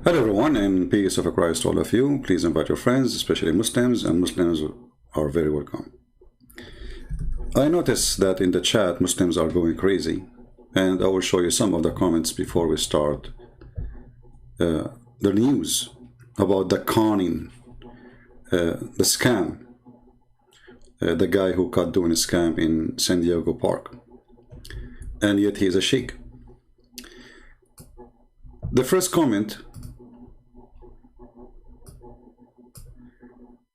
Hello everyone, and peace of Christ to all of you. Please invite your friends, especially Muslims, and Muslims are very welcome. I notice that in the chat Muslims are going crazy, and I will show you some of the comments before we start the news about the conning, the scam, the guy who caught doing a scam in San Diego Park, and yet he is a sheikh. The first comment,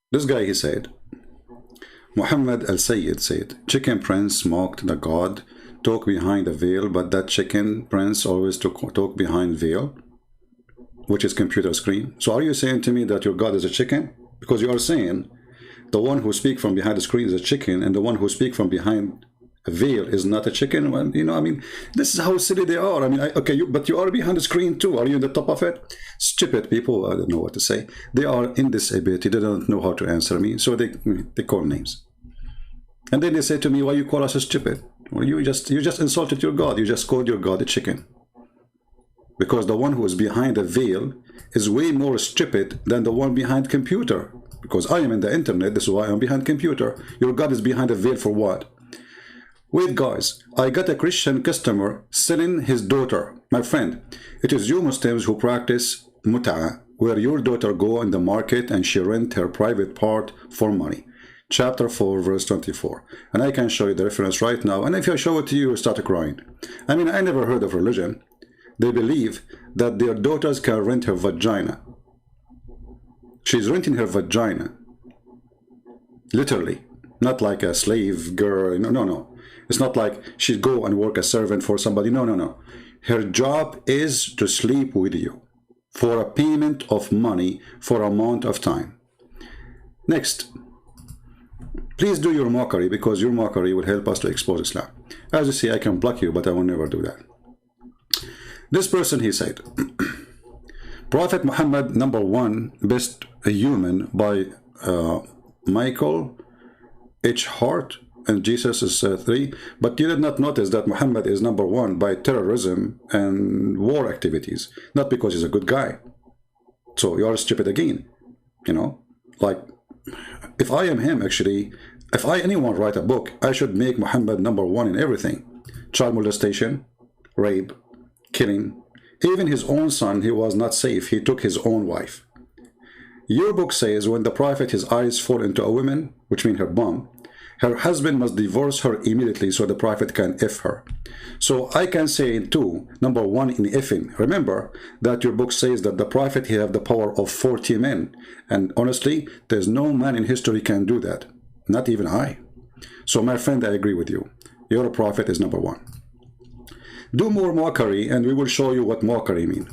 this guy, he said, Muhammad al-Sayyid said, Chicken Prince mocked the God, talk behind a veil, but that Chicken Prince always talk behind veil, which is computer screen. So are you saying to me that your God is a chicken? Because you are saying the one who speaks from behind the screen is a chicken, and the one who speaks from behind a veil is not a chicken. Well, you know, I mean, this is how silly they are. I mean, okay, but you are behind the screen too. Are you in the top of it? Stupid people, I don't know what to say. They are in this ability. They don't know how to answer me, so they call names. And then they say to me, why you call us stupid? Well, you just insulted your God. You just called your God a chicken. Because the one who is behind the veil is way more stupid than the one behind computer. Because I am in the internet, this is why I'm behind computer. Your God is behind a veil for what? Wait guys, I got a Christian customer selling his daughter. My friend, it is you Muslims who practice mut'a, where your daughter go in the market and she rent her private part for money. Chapter 4, verse 24. And I can show you the reference right now. And if I show it to you, you start crying. I mean, I never heard of religion. They believe that their daughters can rent her vagina. She's renting her vagina. Literally. Not like a slave girl. No. It's not like she'd go and work as servant for somebody. No. Her job is to sleep with you for a payment of money for a amount of time. Next. Please do your mockery, because your mockery will help us to expose Islam. As you see, I can block you, but I will never do that. This person, he said, Prophet Muhammad, #1, best human by Michael H. Hart, and Jesus is 3. But you did not notice that Muhammad is #1 by terrorism and war activities, not because he's a good guy. So you are stupid again, you know, like, if I am him, actually, if anyone write a book, I should make Muhammad #1 in everything. Child molestation, rape, killing. Even his own son, he was not safe. He took his own wife. Your book says when the prophet, his eyes fall into a woman, which means her bum, her husband must divorce her immediately so the prophet can F her. So I can say too, #1 in effing. Remember that your book says that the prophet, he have the power of 40 men. And honestly, there's no man in history can do that. Not even I. So my friend, I agree with you. Your prophet is #1. Do more mockery and we will show you what mockery mean.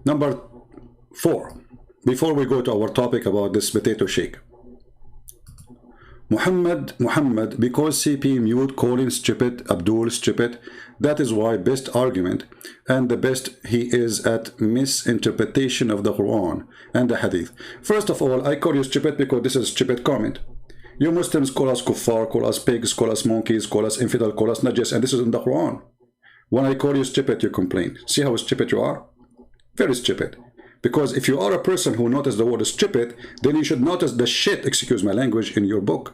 #4. Before we go to our topic about this potato shake. Muhammad, because CP mute calling stupid, Abdul stupid, that is why best argument and the best he is at misinterpretation of the Quran and the Hadith. First of all, I call you stupid because this is a stupid comment. You Muslims call us kuffar, call us pigs, call us monkeys, call us infidel, call us najis, and this is in the Quran. When I call you stupid, you complain. See how stupid you are? Very stupid. Because if you are a person who noticed the word stupid, then you should notice the shit, excuse my language, in your book.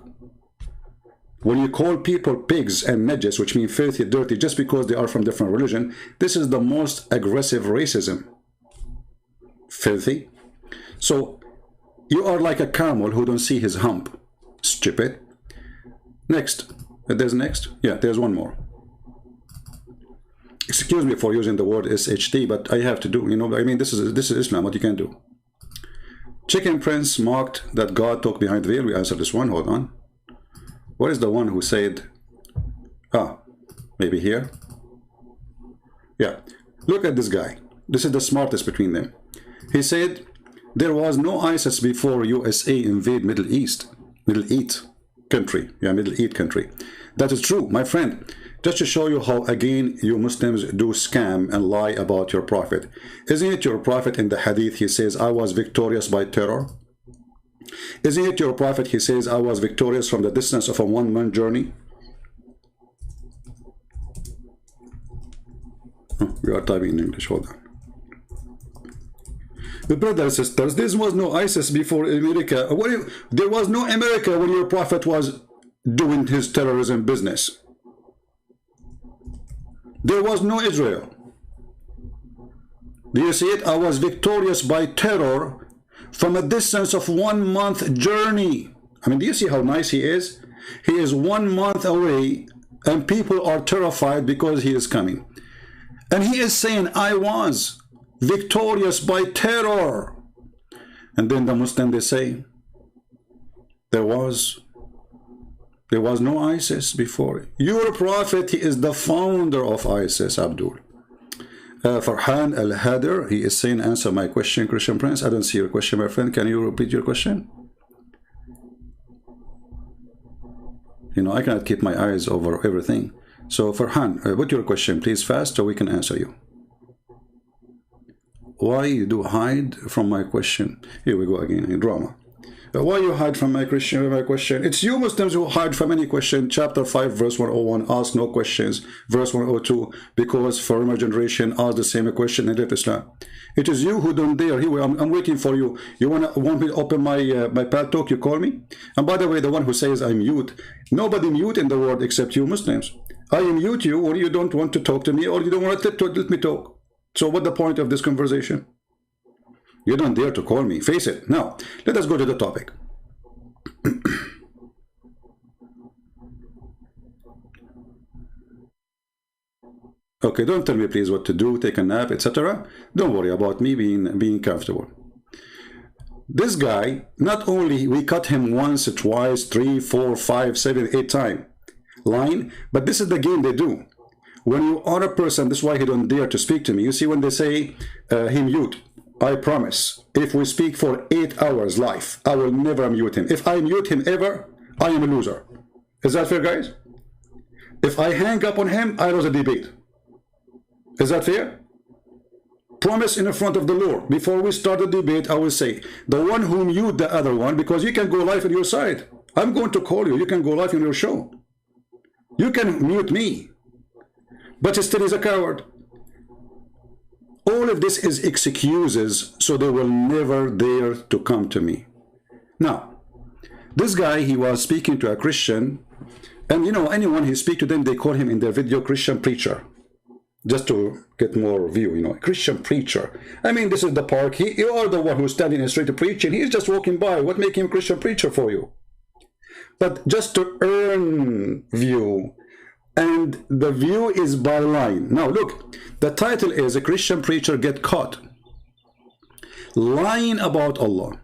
When you call people pigs and najis, which mean filthy, dirty, just because they are from different religion, this is the most aggressive racism. Filthy. So you are like a camel who don't see his hump. Stupid. Next. There's next? Yeah, there's one more. Excuse me for using the word SHT, but I have to do, you know, I mean, this is Islam, what you can do. Chicken Prince mocked that God talked behind the veil. We answered this one, hold on. What is the one who said, maybe here? Yeah, look at this guy. This is the smartest between them. He said, there was no ISIS before USA invade Middle East country. Yeah, Middle East country. That is true, my friend. Just to show you how, again, you Muslims do scam and lie about your prophet. Isn't it your prophet in the hadith, he says, I was victorious by terror? Isn't it your prophet, he says, I was victorious from the distance of a one-month journey? We are typing in English, hold on. Brothers and sisters, there was no ISIS before America. There was no America when your prophet was doing his terrorism business. There was no Israel. Do you see it? I was victorious by terror from a distance of 1 month journey. I mean, do you see how nice he is? He is 1 month away and people are terrified because he is coming. And he is saying, I was victorious by terror. And then the Muslim, they say, there was no ISIS before. Your prophet, he is the founder of ISIS, Abdul. Farhan Al-Hader, he is saying, answer my question, Christian Prince. I don't see your question, my friend. Can you repeat your question? You know, I cannot keep my eyes over everything. So Farhan, what's your question? Please fast so we can answer you. Why you do hide from my question? Here we go again in drama. Why you hide from my question? It's you Muslims who hide from any question. Chapter 5, verse 101, ask no questions. Verse 102, because former generation asked the same question and left Islam. It is you who don't dare. Here, I'm waiting for you. You want me to open my pad talk? You call me. And by the way, the one who says I mute, nobody mute in the world except you Muslims. I mute you when you don't want to talk to me or you don't want to let me talk. So what's the point of this conversation? You don't dare to call me. Face it. Now, let us go to the topic. Okay, don't tell me please what to do, take a nap, etc. Don't worry about me being comfortable. This guy, not only we cut him once, twice, 3, 4, 5, 7, 8 times line, but this is the game they do. When you are a person, this is why he don't dare to speak to me. You see, when they say he mute, I promise, if we speak for 8 hours live, I will never mute him. If I mute him ever, I am a loser. Is that fair, guys? If I hang up on him, I lose a debate. Is that fair? Promise in front of the Lord. Before we start the debate, I will say, the one who mute the other one, because you can go live on your side. I'm going to call you. You can go live on your show. You can mute me. But still is a coward. All of this is excuses, so they will never dare to come to me. Now, this guy, he was speaking to a Christian, and you know, anyone he speak to them, they call him in their video Christian preacher, just to get more view, you know, Christian preacher. I mean, this is the park. You are the one who's standing in the street preaching. He's just walking by. What make him Christian preacher for you? But just to earn view. And the view is by line. Now look, the title is a Christian preacher get caught lying about Allah.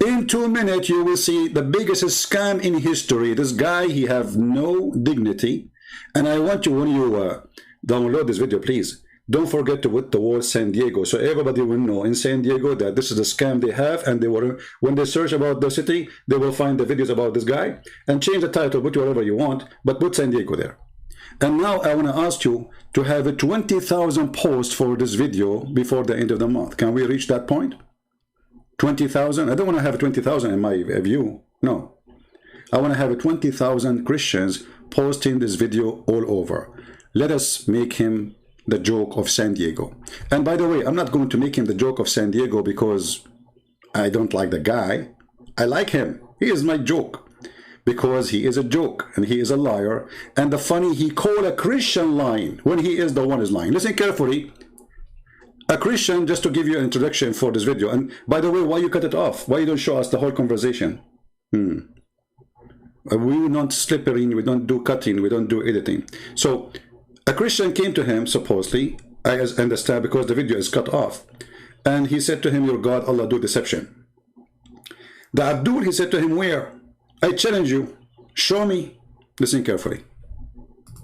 In 2 minutes you will see the biggest scam in history. This guy, he have no dignity. And I want you, when you download this video, please don't forget to put the word San Diego, so everybody will know in San Diego that this is a scam they have, and they will, when they search about the city, they will find the videos about this guy, and change the title, put whatever you want, but put San Diego there. And now I want to ask you to have a 20,000 posts for this video before the end of the month. Can we reach that point? 20,000? I don't want to have 20,000 in my view. No. I want to have 20,000 Christians posting this video all over. Let us make him the joke of San Diego. And by the way, I'm not going to make him the joke of San Diego because I don't like the guy. I like him. He is my joke because he is a joke and he is a liar. And the funny, he called a Christian lying when he is the one who's lying. Listen carefully. A Christian, just to give you an introduction for this video. And by the way, why you cut it off? Why you don't show us the whole conversation? We don't slippering, we don't do cutting, we don't do editing. So a Christian came to him, supposedly, I understand, because the video is cut off. And he said to him, your God, Allah, do deception. The Abdul, he said to him, where? I challenge you. Show me. Listen carefully.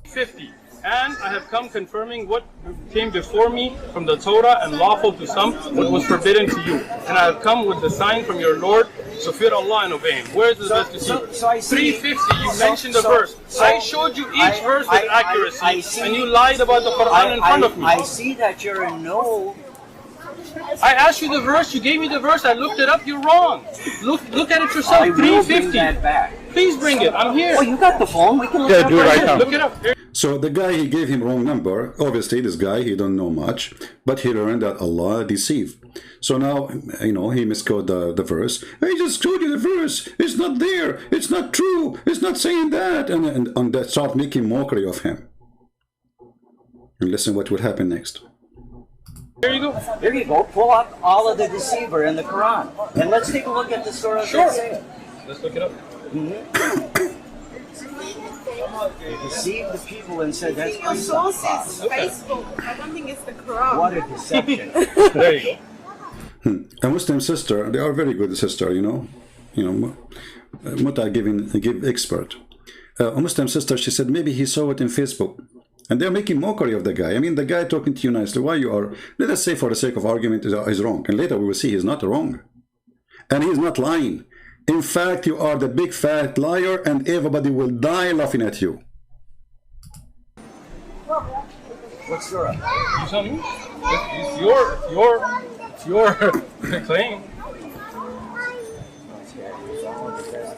50. And I have come confirming what came before me from the Torah and lawful to some, what was forbidden to you. And I have come with the sign from your Lord, so fear Allah and obey Him. Where is this verse to see? 350, you mentioned the verse. I showed you each verse with accuracy, and you lied about the Quran in front of me. I see that you're in no... I asked you the verse, you gave me the verse, I looked it up, you're wrong. Look at it yourself, 350. Bring that back. Please bring it, I'm here. Oh, you got the phone, we can look it up. Look it up. So the guy, he gave him wrong number. Obviously, this guy, he don't know much, but he learned that Allah deceive. So now, you know, he misquoted the verse. I just showed you the verse. It's not there. It's not true. It's not saying that. And they start making mockery of him. And listen what will happen next. There you go. There you go. Pull up Allah the Deceiver in the Quran. And let's take a look at the surah. Sure. Let's look it up. They deceived the people and said that's Your sources, Facebook. I don't think it's the Quran. what a deception. There you go. A Muslim sister, they are very good sister, you know, Muta give expert. A Muslim sister, she said maybe he saw it in Facebook, and they're making mockery of the guy. I mean, the guy talking to you nicely, why you are, let us say for the sake of argument, is wrong, and later we will see he's not wrong, and he's not lying. In fact, you are the big fat liar, and everybody will die laughing at you. What surah? You tell me. It's your claim.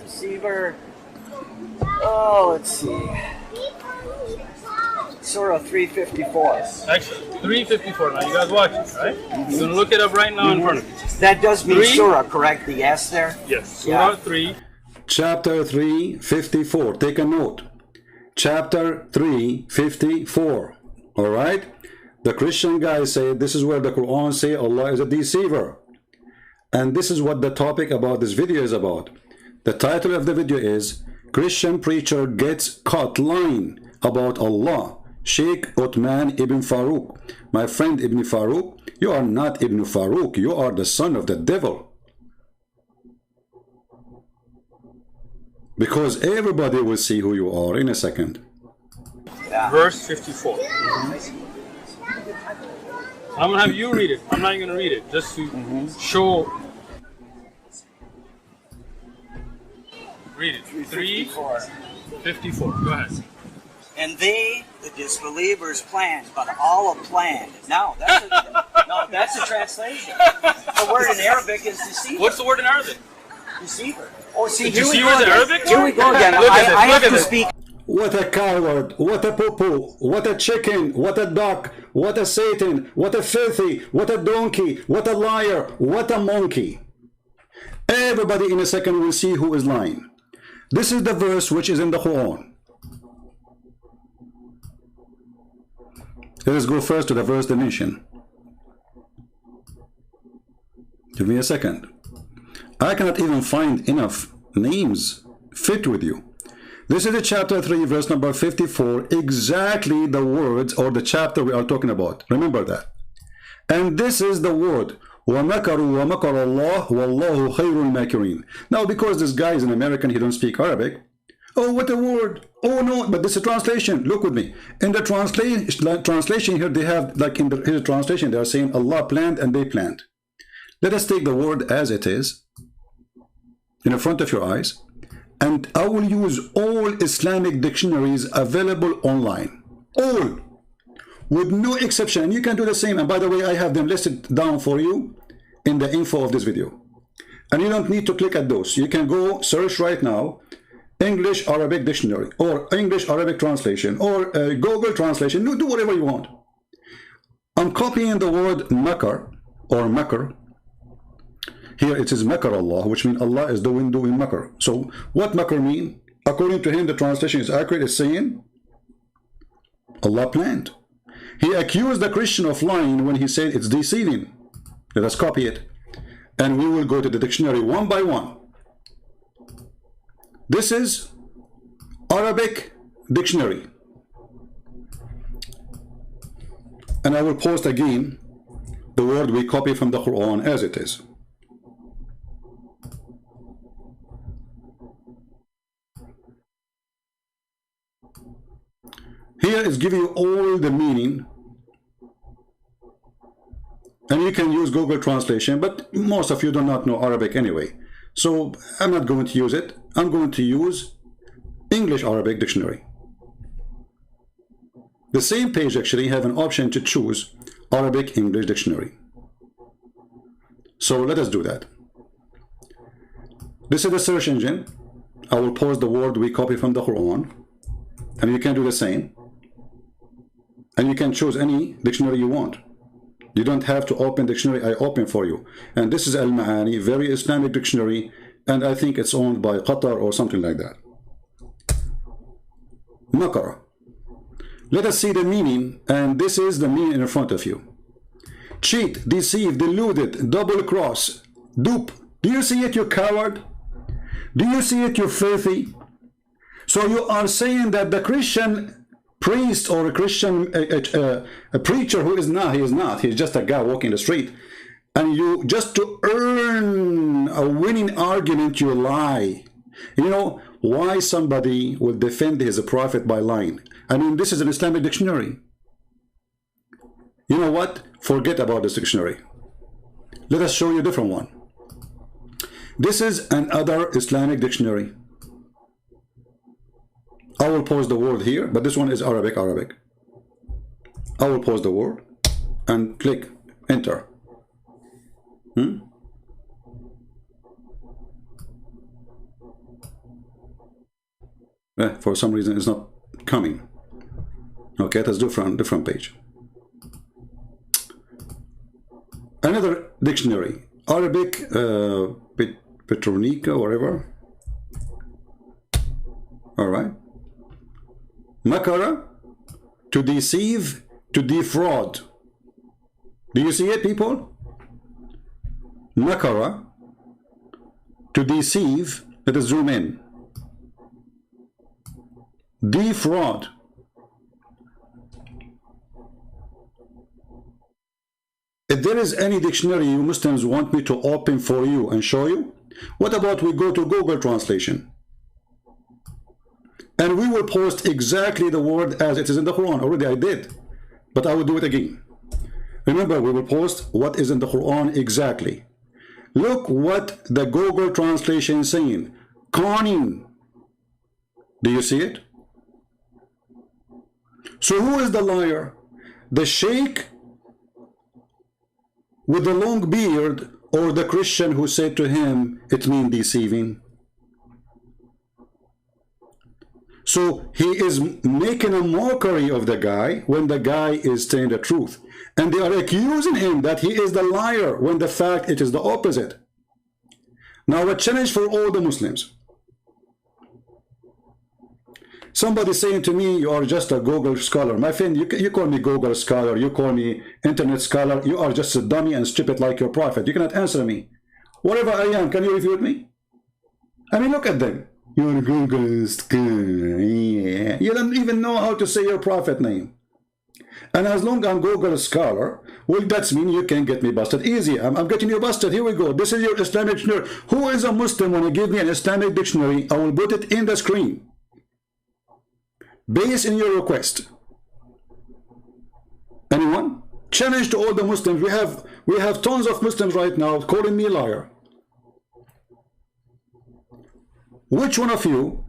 Deceiver. Oh, let's see. Surah 354. Actually, 354. Now you guys watch it, right? You're gonna look it up right now in front of you. That does mean Three? surah, correct? The S there? Yes. Yeah. Surah 3. Chapter 354. Take a note. Chapter 354. All right? The Christian guy said this is where the Quran say Allah is a deceiver. And this is what the topic about this video is about. The title of the video is Christian Preacher Gets Caught Lying About Allah. Sheikh UTHMAN Ibn FAROOQ. My friend Ibn FAROOQ, you are not Ibn FAROOQ. You are the son of the devil. Because everybody will see who you are in a second. Yeah. Verse 54. I'm gonna have you read it. I'm not even gonna read it, just to show. Read it. 354. Go ahead. And they, the disbelievers, planned, but Allah planned. No, that's a translation. The word in Arabic is deceiver. What's the word in Arabic? Deceiver. Oh, see, here we Deceiver go is again. Arabic? Here we go again. Look at this, I have look at to this. speak. What a coward, what a poo-poo, what a chicken, what a duck, what a Satan, what a filthy, what a donkey, what a liar, what a monkey. Everybody in a second will see who is lying. This is the verse which is in the Quran. Let us go first to the verse definition. Give me a second. I cannot even find enough names fit with you. This is the chapter 3, verse number 54, exactly the words or the chapter we are talking about. Remember that. And this is the word, وَمَكَرُوا وَمَكَرَ اللَّهُ وَاللَّهُ خَيْرُ الْمَاكِرِينَ. Now, because this guy is an American, he don't speak Arabic. Oh, what a word. Oh, no, but this is a translation. Look with me. In the translation here, they have, like in his translation, they are saying Allah planned and they planned. Let us take the word as it is, in the front of your eyes. And I will use all Islamic dictionaries available online. All. With no exception. And you can do the same. And by the way, I have them listed down for you in the info of this video. And you don't need to click at those. You can go search right now, English Arabic dictionary, or English Arabic translation, or Google translation. Do whatever you want. I'm copying the word makar, or makar. Here it is makar Allah, which means Allah is doing makar. So what makar mean? According to him, the translation is accurate. It's saying Allah planned. He accused the Christian of lying when he said it's deceiving. Let us copy it. And we will go to the dictionary one by one. This is Arabic dictionary. And I will post again the word we copy from the Quran as it is. Here is giving you all the meaning, and you can use Google translation, but most of you do not know Arabic anyway, so I'm not going to use it. I'm going to use English Arabic dictionary. The same page actually have an option to choose Arabic English dictionary. So let us do that. This is the search engine. I will post the word we copy from the Quran, and you can do the same. And you can choose any dictionary you want. You don't have to open dictionary I open for you. And this is Al-Ma'ani, very Islamic dictionary, and I think it's owned by Qatar or something like that. Makara. Let us see the meaning, and this is the meaning in front of you. Cheat, deceive, deluded, double cross, dupe. Do you see it, you coward? Do you see it, you filthy? So you are saying that the Christian priest or a Christian a preacher who is not, he's just a guy walking the street, and you, just to earn a winning argument, you lie. You know why somebody will defend his prophet by lying? I mean, this is an Islamic dictionary. You know what? Forget about this dictionary. Let us show you a different one. This is another Islamic dictionary. I will pause the word here, but this one is Arabic. I will pause the word and click enter. For some reason it's not coming. Okay, let's do from different page. Another dictionary, Arabic, Petronica, whatever. All right. Makara, to deceive, to defraud. Do you see it, people? Makara, to deceive. Let us zoom in. Defraud. If there is any dictionary you Muslims want me to open for you and show you, what about we go to Google Translation? And we will post exactly the word as it is in the Quran. Already I did, but I will do it again. Remember, we will post what is in the Quran exactly. Look what the Google Translation is saying. Conning. Do you see it? So who is the liar? The sheikh with the long beard, or the Christian who said to him, it means deceiving? So he is making a mockery of the guy when the guy is telling the truth. And they are accusing him that he is the liar when the fact it is the opposite. Now a challenge for all the Muslims. Somebody saying to me, you are just a Google scholar. My friend, you call me Google scholar, you call me internet scholar, you are just a dummy and stupid like your prophet. You cannot answer me. Whatever I am, can you refute me? I mean, look at them. You're a Google scholar. Yeah. You don't even know how to say your prophet name. And as long as I'm Google scholar, well, that means you can get me busted easy. I'm getting you busted. Here we go. This is your Islamic dictionary. Who is a Muslim when you give me an Islamic dictionary? I will put it in the screen. Based in your request. Anyone? Challenge to all the Muslims. We have tons of Muslims right now calling me liar. Which one of you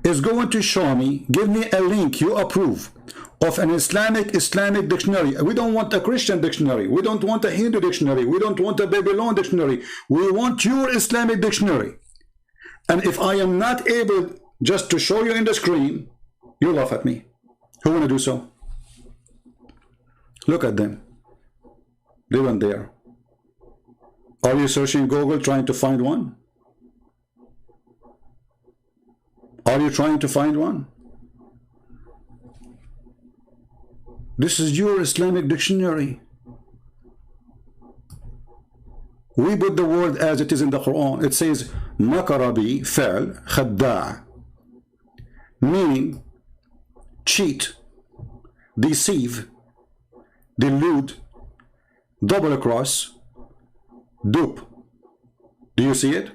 is going to show me, give me a link you approve of an Islamic dictionary? We don't want a Christian dictionary. We don't want a Hindu dictionary. We don't want a Babylon dictionary. We want your Islamic dictionary. And if I am not able just to show you in the screen, you laugh at me. Who want to do so? Look at them. They went there. Are you searching Google trying to find one? Are you trying to find one? This is your Islamic dictionary. We put the word as it is in the Quran. It says makarabi fa'al khadda', meaning cheat, deceive, delude, double cross, dupe. Do you see it?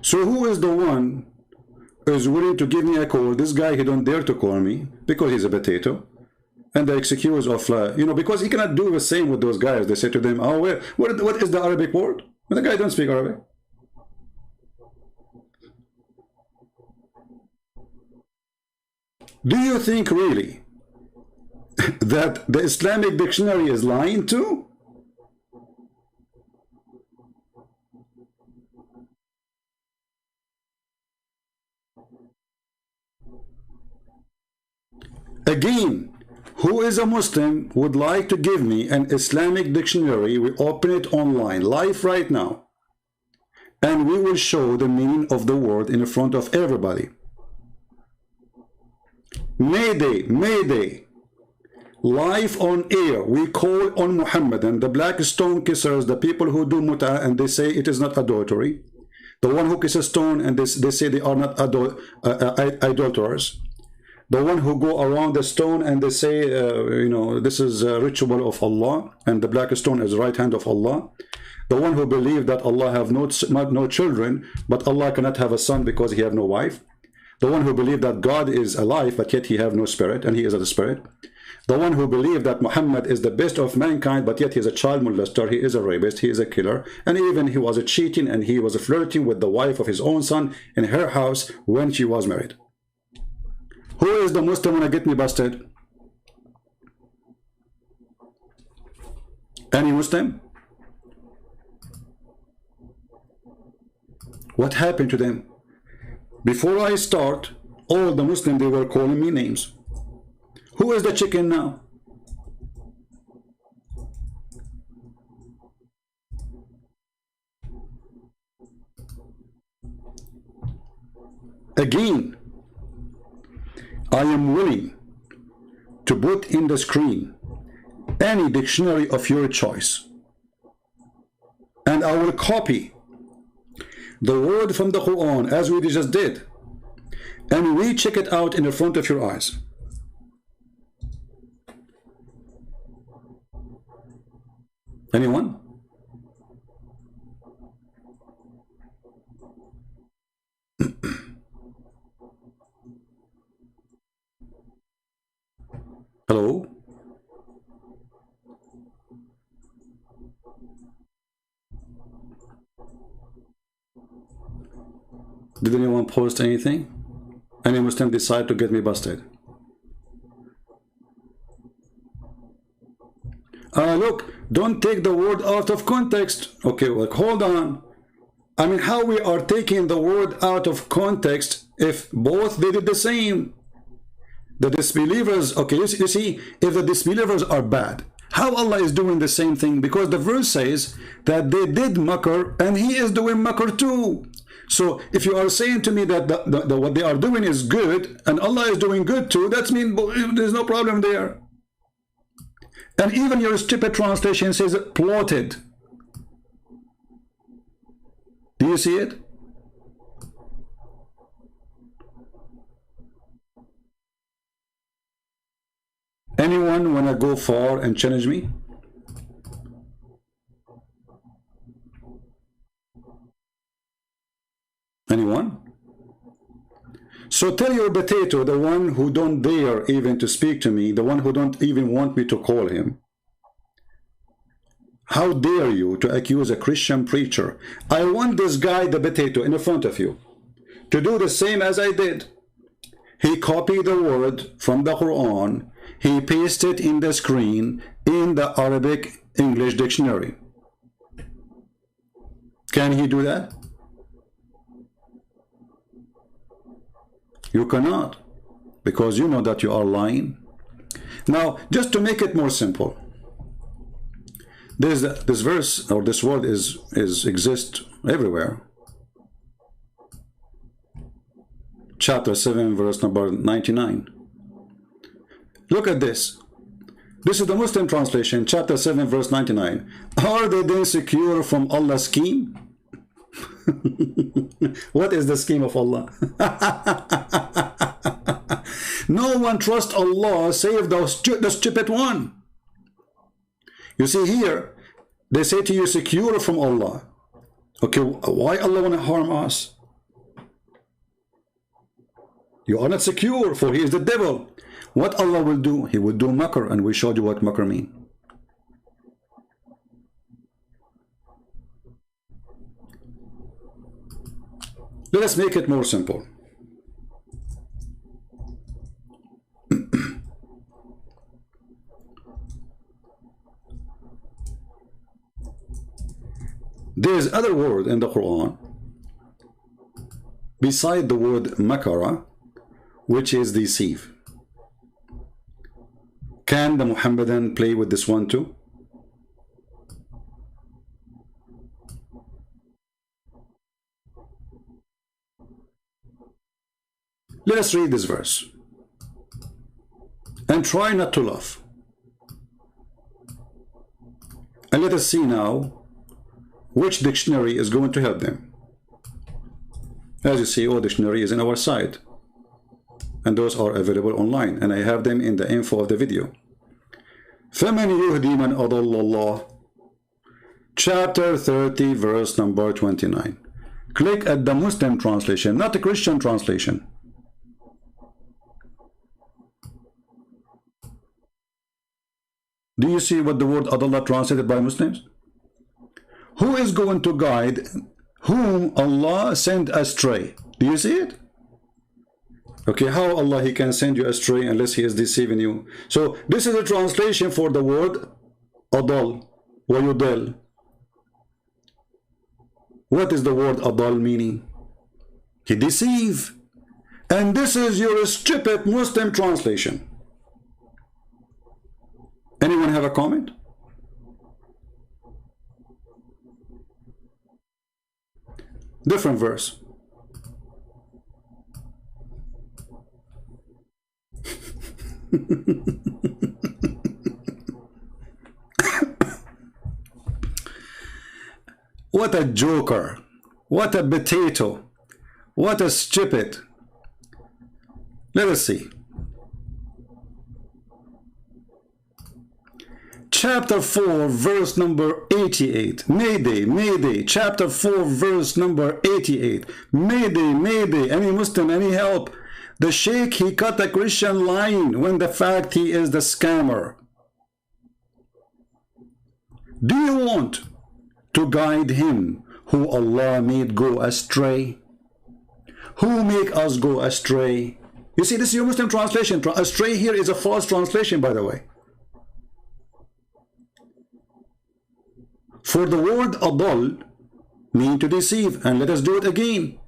So who is the one who is willing to give me a call? This guy, he don't dare to call me because he's a potato. And the excuse of, because he cannot do the same with those guys. They say to them, oh, what is the Arabic word? But the guy don't speak Arabic. Do you think really that the Islamic dictionary is lying too? Again, who is a Muslim would like to give me an Islamic dictionary? We open it online, live right now. And we will show the meaning of the word in front of everybody. Mayday, Mayday. Live on air, we call on Muhammad and the black stone kissers, the people who do mut'ah and they say it is not adultery. The one who kisses stone and they say they are not idolaters. The one who go around the stone and they say, you know, this is a ritual of Allah and the black stone is the right hand of Allah. The one who believe that Allah have no children, but Allah cannot have a son because he have no wife. The one who believe that God is alive, but yet he have no spirit and he is a spirit. The one who believe that Muhammad is the best of mankind, but yet he is a child molester, he is a rapist, he is a killer, and even he was cheating and he was flirting with the wife of his own son in her house when she was married. Who is the Muslim wanna get me busted? Any Muslim? What happened to them? Before I start, all the Muslims, they were calling me names. Who is the chicken now? Again, I am willing to put in the screen any dictionary of your choice, and I will copy the word from the Quran as we just did, and we check it out in the front of your eyes. Anyone? Hello? Did anyone post anything? Any Muslim decide to get me busted? Look, don't take the word out of context. Okay, well, hold on. I mean, how we are taking the word out of context if both they did the same? The disbelievers, okay, you see, if the disbelievers are bad, how Allah is doing the same thing? Because the verse says that they did makr and he is doing makr too. So if you are saying to me that what they are doing is good and Allah is doing good too, that means there's no problem there. And even your stupid translation says plotted. Do you see it? Anyone wanna go far and challenge me? Anyone? So tell your potato, the one who don't dare even to speak to me, the one who don't even want me to call him, how dare you to accuse a Christian preacher? I want this guy, the potato, in front of you, to do the same as I did. He copied the word from the Quran, he pasted in the screen in the Arabic English dictionary. Can he do that? You cannot, because you know that you are lying. Now, just to make it more simple, this verse or this word exists everywhere. Chapter 7, verse number 99. Look at this. This is the Muslim translation, chapter 7, verse 99. Are they then secure from Allah's scheme? What is the scheme of Allah? No one trusts Allah save the stupid one. You see here, they say to you, secure from Allah. Okay, why Allah want to harm us? You are not secure, for he is the devil. What Allah will do? He will do makr, and we showed you what makr means. Let us make it more simple. There is other word in the Quran beside the word makara, which is deceive. Can the Muhammadan play with this one too? Let us read this verse and try not to laugh. And let us see now which dictionary is going to help them. As you see, all dictionary is in our site, and those are available online, and I have them in the info of the video. فَمَنْ يُهْدِي مَنْ أَضَلَّ اللَّهِ, chapter 30, verse number 29. Click at the Muslim translation, not the Christian translation. Do you see what the word adallah translated by Muslims? Who is going to guide whom Allah sent astray? Do you see it? Okay, how Allah he can send you astray unless he is deceiving you? So this is a translation for the word adal wa yudal. What is the word adal meaning? He deceive. And this is your stupid Muslim translation. Anyone have a comment? Different verse. What a joker. What a potato. What a stupid. Let us see. Chapter 4, verse number 88. Mayday, Mayday. Chapter 4, verse number 88. Mayday, Mayday. Any Muslim, any help? The Sheikh, he cut a Christian line when the fact he is the scammer. Do you want to guide him who Allah made go astray? Who make us go astray? You see, this is your Muslim translation. Astray here is a false translation, by the way. For the word adal mean to deceive, and let us do it again.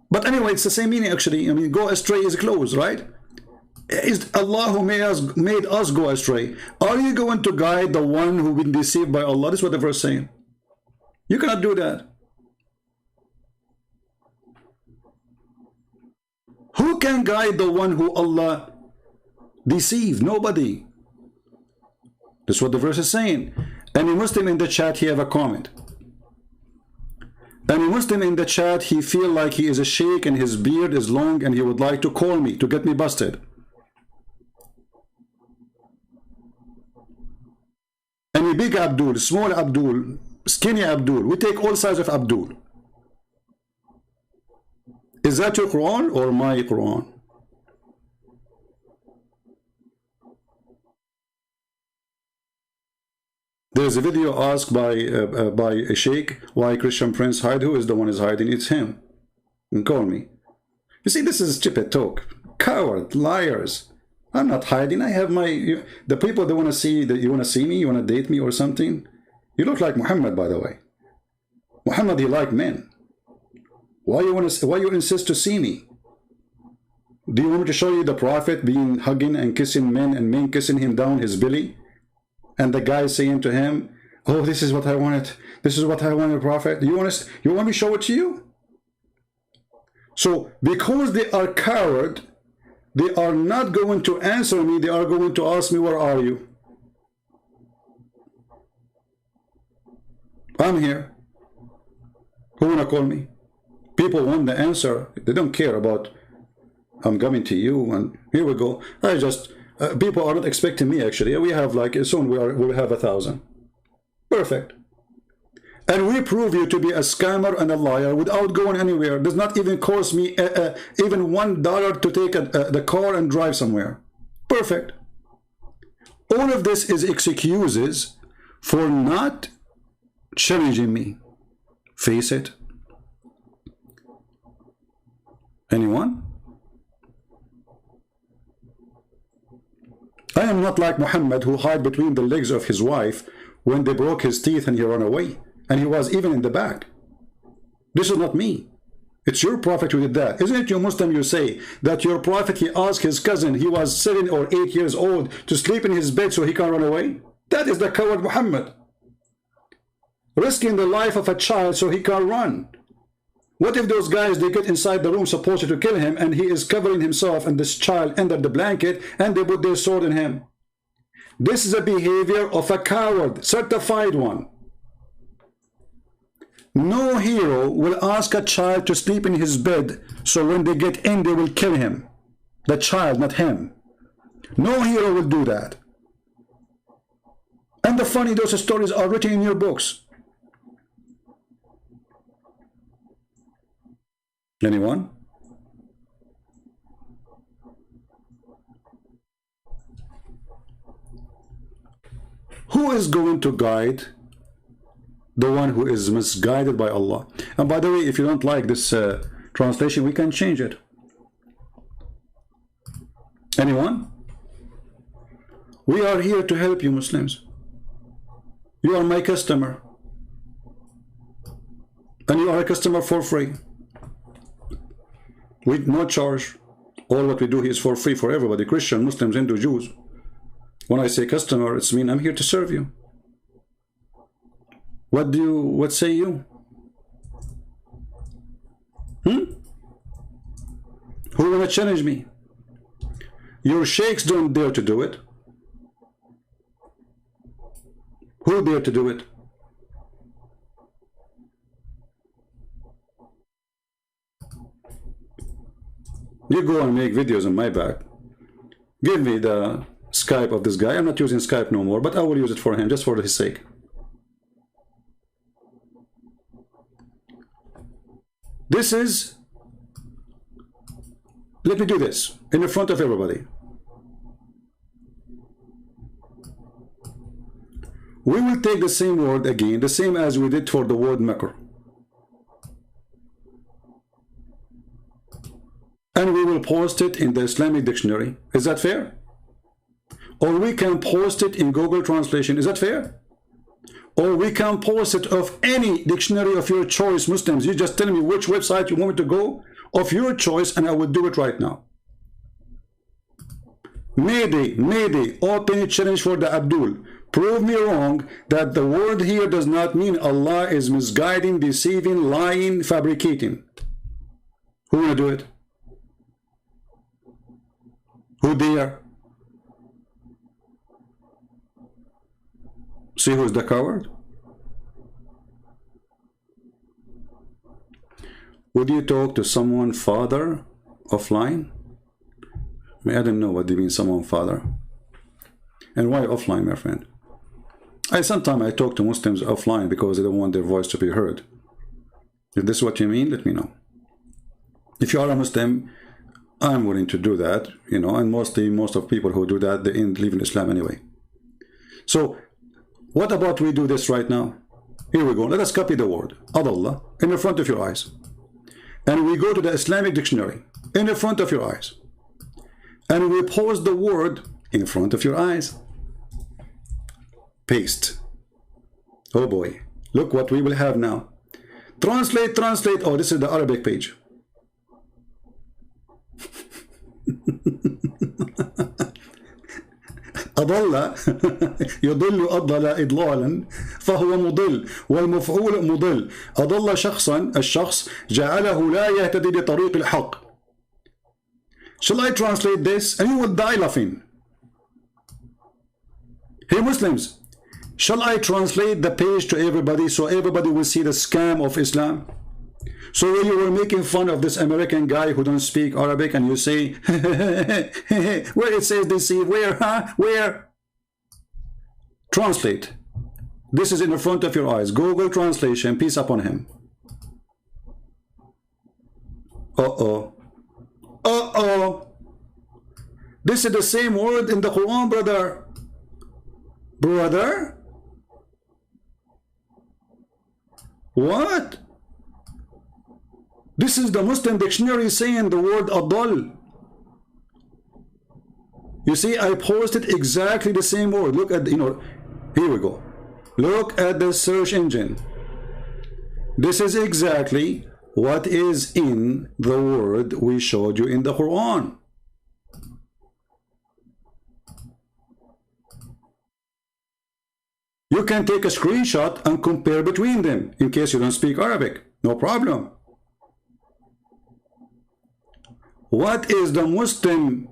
But anyway, it's the same meaning actually. I mean, go astray is close, right? Is Allah who made us go astray. Are you going to guide the one who been deceived by Allah? This is what the verse is saying. You cannot do that. Who can guide the one who Allah deceived? Nobody. That's what the verse is saying. Any Muslim in the chat, he have a comment. Any Muslim in the chat, he feel like he is a sheikh and his beard is long and he would like to call me to get me busted. Any big Abdul, small Abdul, skinny Abdul, we take all sides of Abdul. Is that your Quran or my Quran? There's a video asked by a sheikh why Christian Prince hide. Who is the one is hiding? It's him. And call me. You see, this is stupid talk. Coward, liars. I'm not hiding. I have my the people that want to see that you want to see me, you want to date me or something. You look like Muhammad, by the way. Muhammad, he like men. Why you insist to see me? Do you want me to show you the Prophet being hugging and kissing men and men kissing him down his belly? And the guy saying to him, oh, this is what I wanted. This is what I wanted, Prophet. You want me to show it to you? So, because they are coward, they are not going to answer me. They are going to ask me, where are you? I'm here. Who want to call me? People want the answer. They don't care about, I'm coming to you, and here we go. I just... people are not expecting me actually. We have like soon we'll have 1,000. Perfect. And we prove you to be a scammer and a liar without going anywhere. It does not even cost me even $1 to take the car and drive somewhere. Perfect. All of this is excuses for not challenging me. Face it. Anyone? I am not like Muhammad, who hid between the legs of his wife when they broke his teeth and he ran away. And he was even in the back. This is not me. It's your prophet who did that. Isn't it you Muslim, you say that your prophet, he asked his cousin, he was 7 or 8 years old, to sleep in his bed so he can run away? That is the coward Muhammad. Risking the life of a child so he can run. What if those guys, they get inside the room supposed to kill him, and he is covering himself and this child under the blanket, and they put their sword in him? This is a behavior of a coward, certified one. No hero will ask a child to sleep in his bed, so when they get in, they will kill him. The child, not him. No hero will do that. And the funny, those stories are written in your books. Anyone? Who is going to guide the one who is misguided by Allah? And by the way, if you don't like this translation, we can change it. Anyone? We are here to help you Muslims. You are my customer. And you are a customer for free. With no charge. All what we do here is for free for everybody. Christian, Muslims, Hindu, Jews. When I say customer, it's mean I'm here to serve you. What say you? Who wanna challenge me? Your sheikhs don't dare to do it. Who dare to do it? You go and make videos on my back. Give me the Skype of this guy. I'm not using Skype no more, but I will use it for him, just for his sake. This is, let me do this in the front of everybody. We will take the same word again, the same as we did for the word makr. And we will post it in the Islamic dictionary. Is that fair? Or we can post it in Google Translation. Is that fair? Or we can post it of any dictionary of your choice, Muslims. You just tell me which website you want me to go of your choice, and I will do it right now. Mayday, open challenge for the Abdul. Prove me wrong that the word here does not mean Allah is misguiding, deceiving, lying, fabricating. Who will do it? Who dare? See who's the coward? Would you talk to someone father offline? I don't know what they mean, someone father. And why offline, my friend? Sometimes I talk to Muslims offline because they don't want their voice to be heard. If this is what you mean, let me know. If you are a Muslim, I'm willing to do that, you know, and most of people who do that, they leave in Islam anyway. So, what about we do this right now? Here we go. Let us copy the word Adallah in the front of your eyes. And we go to the Islamic dictionary in the front of your eyes. And we post the word in front of your eyes. Paste. Oh boy. Look what we will have now. Translate. Oh, this is the Arabic page. أضل يضل أضل إضلالا فهو مضل والمفعول مضل أضل شخصا الشخص جعله لا يهتدي لطريق الحق. Shall I translate this? And you will die laughing. Hey Muslims, shall I translate the page to everybody so everybody will see the scam of Islam? So when you were making fun of this American guy who don't speak Arabic and you say, where it says deceive, where, huh? Where? Translate. This is in the front of your eyes. Google translation, peace upon him. Uh-oh. Uh-oh. This is the same word in the Quran, brother. Brother? What? This is the Muslim dictionary saying the word adal. You see, I posted exactly the same word. Look at, here we go. Look at the search engine. This is exactly what is in the word we showed you in the Quran. You can take a screenshot and compare between them in case you don't speak Arabic. No problem. What is the Muslim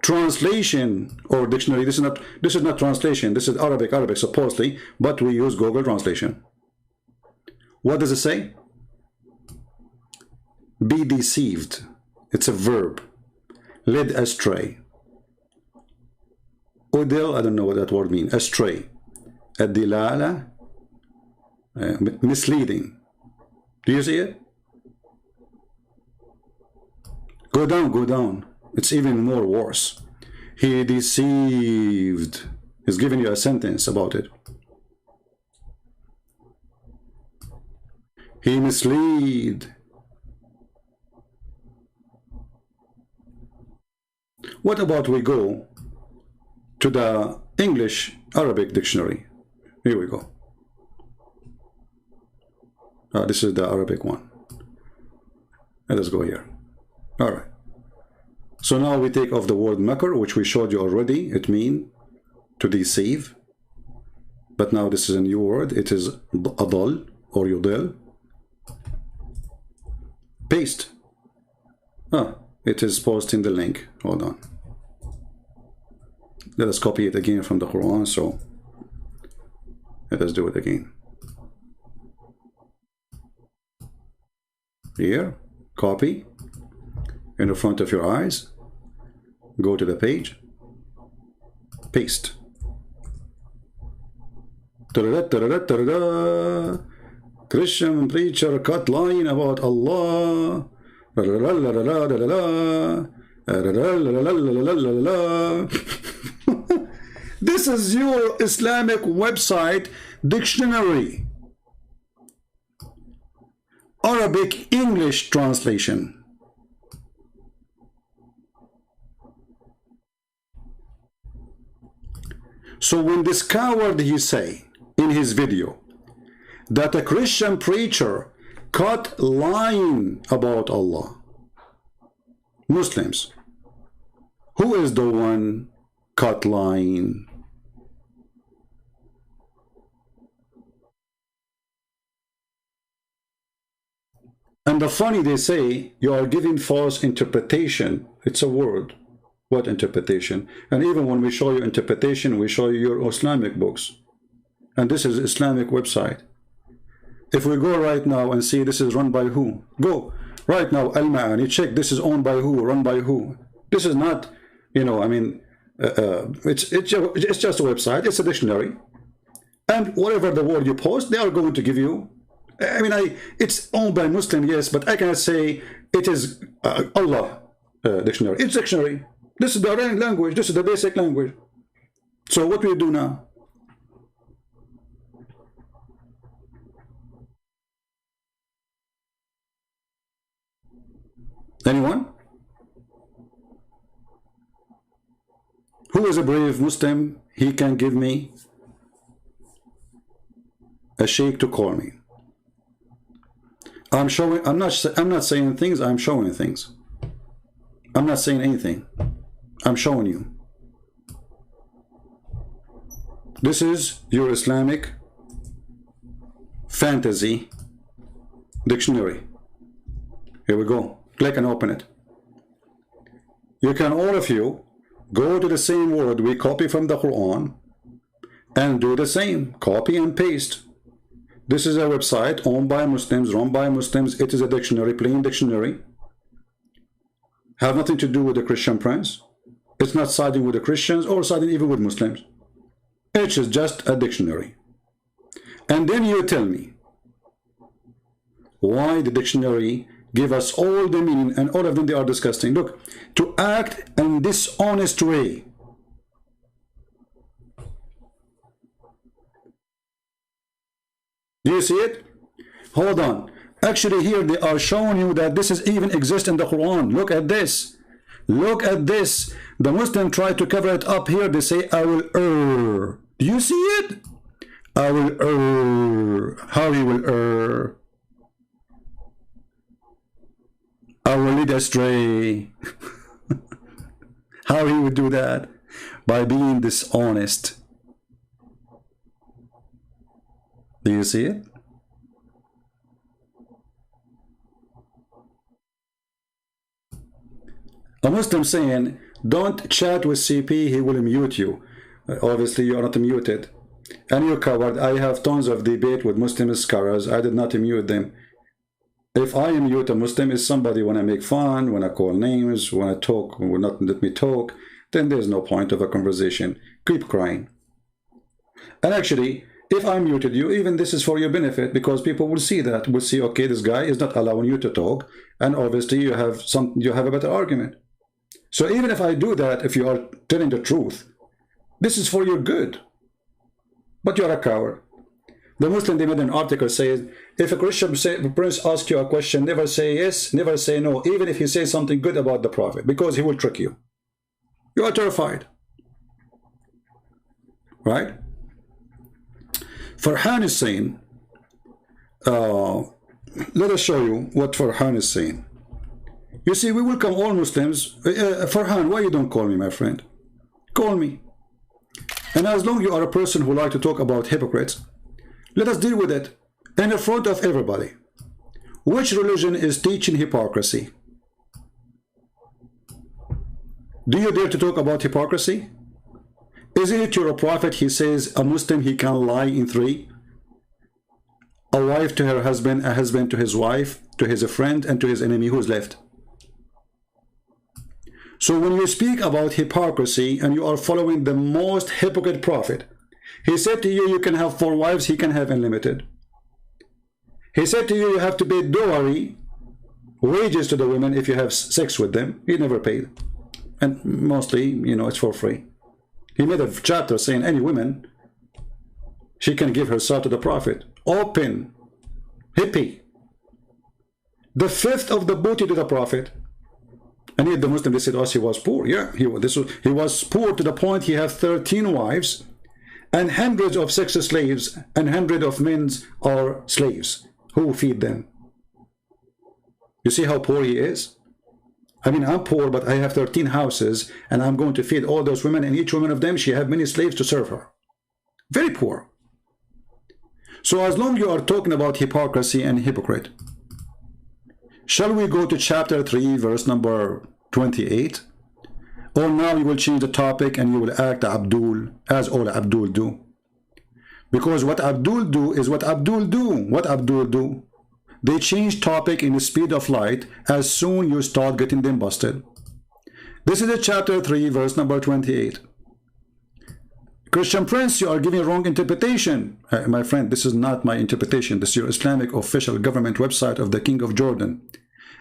translation or dictionary? This is not translation. This is Arabic supposedly, but we use Google Translation. What does it say? Be deceived. It's a verb. Led astray. Udil, I don't know what that word means. Astray. Ad-dilala, misleading. Do you see it? Go down, go down. It's even more worse. He deceived. He's giving you a sentence about it. He misled. What about we go to the English Arabic dictionary? Here we go. This is the Arabic one. Let us go here. All right. So now we take off the word makr, which we showed you already. It means to deceive. But now this is a new word. It is adal or yudil. Paste. It is posting the link. Hold on. Let us copy it again from the Quran. So let us do it again. Here, copy in the front of your eyes. Go to the page. Paste. Ta-da, ta-da, ta-da. Christian preacher cut line about Allah. This is your Islamic website dictionary. Arabic English translation. So when this coward he say in his video that a Christian preacher caught lying about Allah, Muslims, who is the one caught lying? And the funny, they say you are giving false interpretation. It's a word. What interpretation? And even when we show you interpretation, we show you your Islamic books. And this is Islamic website. If we go right now and see this is run by who? Go right now, Al-Ma'ani, check this is owned by who, run by who. This is not, you know, I mean, it's just a website, it's a dictionary. And whatever the word you post, they are going to give you. I mean, it's owned by Muslim, yes, but I cannot say it is Allah dictionary. It's dictionary. This is the language. This is the basic language. So what we do now? Anyone? Who is a brave Muslim? He can give me a sheikh to call me. I'm not saying things, I'm showing things. I'm not saying anything. I'm showing you. This is your Islamic fantasy dictionary. Here we go. Click and open it. You can, all of you, go to the same word we copy from the Quran and do the same. Copy and paste. This is a website owned by Muslims, run by Muslims. It is a dictionary, plain dictionary. Have nothing to do with the Christian prince. It's not siding with the Christians or siding even with Muslims. It is just a dictionary. And then you tell me why the dictionary give us all the meaning and all of them they are disgusting. Look, to act in dishonest way. Do you see it? Hold on. Actually here they are showing you that this is even exists in the Quran. Look at this. Look at this. The Muslim try to cover it up here. They say, I will err. Do you see it? I will err. How he will err? lead astray. How he would do that? By being dishonest. Do you see it? A Muslim saying, don't chat with CP, he will mute you. Obviously, you are not muted. And you coward, I have tons of debate with Muslim scholars. I did not mute them. If I mute a Muslim, is somebody when I make fun, when I call names, when I talk, will not let me talk, then there's no point of a conversation. Keep crying. And actually, if I muted you, even this is for your benefit, because people will see that, will see, okay, this guy is not allowing you to talk, and obviously you have a better argument. So even if I do that, if you are telling the truth, this is for your good. But you are a coward. The Muslim, they made an article saying, if a Christian prince asks you a question, never say yes, never say no, even if he says something good about the Prophet, because he will trick you. You are terrified. Right? Farhan is saying, let us show you what Farhan is saying. You see, we welcome all Muslims. Farhan, why you don't call me, my friend? Call me. And as long as you are a person who like to talk about hypocrites, let us deal with it in front of everybody. Which religion is teaching hypocrisy? Do you dare to talk about hypocrisy? Isn't it your prophet, he says, a Muslim, he can lie in three? A wife to her husband, a husband to his wife, to his friend, and to his enemy. Who's left? So when you speak about hypocrisy and you are following the most hypocrite prophet, he said to you, you can have 4 wives, he can have unlimited. He said to you, you have to pay dowry, wages to the women if you have sex with them. He never paid. And mostly, you know, it's for free. He made a chapter saying any woman, she can give herself to the prophet. Open, hippie. The 5th of the booty to the prophet. And yet the Muslim, they said, oh, he was poor. Yeah, he was poor to the point he had 13 wives and hundreds of sex slaves, and hundreds of men are slaves. Who feed them? You see how poor he is? I mean, I'm poor, but I have 13 houses, and I'm going to feed all those women, and each woman of them, she have many slaves to serve her. Very poor. So as long as you are talking about hypocrisy and hypocrite, shall we go to chapter 3, verse number 28? Or now you will change the topic and you will act Abdul, as all Abdul do. Because what Abdul do is what Abdul do. What Abdul do? They change topic in the speed of light as soon you start getting them busted. This is the chapter 3, verse number 28. Christian Prince, you are giving wrong interpretation. My friend, this is not my interpretation. This is your Islamic official government website of the King of Jordan.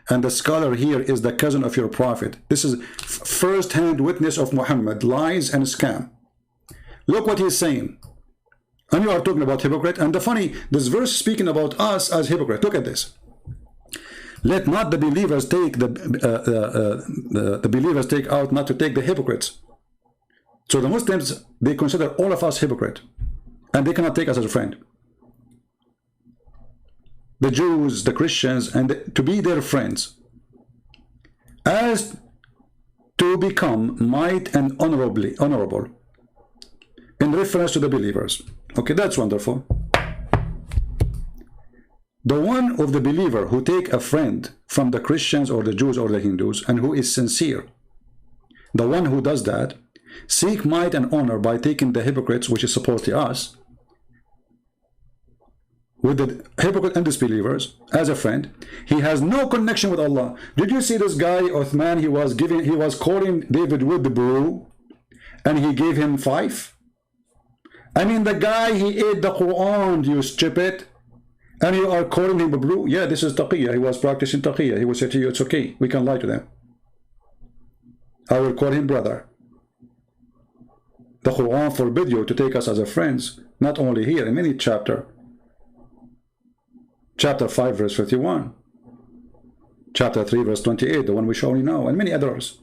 And the scholar here is the cousin of your prophet. This is first-hand witness of Muhammad, lies and scam. Look what he's saying. And you are talking about hypocrite. And the funny, this verse speaking about us as hypocrite. Look at this. Let not the believers take the believers take out not to take the hypocrites. So the Muslims, they consider all of us hypocrite, and they cannot take us as a friend. The Jews, the Christians, and to be their friends, as to become might and honorable in reference to the believers. Okay, that's wonderful. The one of the believer who take a friend from the Christians or the Jews or the Hindus and who is sincere, the one who does that, seek might and honor by taking the hypocrites, which is supposedly us, with the hypocrite and disbelievers as a friend. He has no connection with Allah. Did you see this guy UTHMAN? He was calling David Wood the bro, and he gave him 5. I mean, the guy, he ate the Quran, you stupid, and you are calling him a bro. Yeah, this is taqiyya. He was practicing taqiyya. He will say to you, it's okay, we can lie to them. I will call him brother. The Quran forbid you to take us as a friends, not only here, in many chapter. Chapter 5, verse 51. Chapter 3, verse 28, the one we show you now, and many others.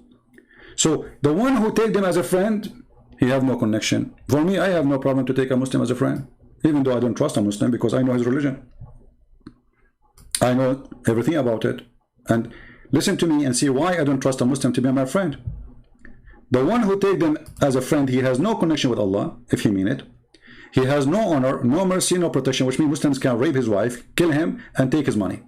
So, the one who take them as a friend, he have no connection. For me, I have no problem to take a Muslim as a friend, even though I don't trust a Muslim, because I know his religion. I know everything about it. And Listen to me and see why I don't trust a Muslim to be my friend. The one who take them as a friend, he has no connection with Allah, if he mean it. He has no honor, no mercy, no protection, which means Muslims can rape his wife, kill him, and take his money.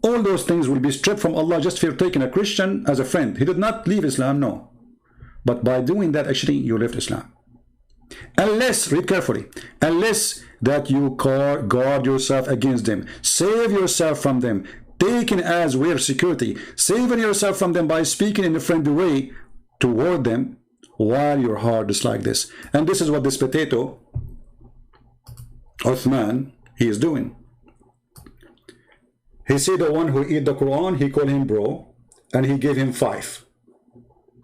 All those things will be stripped from Allah just for taking a Christian as a friend. He did not leave Islam, no. But by doing that, actually, you left Islam. Unless, read carefully, unless that you guard yourself against them, save yourself from them, taken as we're security, saving yourself from them by speaking in a friendly way toward them while your heart is like this. And this is what this potato, Uthman, he is doing. He see the one who eat the Quran, he called him bro, and he gave him 5.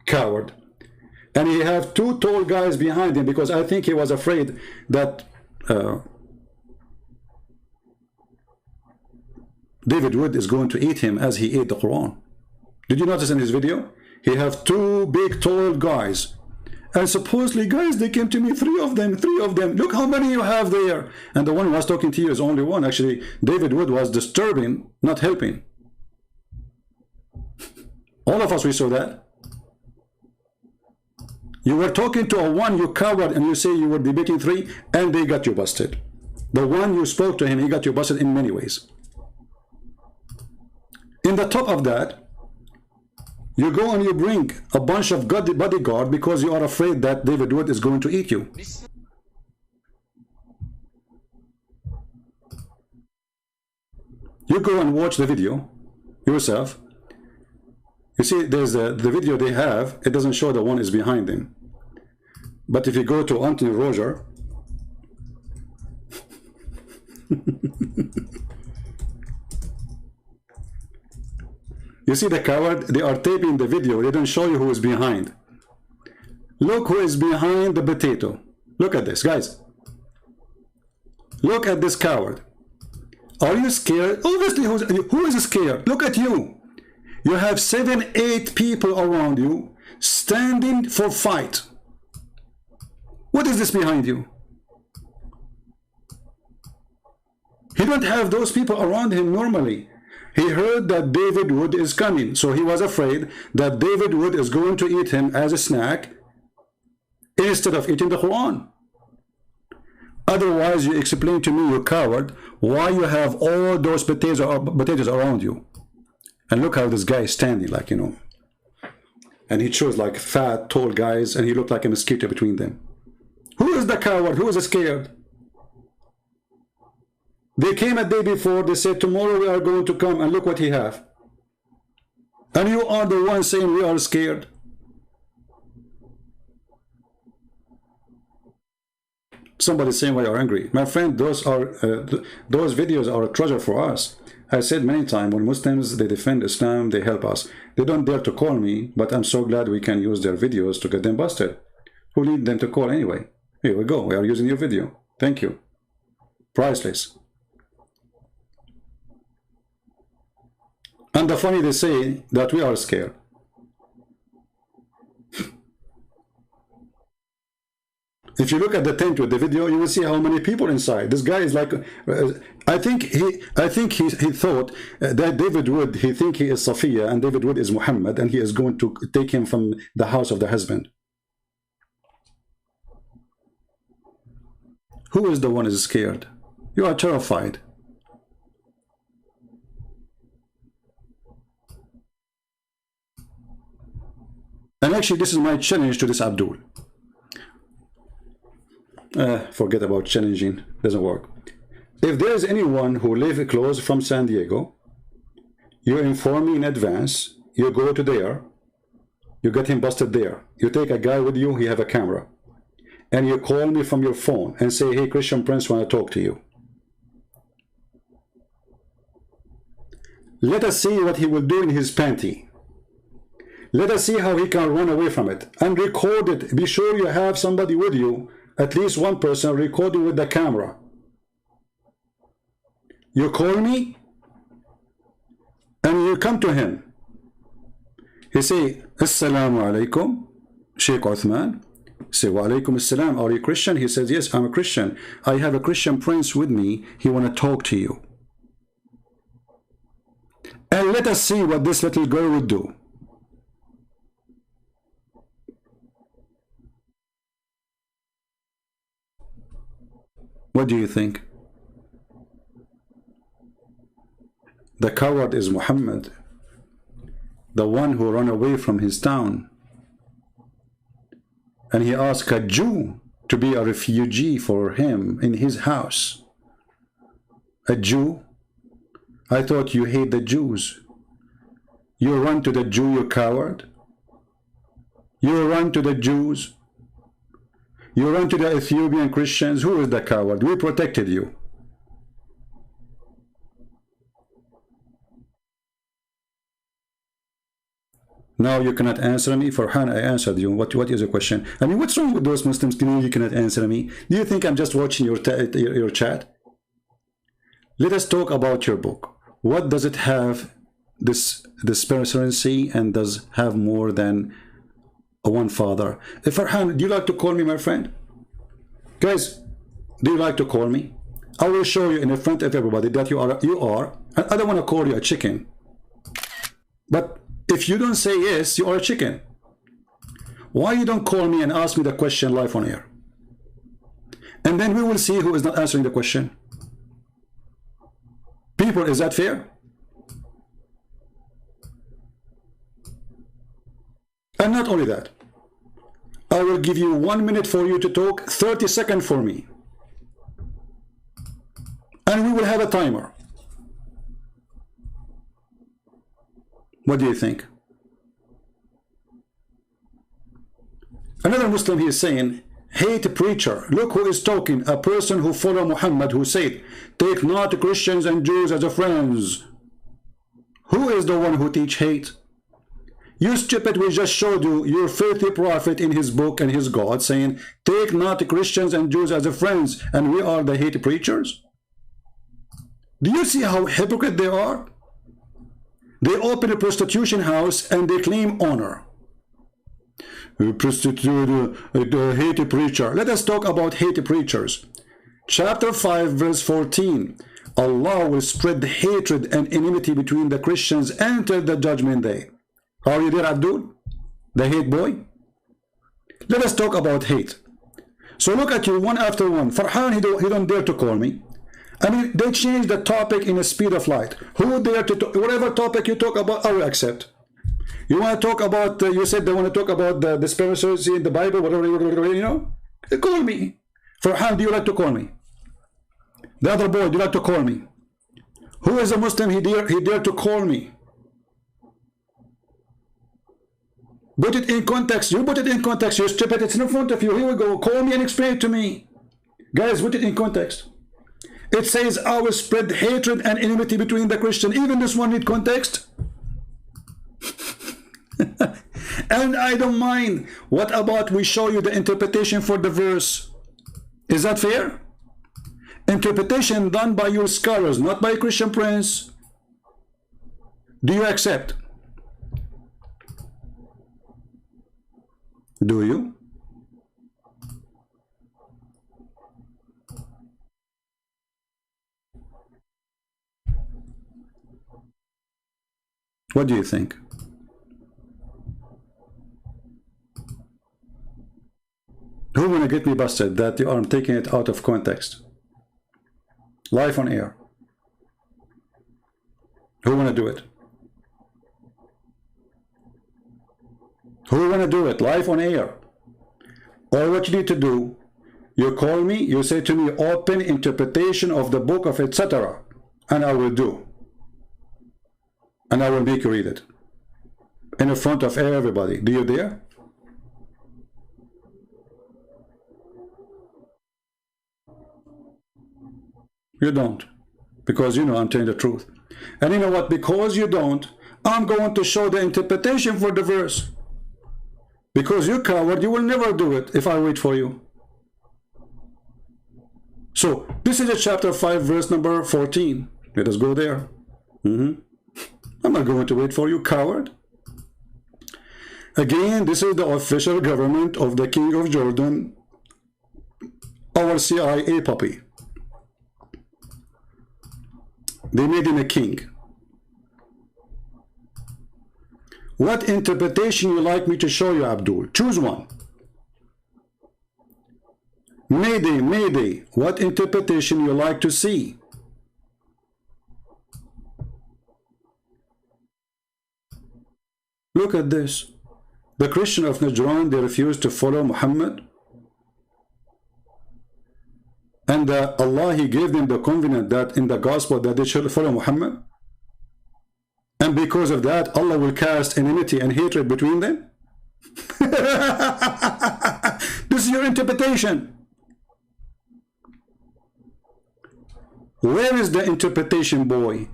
Coward. And he have 2 tall guys behind him because I think he was afraid that David Wood is going to eat him as he ate the Quran. Did you notice in his video? He have 2 big tall guys. And supposedly, guys, they came to me, 3 of them. Look how many you have there. And the one who was talking to you is only one. Actually, David Wood was disturbing, not helping. All of us, we saw that. You were talking to a one, you coward, and you say you were debating 3, and they got you busted. The one you spoke to him, he got you busted in many ways. In the top of that, you go and you bring a bunch of bodyguard because you are afraid that David Wood is going to eat you. You go and watch the video yourself. You see, there's the video they have, it doesn't show the one is behind him. But if you go to Anthony Roger, you see the coward, they are taping the video, they don't show you who is behind. Look who is behind the potato. Look at this, guys. Look at this coward. Are you scared? Obviously, who is scared? Look at you. You have 7, 8 people around you standing for fight. What is this behind you? He don't have those people around him normally. He heard that David Wood is coming, so he was afraid that David Wood is going to eat him as a snack instead of eating the Quran. Otherwise, you explain to me, you coward, why you have all those potatoes around you. And look how this guy is standing, like, you know. And he chose like fat, tall guys, and he looked like a mosquito between them. Who is the coward? Who is scared? They came a day before, they said, tomorrow we are going to come, and look what he have. And you are the one saying we are scared. Somebody saying we are angry. My friend, those videos are a treasure for us. I said many times, when Muslims, they defend Islam, they help us. They don't dare to call me, but I'm so glad we can use their videos to get them busted. Who need them to call anyway? Here we go, we are using your video. Thank you. Priceless. And the funny, they say that we are scared. If you look at the tent with the video, you will see how many people inside. This guy is like, I think he thought that David Wood, he think he is Safiya, and David Wood is Muhammad, and he is going to take him from the house of the husband. Who is the one who is scared? You are terrified. And actually, this is my challenge to this Abdul. Forget about challenging, doesn't work. If there is anyone who lives close from San Diego, you inform me in advance, you go to there, you get him busted there. You take a guy with you, he have a camera. And you call me from your phone and say, hey, Christian Prince, want to talk to you. Let us see what he will do in his panty. Let us see how he can run away from it. And record it. Be sure you have somebody with you, at least one person recording with the camera. You call me, and you come to him. He say, Assalamu alaikum, Sheikh Uthman. Say, wa alaikum assalam, are you Christian? He says, yes, I'm a Christian. I have a Christian prince with me. He want to talk to you. And let us see what this little girl would do. What do you think? The coward is Muhammad, the one who ran away from his town. And he asked a Jew to be a refugee for him in his house. A Jew? I thought you hate the Jews. You run to the Jew, you coward. You run to the Jews. You run to the Ethiopian Christians. Who is the coward? We protected you. Now you cannot answer me. Farhan, I answered you. What is your question? I mean, what's wrong with those Muslims? You cannot answer me. Do you think I'm just watching your chat? Let us talk about your book. What does it have, this presidency, and does have more than one father? Farhan, do you like to call me my friend? Guys, do you like to call me? I will show you in the front of everybody that you are. I don't want to call you a chicken. But if you don't say yes, you are a chicken. Why you don't call me and ask me the question live on air? And then we will see who is not answering the question. People, is that fair? And not only that, I will give you 1 minute for you to talk, 30 seconds for me. And we will have a timer. What do you think? Another Muslim here is saying, hate preacher. Look who is talking. A person who follow Muhammad, who said, take not Christians and Jews as friends. Who is the one who teach hate? You stupid, we just showed you your filthy prophet in his book and his God saying, take not Christians and Jews as friends, and we are the hate preachers. Do you see how hypocrite they are? They open a prostitution house and they claim honor. Prostitute, hate preacher. Let us talk about hate preachers. Chapter 5 verse 14. Allah will spread hatred and enmity between the Christians until the judgment day. Are you there, Abdul? The hate boy? Let us talk about hate. So look at you one after one. Farhan, he don't dare to call me. I mean, they changed the topic in the speed of light. Who dare to talk? Whatever topic you talk about, I will accept. You want to talk about, you said they want to talk about the disparity in the Bible, whatever, you know? Call me. Farhan, do you like to call me? The other boy, do you like to call me? Who is a Muslim? He dare to call me. Put it in context. You put it in context. You stupid. It's in front of you. Here we go. Call me and explain it to me. Guys, put it in context. It says, I will spread hatred and enmity between the Christians. Even this one need context. And I don't mind. What about we show you the interpretation for the verse? Is that fair? Interpretation done by your scholars, not by Christian Prince. Do you accept? Do you? What do you think? Who wanna get me busted that you are taking it out of context? Live on air. Who wanna do it? Who wanna do it live on air? Or what you need to do, you call me, you say to me, open interpretation of the book of etc. And I will do. And I will make you read it. In the front of everybody. Do you dare? You don't. Because you know I'm telling the truth. And you know what? Because you don't, I'm going to show the interpretation for the verse. Because you coward, you will never do it if I wait for you. So, this is a chapter 5, verse number 14. Let us go there. I'm not going to wait for you, coward. Again, this is the official government of the King of Jordan, our CIA puppy. They made him a king. What interpretation you like me to show you, Abdul? Choose one. Mayday, Mayday. What interpretation you like to see? Look at this. The Christian of Najran, they refuse to follow Muhammad. And Allah, He gave them the covenant that in the gospel that they should follow Muhammad. And because of that, Allah will cast enmity and hatred between them. This is your interpretation. Where is the interpretation, boy?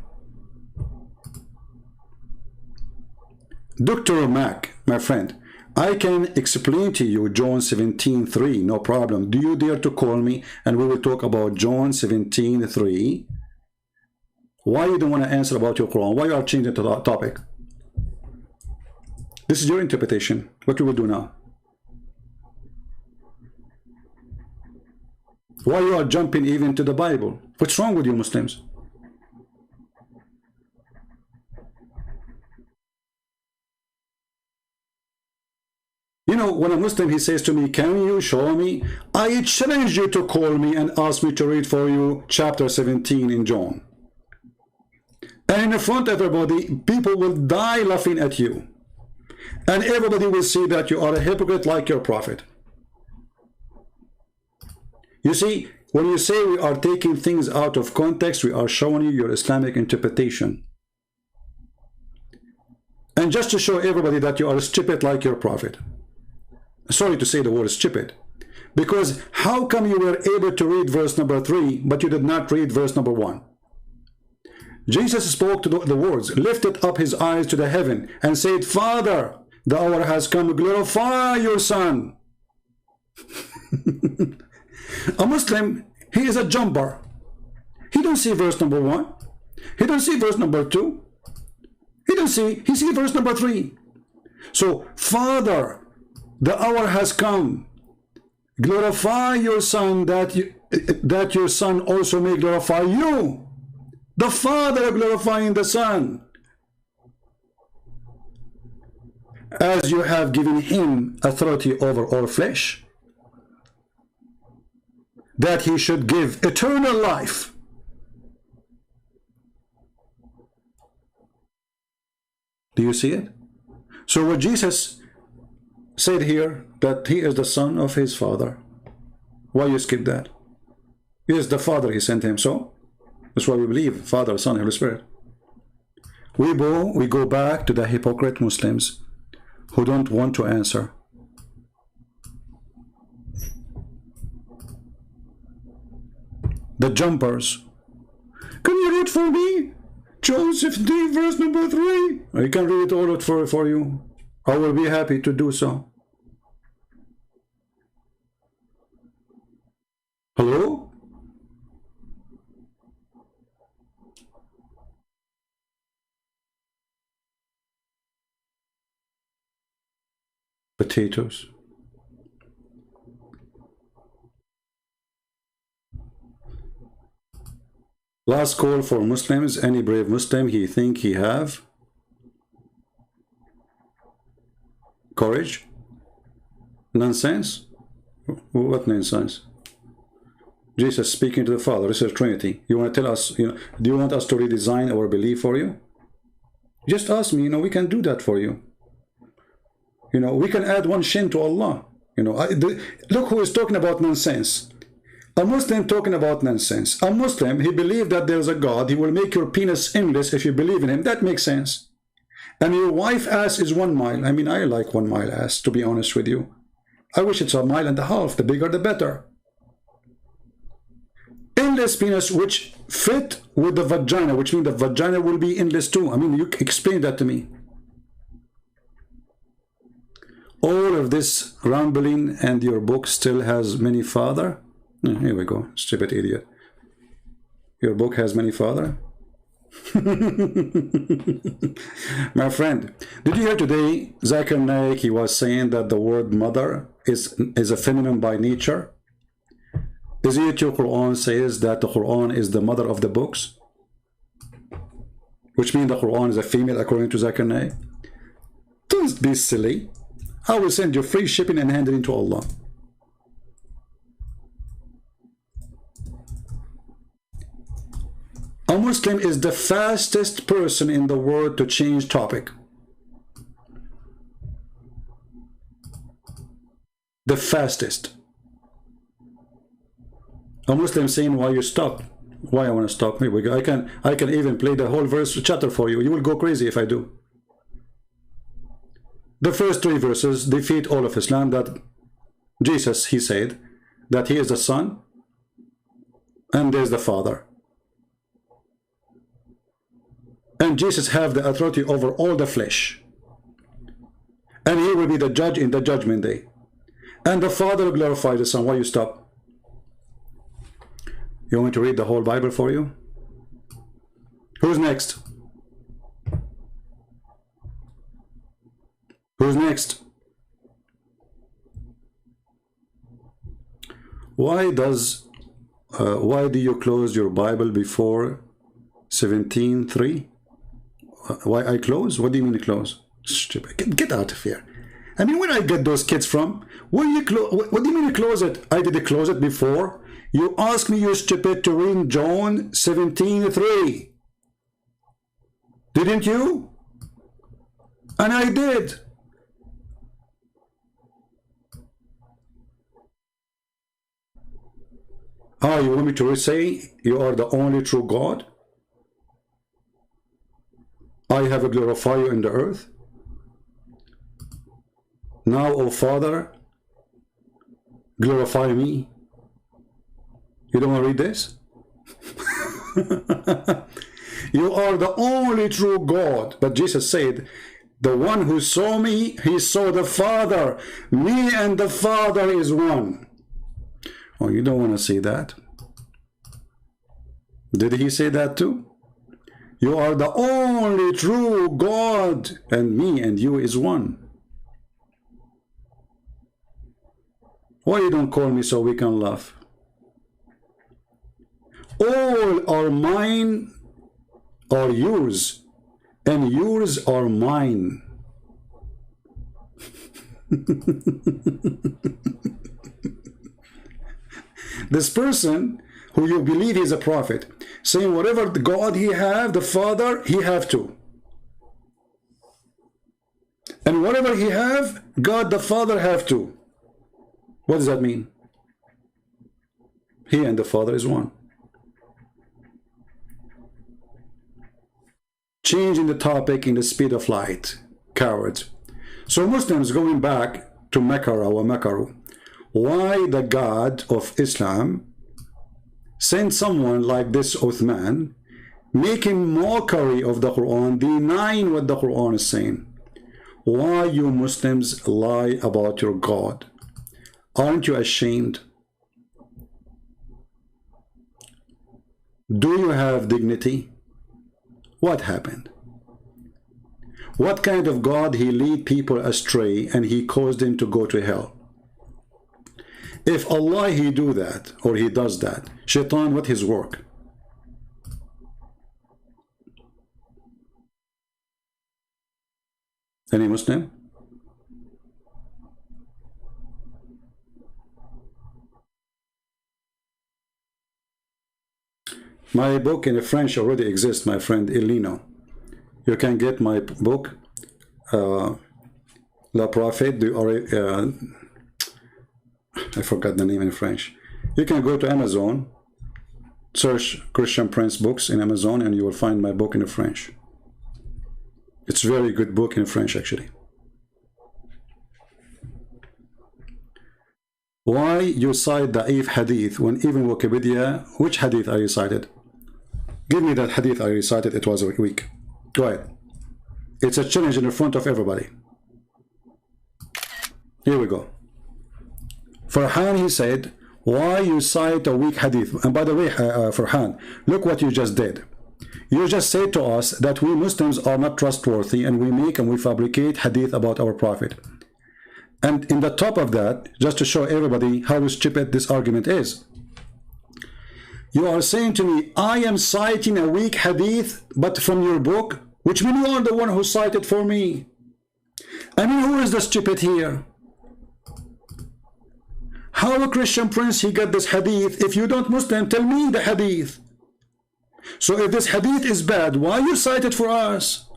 Dr. Mac, my friend, I can explain to you John 17:3, no problem. Do you dare to call me and we will talk about John 17:3? Why you don't want to answer about your Quran? Why you are changing the topic? This is your interpretation. What we will do now? Why you are jumping even to the Bible? What's wrong with you Muslims? You know, when a Muslim, he says to me, can you show me? I challenge you to call me and ask me to read for you chapter 17 in John. And in front of everybody, people will die laughing at you. And everybody will see that you are a hypocrite like your prophet. You see, when you say we are taking things out of context, we are showing you your Islamic interpretation. And just to show everybody that you are stupid like your prophet. Sorry to say the word stupid. Because how come you were able to read verse number 3, but you did not read verse number 1? Jesus spoke to the words, lifted up his eyes to the heaven and said, Father, the hour has come, glorify your Son. A Muslim, he is a jumper. He don't see verse number 1. He don't see verse number 2. He sees verse number 3. So, Father, the hour has come. Glorify your Son, that your Son also may glorify you. The Father glorifying the Son, as you have given him authority over all flesh, that he should give eternal life. Do you see it? So what Jesus said here, that he is the Son of his Father. Why you skip that? He is the Father, he sent him. So that's why we believe Father, Son, Holy Spirit. We go back to the hypocrite Muslims who don't want to answer. The jumpers. Can you read for me? John 15, verse number 3. I can read it all for you. I will be happy to do so. Hello? Potatoes. Last call for Muslims. Any brave Muslim he think he have courage? Nonsense? What nonsense? Jesus speaking to the Father. This is Trinity. You want to tell us, do you want us to redesign our belief for you? Just ask me, we can do that for you. We can add one shin to Allah. Look who is talking about nonsense. A Muslim talking about nonsense. A Muslim, he believes that there's a God. He will make your penis endless if you believe in him. That makes sense. And your wife ass is 1 mile. I mean, I like 1 mile ass, to be honest with you. I wish it's 1.5 miles. The bigger, the better. Endless penis, which fit with the vagina, which means the vagina will be endless too. I mean, you explain that to me. All of this rambling, and your book still has many father. Here we go, stupid idiot. Your book has many father. My friend, did you hear today Zakir Naik, he was saying that the word mother is a feminine by nature? Is it your Quran says that the Quran is the mother of the books? Which means the Quran is a female according to Zakir Naik? Don't be silly. I will send you free shipping and hand it into Allah. A Muslim is the fastest person in the world to change topic. The fastest. A Muslim saying, why you stop? Why I want to stop? I can even play the whole verse chapter for you. You will go crazy if I do. The first 3 verses defeat all of Islam. That Jesus, he said that he is the Son and there's the Father. And Jesus have the authority over all the flesh. And he will be the judge in the judgment day. And the Father will glorify the Son. Why you stop? You want me to read the whole Bible for you? Who's next? Who's next? Why do you close your Bible before 17:3? Why I close? What do you mean close? Stupid. Get out of here. I mean, where I get those kids from? What do you mean you close it? I did close it before. You asked me, you stupid, to read John 17:3. Didn't you? And I did. You want me to say you are the only true God? I have glorified you in the earth. Now, O Father, glorify me. You don't want to read this? You are the only true God. But Jesus said, the one who saw me, he saw the Father. Me and the Father is one. Oh, you don't want to see that. Did he say that too? You are the only true God, and me and you is one. Why you don't call me so we can laugh? All are mine are yours, and yours are mine. This person who you believe is a prophet, saying whatever the God he have, the Father, he have too. And whatever he have, God the Father have too. What does that mean? He and the Father is one. Changing the topic in the speed of light. Cowards. So Muslims going back to Makaru or Makaru. Why the God of Islam sent someone like this Uthman, making mockery of the Quran, denying what the Quran is saying? Why you Muslims lie about your God? Aren't you ashamed? Do you have dignity? What happened? What kind of God he lead people astray and he caused them to go to hell? If Allah he do that or he does that, Shaitan, what his work? Any Muslim? My book in French already exists, my friend Elino. You can get my book, La Prophète du I forgot the name in French. You can go to Amazon, search Christian Prince books in Amazon, and you will find my book in French. It's a very good book in French, actually. Why you cite the Da'if hadith when even Wikipedia, which hadith are you cited? Give me that hadith I recited, it was weak. Go ahead. It's a challenge in the front of everybody. Here we go. Farhan, he said, why you cite a weak hadith? And by the way, Farhan, look what you just did. You just said to us that we Muslims are not trustworthy and we make and we fabricate hadith about our Prophet. And in the top of that, just to show everybody how stupid this argument is, you are saying to me, I am citing a weak hadith, but from your book, which means you are the one who cited for me. I mean, who is the stupid here? How a Christian prince he got this hadith? If you don't Muslim, tell me the hadith. So if this hadith is bad, why you cite it for us?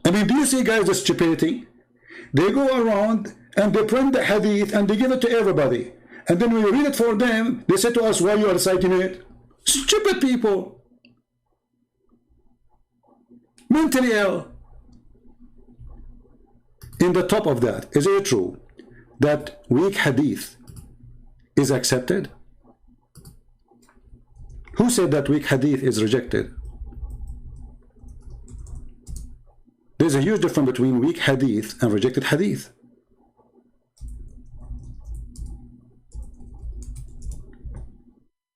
I mean, do you see, guys, the stupidity? They go around and they print the hadith and they give it to everybody. And then when we read it for them, they say to us, why you are citing it? Stupid people. Mentally ill. In the top of that, is it true that weak hadith is accepted? Who said that weak hadith is rejected? There's a huge difference between weak hadith and rejected hadith.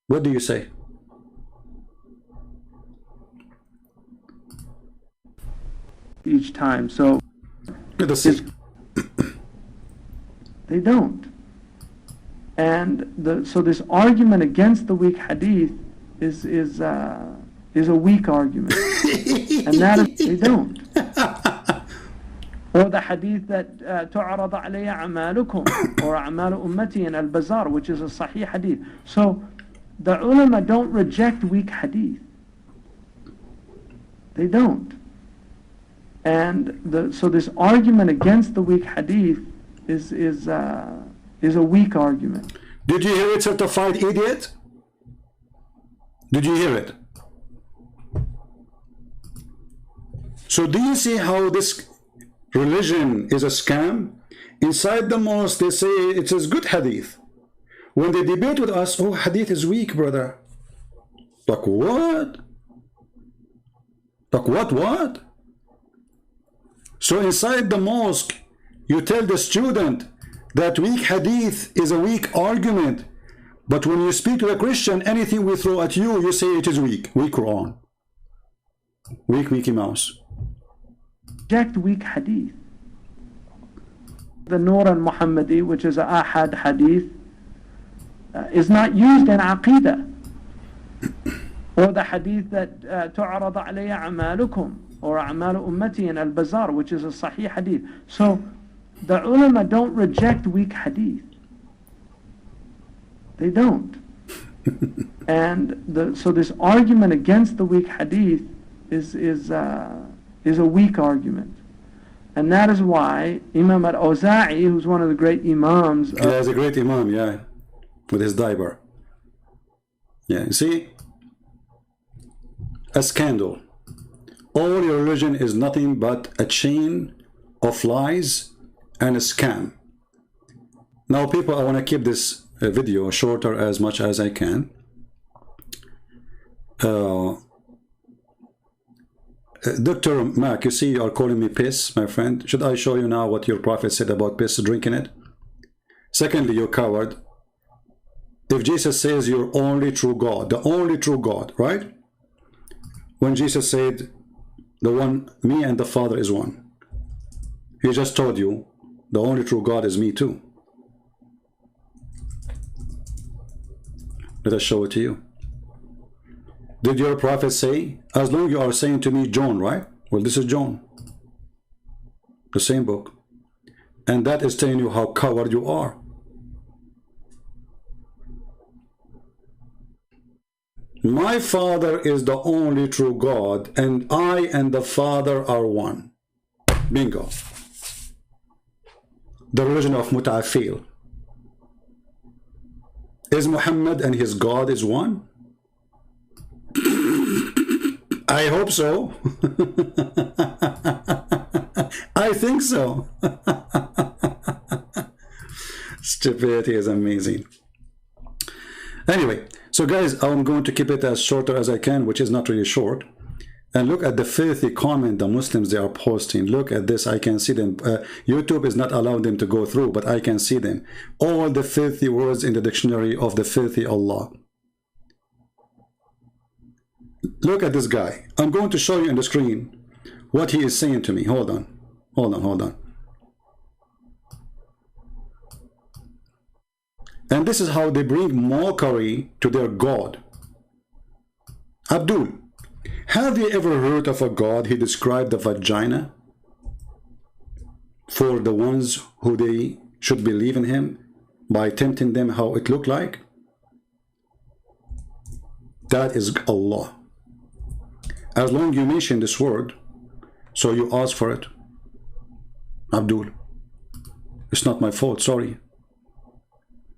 What do you say? Each time, so they don't. And so this argument against the weak hadith is a weak argument, and that is they don't. Or the hadith that تعرض علي أعمالكم or أعمال أمتي in al-Bazar, which is a sahih hadith. So the ulama don't reject weak hadith. They don't. And so this argument against the weak hadith is a weak argument. Did you hear it, certified idiot? Did you hear it? So do you see how this religion is a scam? Inside the mosque they say it is good hadith. When they debate with us, oh, hadith is weak, brother. Like what? Like what? So inside the mosque, you tell the student that weak hadith is a weak argument. But when you speak to a Christian, anything we throw at you, you say it is weak. Weak Quran. Weak Mickey Mouse. Reject weak hadith. The Nur al-Muhammadi, which is a ahad hadith, is not used in Aqidah. Or the hadith that تعرض علي أعمالكم or أعمال أمتي in al-Bazar, which is a sahih hadith. So the ulama don't reject weak hadith. They don't. And so this argument against the weak hadith is a weak argument. And that is why Imam al-Awza'i, who's one of the great imams... Yeah, he's a great imam, yeah. With his diaper. Yeah, you see? A scandal. All your religion is nothing but a chain of lies and a scam. Now, people, I want to keep this video shorter as much as I can. Dr. Mac, you see you are calling me piss, my friend. Should I show you now what your prophet said about piss, drinking it? Secondly, you coward. If Jesus says you're only true God, the only true God, right? When Jesus said, the one, me and the Father is one. He just told you, the only true God is me too. Let us show it to you. Did your prophet say, as long as you are saying to me John, right? Well, this is John. The same book. And that is telling you how coward you are. My Father is the only true God, and I and the Father are one. Bingo. The religion of Muta'afil. Is Muhammad and his God is one? I hope so. I think so. Stupidity is amazing. Anyway, so guys, I'm going to keep it as shorter as I can, which is not really short. And look at the filthy comment the Muslims they are posting. Look at this. I can see them. YouTube is not allowing them to go through, but I can see them. All the filthy words in the dictionary of the filthy Allah. Look at this guy. I'm going to show you on the screen what he is saying to me. Hold on. And this is how they bring mockery to their God. Abdul, have you ever heard of a God he described the vagina? for the ones who they should believe in him by tempting them how it looked like? That is Allah. As long you mention this word, so you ask for it. Abdul, it's not my fault, sorry.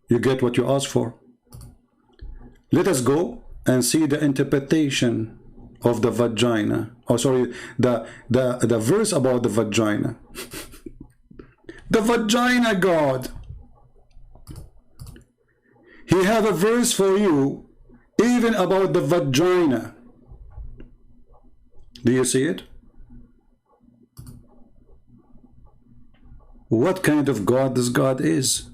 You get what you ask for. Let us go and see the interpretation of the vagina. Oh, sorry, the verse about the vagina. The vagina God. He have a verse for you even about the vagina. Do you see it? What kind of God this God is?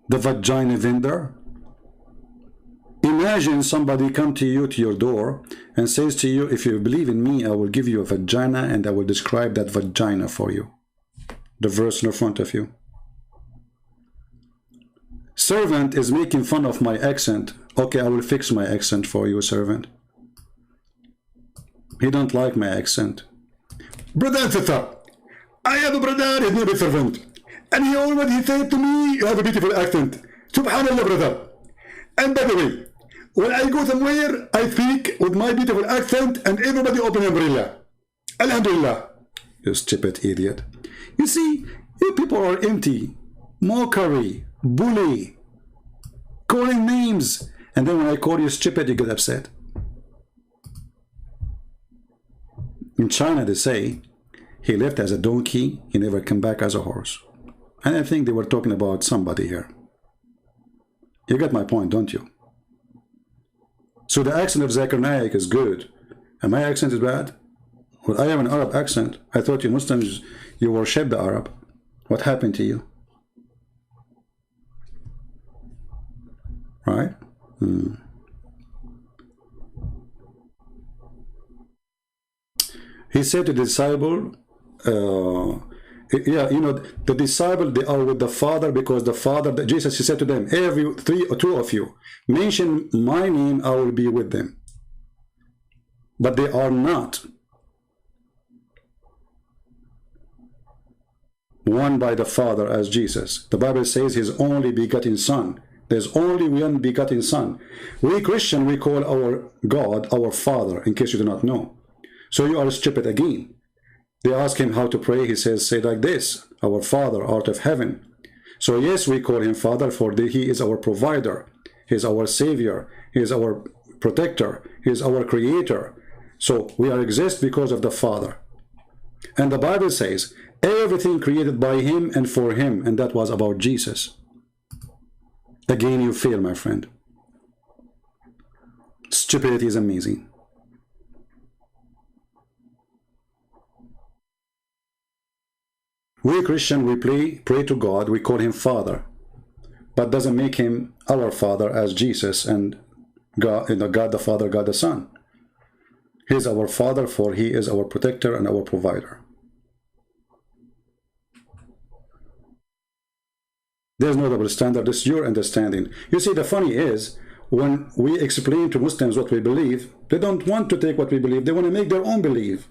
The vagina vendor? Imagine somebody come to you, to your door, and says to you, if you believe in me, I will give you a vagina and I will describe that vagina for you. The verse in front of you. Servant is making fun of my accent. Okay, I will fix my accent for you, servant. He don't like my accent. Brother Tata, I have a brother, his name is servant. And he already said to me, you have a beautiful accent. Subhanallah, brother. And by the way, when I go somewhere, I speak with my beautiful accent and everybody open umbrella. Alhamdulillah. You stupid idiot. You see, you people are empty. Mockery, bully, calling names. And then when I call you stupid, you get upset. In China, they say, he left as a donkey, he never came back as a horse. And I think they were talking about somebody here. You get my point, don't you? So the accent of Zakir Naik is good, and my accent is bad? Well, I have an Arab accent. I thought you Muslims, you worship the Arab. What happened to you? Right? He said to the disciple, yeah, you know, the disciple, they are with the Father because the Father, Jesus, he said to them, every three or two of you, mention my name, I will be with them. But they are not one by the Father as Jesus. The Bible says his only begotten Son. There's only one begotten Son. We Christian, we call our God our Father, in case you do not know. So you are stupid again. They ask him how to pray. He says, say like this, our Father art of heaven. So yes, we call him Father, for he is our provider. He is our Savior. He is our protector. He is our Creator. So we are exist because of the Father. And the Bible says, everything created by him and for him. And that was about Jesus. Again, you fail, my friend. Stupidity is amazing. We Christian, we pray to God, we call him Father, but doesn't make him our Father as Jesus and God, you know, God the Father, God the Son. He is our Father, for he is our protector and our provider. There's no double standard. This is your understanding. You see, the funny is, when we explain to Muslims what we believe, they don't want to take what we believe. They want to make their own belief.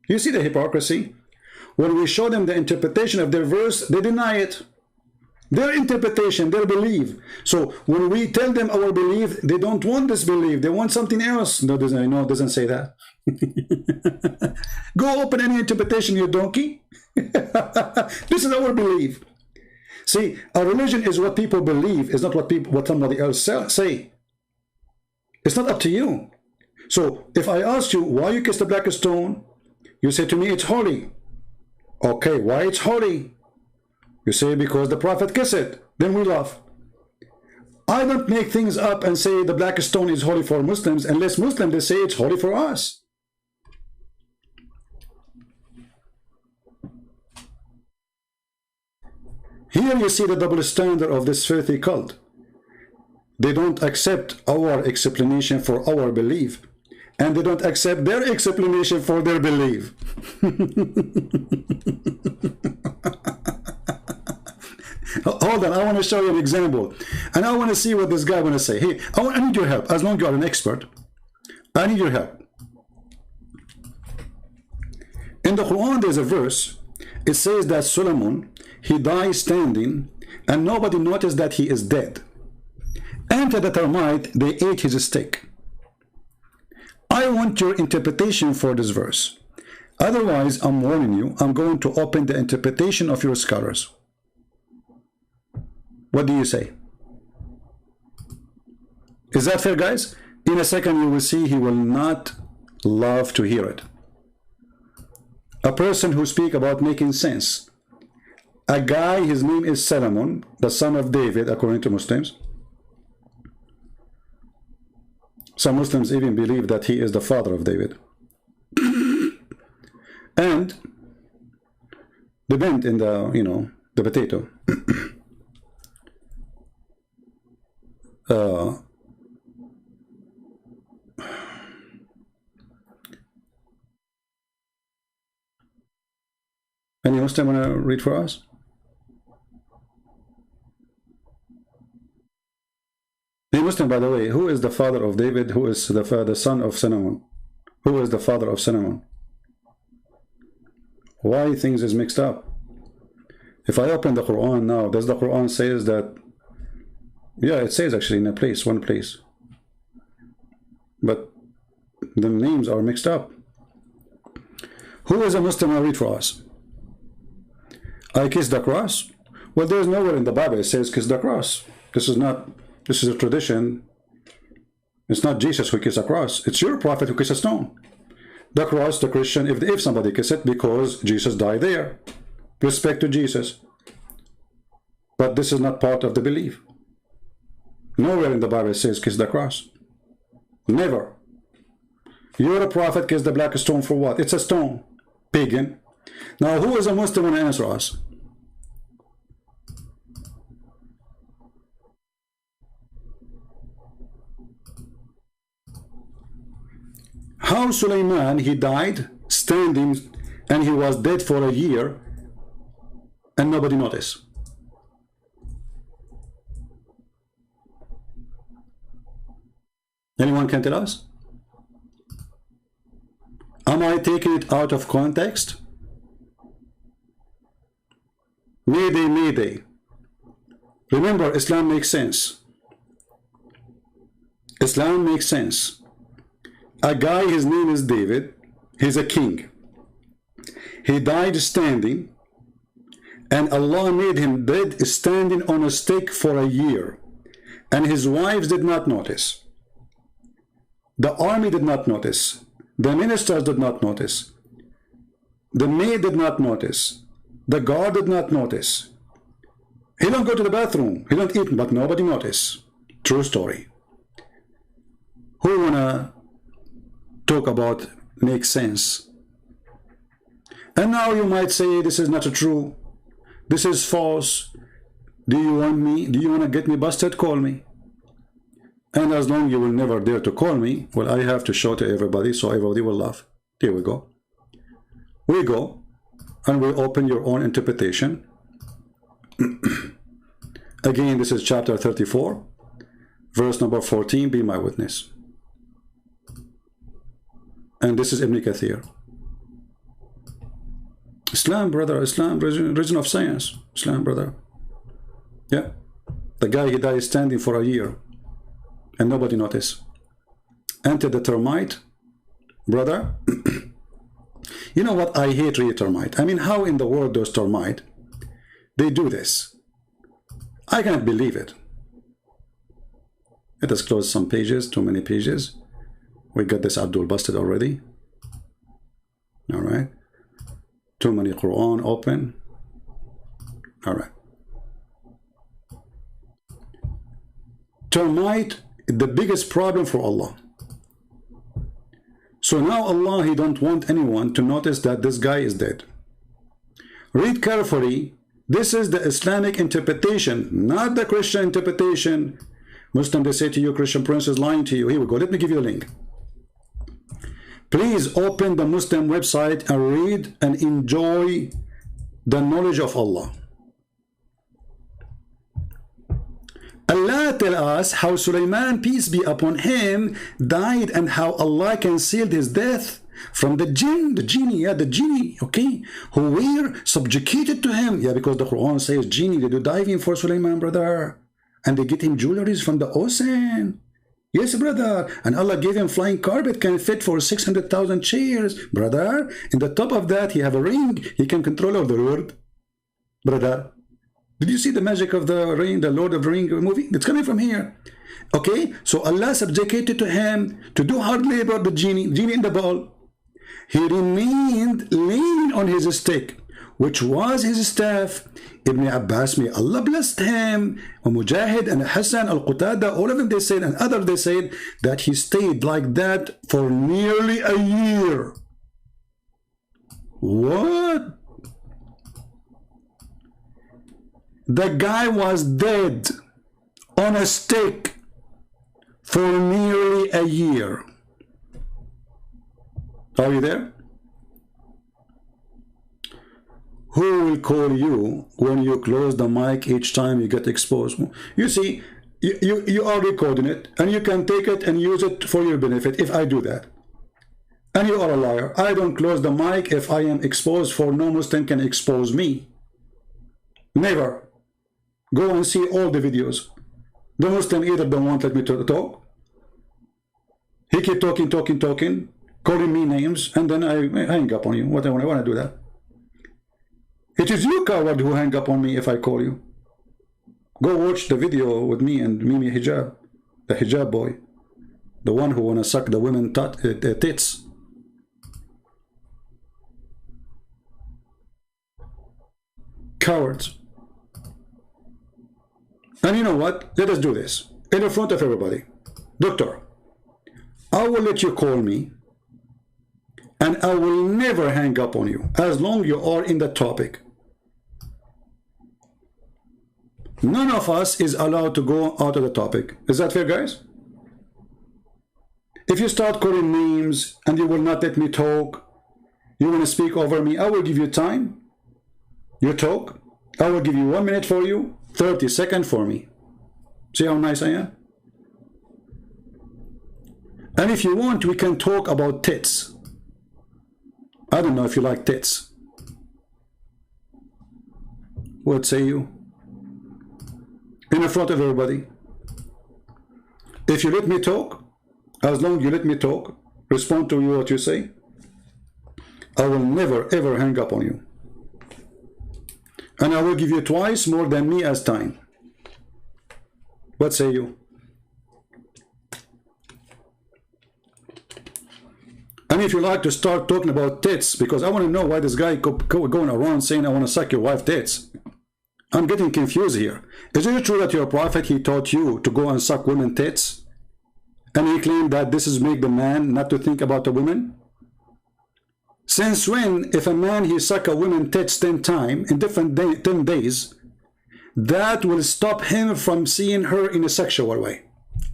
You see the hypocrisy? When we show them the interpretation of their verse, they deny it. Their interpretation, their belief. So when we tell them our belief, they don't want this belief. They want something else. No, it doesn't say that. Go open any interpretation, you donkey. This is our belief. See, a religion is what people believe, is not what somebody else say. It's not up to you. So if I ask you why you kiss the black stone, you say to me it's holy. Okay, why it's holy? You say because the Prophet kissed it. Then we laugh. I don't make things up and say the black stone is holy for Muslims unless Muslims they say it's holy for us. Here you see the double standard of this filthy cult. They don't accept our explanation for our belief, and they don't accept their explanation for their belief. Hold on, I want to show you an example, and I want to see what this guy want to say. Hey, I need your help. As long as you are an expert, I need your help. In the Quran, there's a verse. It says that Solomon, he died standing, and nobody noticed that he is dead. Enter the termite, they ate his steak. I want your interpretation for this verse. Otherwise, I'm warning you, I'm going to open the interpretation of your scholars. What do you say? Is that fair, guys? In a second, you will see he will not love to hear it. A person who speaks about making sense. A guy, his name is Solomon, the son of David, according to Muslims. Some Muslims even believe that he is the father of David. And the bent in the, you know, the potato. Any Muslim want to read for us? The Muslim, by the way, who is the father of David? Who is the son of Solomon? Who is the father of Solomon? Why things is mixed up? If I open the Quran now, does the Quran says that? Yeah, it says actually in a place, one place. But the names are mixed up. Who is a Muslim? I'll read for us. I kiss the cross. Well, there's nowhere in the Bible it says kiss the cross. This is a tradition. It's not Jesus who kissed a cross. It's your prophet who kissed a stone. The cross, the Christian, if somebody kiss it, because Jesus died there. Respect to Jesus. But this is not part of the belief. Nowhere in the Bible it says kiss the cross. Never. You're a prophet, kiss the black stone for what? It's a stone. Pagan. Now, who is a Muslim want to answer us? How Sulaiman, he died standing, and he was dead for a year, and nobody noticed. Anyone can tell us? Am I taking it out of context? Mayday, mayday. Remember, Islam makes sense. Islam makes sense. A guy, his name is David. He's a king. He died standing, and Allah made him dead standing on a stake for a year. And his wives did not notice. The army did not notice. The ministers did not notice. The maid did not notice. The guard did not notice. He don't go to the bathroom. He don't eat, but nobody noticed. True story. Who wanna talk about make sense? And now you might say this is not true. This is false. Do you want me? Do you want to get me busted? Call me. And as long as you will never dare to call me, well, I have to show to everybody so everybody will laugh. Here we go. We go and we open your own interpretation. Again, this is chapter 34, verse number 14, be my witness. And this is Ibn Kathir. Islam, brother, Islam, religion of science. Islam, brother. Yeah. The guy, he died standing for a year and nobody noticed. Enter the termite, brother. You know what? I hate really termite. I mean, how in the world those termite, they do this? I can't believe it. Let us close some pages, too many pages. We got this Abdul busted already. All right. Too many Quran open. All right. Termite is the biggest problem for Allah. So now Allah, he don't want anyone to notice that this guy is dead. Read carefully. This is the Islamic interpretation, not the Christian interpretation. Muslim, they say to you, Christian Prince is lying to you. Here we go. Let me give you a link. Please open the Muslim website and read and enjoy the knowledge of Allah. Allah tell us how Sulaiman, peace be upon him, died and how Allah concealed his death from the jinn, the genie, yeah, the genie, okay, who were subjugated to him. Yeah, because the Quran says genie, they do diving for Sulaiman, brother. And they get him jewelries from the ocean. Yes, brother. And Allah gave him flying carpet, can fit for 600,000 chairs, brother. In the top of that, he have a ring. He can control all the world, brother. Did you see the magic of the ring, the Lord of the Ring movie? It's coming from here. Okay, so Allah subjugated to him to do hard labor, the genie in the ball. He remained leaning on his stick, which was his staff. Ibn Abbas, may Allah blessed him, and Mujahid and Hassan al-Qatada, all of them, they said, and others, they said that he stayed like that for nearly a year. What? The guy was dead on a stick for nearly a year. Are you there? Who will call you when you close the mic each time you get exposed? You see, you are recording it, and you can take it and use it for your benefit if I do that. And you are a liar. I don't close the mic if I am exposed, for no Muslim can expose me. Never. Go and see all the videos. The Muslim either don't want let me to talk. He keep talking, calling me names, and then I hang up on you. What I want to do that. It is you, coward, who hang up on me if I call you. Go watch the video with me and Mimi Hijab, the hijab boy, the one who want to suck the women tits. Cowards. And you know what? Let us do this in front of everybody. Doctor, I will let you call me, and I will never hang up on you as long as you are in the topic. None of us is allowed to go out of the topic. Is that fair, guys? If you start calling names and you will not let me talk, you want to speak over me, I will give you time. You talk. I will give you 1 minute for you, 30 seconds for me. See how nice I am? And if you want, we can talk about tits. I don't know if you like tits. What say you? In front of everybody. If you let me talk, as long as you let me talk, respond to you what you say, I will never ever hang up on you. And I will give you twice more than me as time. What say you? And if you like to start talking about tits, because I want to know why this guy going around saying I want to suck your wife tits. I'm getting confused here. Is it true that your prophet, he taught you to go and suck women tits? And he claimed that this is make the man not to think about the women? Since when, if a man he suck a woman tits 10 times in different 10 days, that will stop him from seeing her in a sexual way?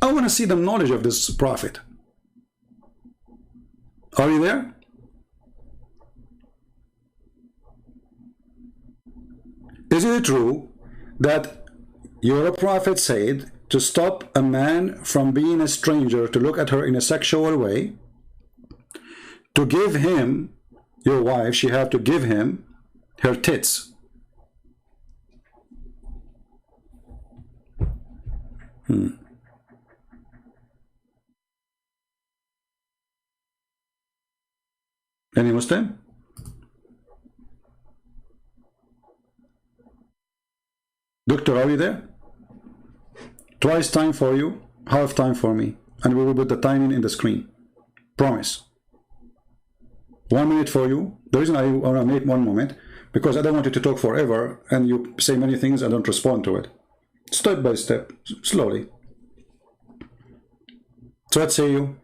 I want to see the knowledge of this prophet. Are you there? Is it true that your prophet said to stop a man from being a stranger to look at her in a sexual way, to give him, your wife, she have to give him her tits? Any Muslim? Doctor, are you there? Twice time for you, half time for me, and we will put the timing in the screen. Promise. 1 minute for you. The reason I want to make 1 moment, because I don't want you to talk forever and you say many things and don't respond to it. Step by step, slowly. So what say you?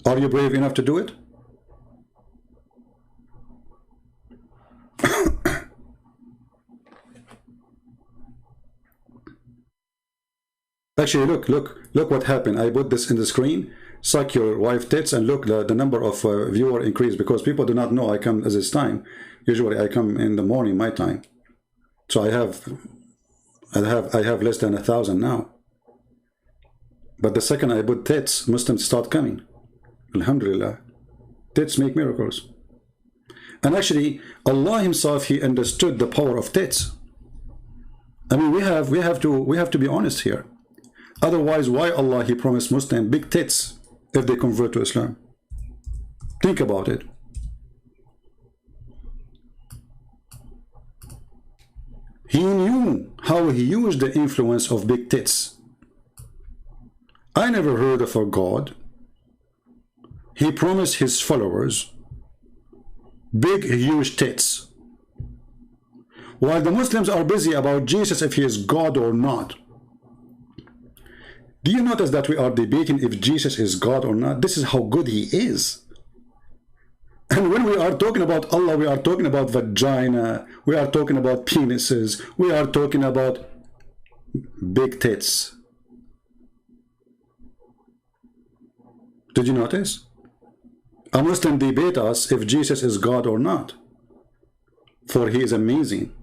Are you brave enough to do it? Actually, look what happened. I put this in the screen. Suck your wife tits, and look, the number of viewer increased, because people do not know I come at this time. Usually I come in the morning, my time. So I have less than 1,000 now. But the second I put tits, Muslims start coming. Alhamdulillah. Tits make miracles. And actually, Allah Himself, He understood the power of tits. I mean, we have to be honest here. Otherwise, why Allah He promised Muslims big tits if they convert to Islam? Think about it. He knew how He used the influence of big tits. I never heard of a God. He promised His followers big, huge tits. While the Muslims are busy about Jesus, if He is God or not. Do you notice that we are debating if Jesus is God or not? This is how good He is. And when we are talking about Allah, we are talking about vagina, we are talking about penises, we are talking about big tits. Did you notice? A Muslim debate us if Jesus is God or not, for He is amazing.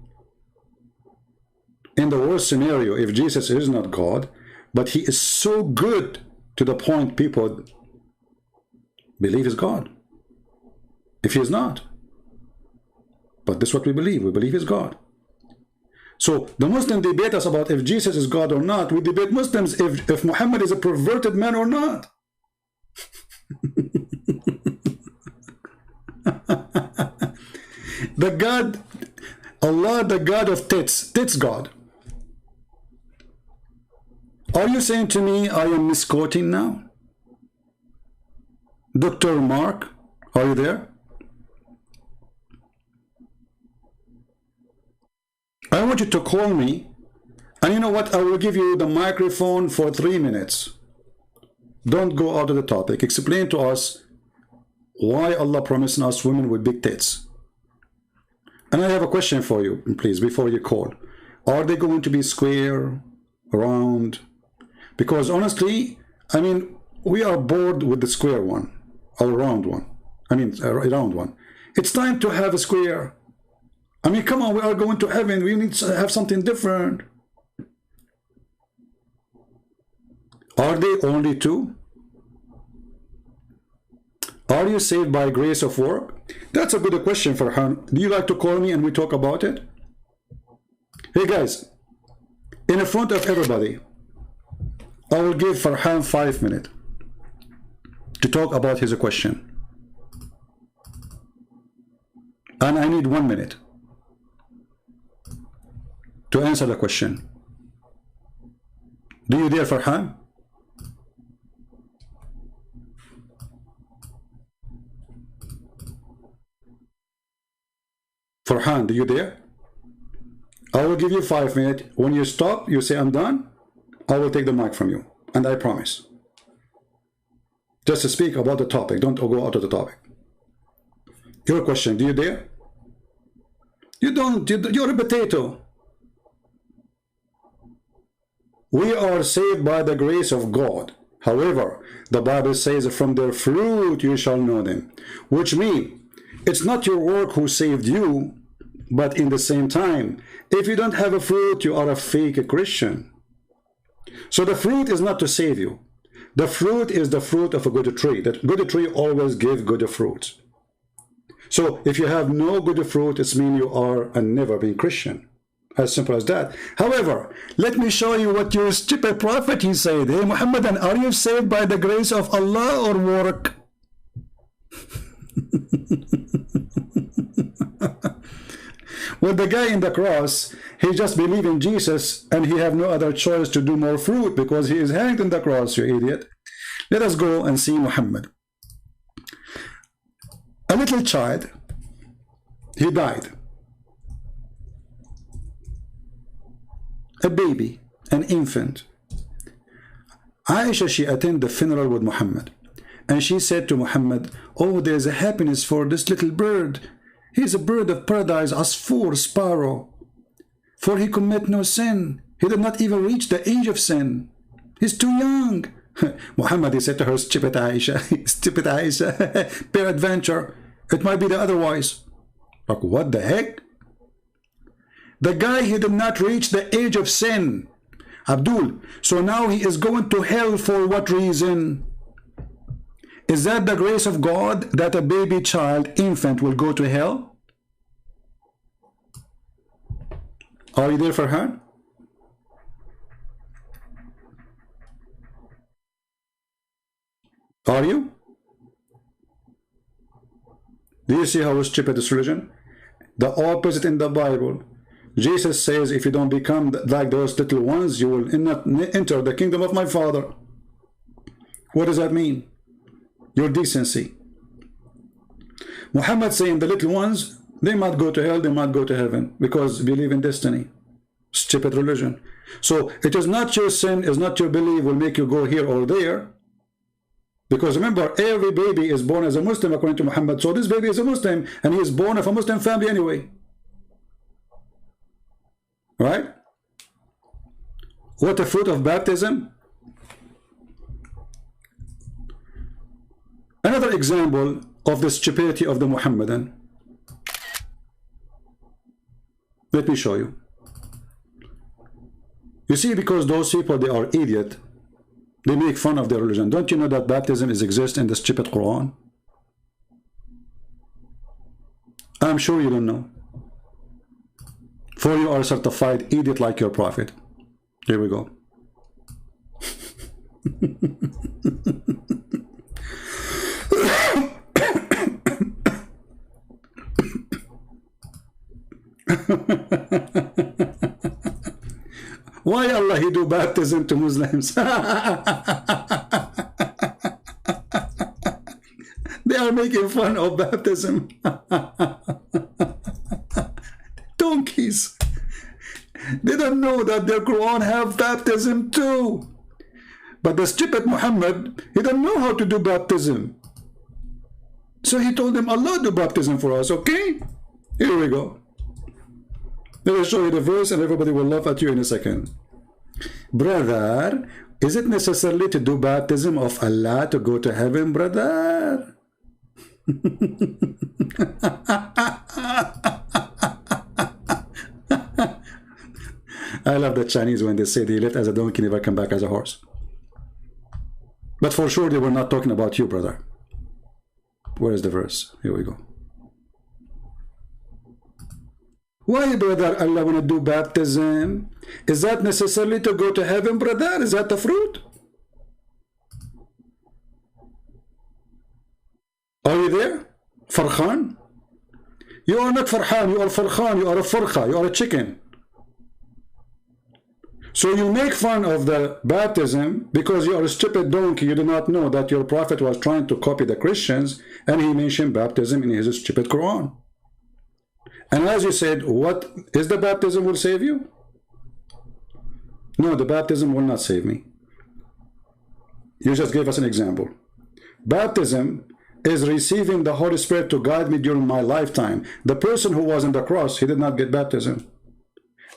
In the worst scenario, if Jesus is not God, but He is so good to the point people believe He's God. If He is not. But this is what we believe. We believe He's God. So the Muslim debate us about if Jesus is God or not. We debate Muslims if Muhammad is a perverted man or not. The God, Allah, the God of tits, tits God. Are you saying to me I am misquoting now? Dr. Mark, are you there? I want you to call me, and you know what? I will give you the microphone for 3 minutes. Don't go out of the topic. Explain to us why Allah promised us women with big tits. And I have a question for you, please, before you call. Are they going to be square, round? Because honestly, I mean, we are bored with the square one, or round one. I mean, a round one. It's time to have a square. I mean, come on, we are going to heaven. We need to have something different. Are they only two? Are you saved by grace of work? That's a good question, Farhan. Do you like to call me and we talk about it? Hey guys, in front of everybody, I will give Farhan 5 minutes to talk about his question. And I need 1 minute to answer the question. Do you dare, Farhan? Farhan, do you dare? I will give you 5 minutes. When you stop, you say I'm done, I will take the mic from you. And I promise. Just to speak about the topic. Don't go out of the topic. Your question, do you dare? You don't. You're a potato. We are saved by the grace of God. However, the Bible says, from their fruit you shall know them. Which means, it's not your work who saved you, but in the same time, if you don't have a fruit, you are a fake Christian. So the fruit is not to save you. The fruit is the fruit of a good tree. That good tree always gives good fruit. So if you have no good fruit, it means you are a never been Christian. As simple as that. However, let me show you what your stupid prophet he said. Hey Muhammadan, are you saved by the grace of Allah or work? Well, the guy in the cross, he just believed in Jesus and he have no other choice to do more fruit because he is hanged in the cross, you idiot. Let us go and see Muhammad. A little child, he died. A baby, an infant. Aisha, she attended the funeral with Muhammad. And she said to Muhammad, oh, there's a happiness for this little bird. He's a bird of paradise, Asfur, sparrow. For he commit no sin. He did not even reach the age of sin. He's too young. Muhammad, he said to her, stupid Aisha, stupid Aisha, peradventure, it might be the otherwise. Like, what the heck? The guy, he did not reach the age of sin. Abdul, so now he is going to hell for what reason? Is that the grace of God that a baby child, infant, will go to hell? Are you there, Farhan? Are you? Do you see how stupid this religion? The opposite in the Bible. Jesus says, if you don't become like those little ones, you will not enter the kingdom of my Father. What does that mean? Your decency. Muhammad saying the little ones, they might go to hell, they might go to heaven, because they believe in destiny. Stupid religion. So it is not your sin, is not your belief will make you go here or there. Because remember, every baby is born as a Muslim according to Muhammad. So this baby is a Muslim, and he is born of a Muslim family anyway. Right? What the fruit of baptism? Another example of the stupidity of the Muhammadan. Let me show you. You see, because those people, they are idiot. They make fun of their religion. Don't you know that baptism exists in the stupid Quran? I'm sure you don't know. For you are a certified idiot like your prophet. Here we go. Why Allah he do baptism to Muslims? They are making fun of baptism. Donkeys. They don't know that their Quran have baptism too. But the stupid Muhammad, he don't know how to do baptism. So he told them, Allah do baptism for us, okay? Here we go. Let me show you the verse and everybody will laugh at you in a second. Brother, is it necessarily to do baptism of Allah to go to heaven, brother? I love the Chinese when they say they left as a donkey, never come back as a horse. But for sure they were not talking about you, brother. Where is the verse? Here we go. Why, brother, Allah want to do baptism? Is that necessarily to go to heaven, brother? Is that the fruit? Are you there? Farhan? You are not Farhan, you are Farhan, you are a farqa, you are a chicken. So you make fun of the baptism because you are a stupid donkey. You do not know that your prophet was trying to copy the Christians and he mentioned baptism in his stupid Quran. And as you said, what is the baptism will save you? No, the baptism will not save me. You just gave us an example. Baptism is receiving the Holy Spirit to guide me during my lifetime. The person who was on the cross, he did not get baptism.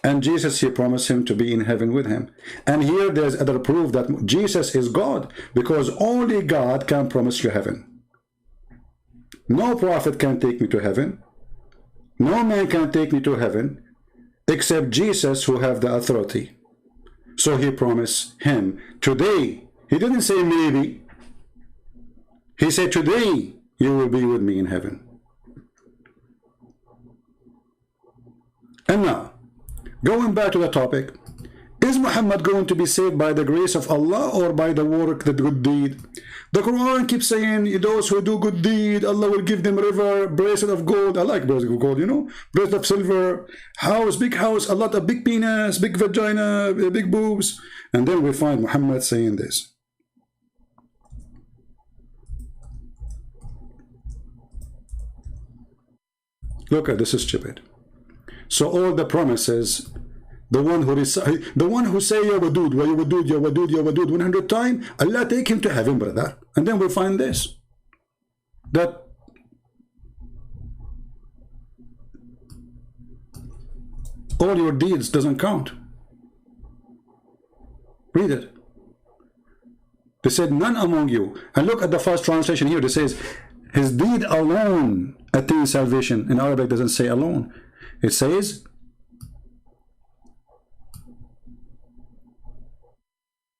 And Jesus, he promised him to be in heaven with him. And here there's other proof that Jesus is God, because only God can promise you heaven. No prophet can take me to heaven. No man can take me to heaven except Jesus, who have the authority. So he promised him today. He didn't say maybe. He said today you will be with me in heaven. And now, going back to the topic, is Muhammad going to be saved by the grace of Allah or by the work, the good deed? The Quran keeps saying those who do good deed, Allah will give them river, bracelet of gold. I like bracelet of gold, you know, bracelet of silver, house, a lot of big penis, big vagina, big boobs. And then we find Muhammad saying this. Look at this, is stupid. So all the promises, the one who say ya wadud, wa ya wadud, ya wadud, ya wadud 100 times, Allah take him to heaven, brother. And then we find this, that all your deeds doesn't count. Read it. They said none among you. And look at the first translation here. It says his deed alone attains salvation. In Arabic it doesn't say alone. It says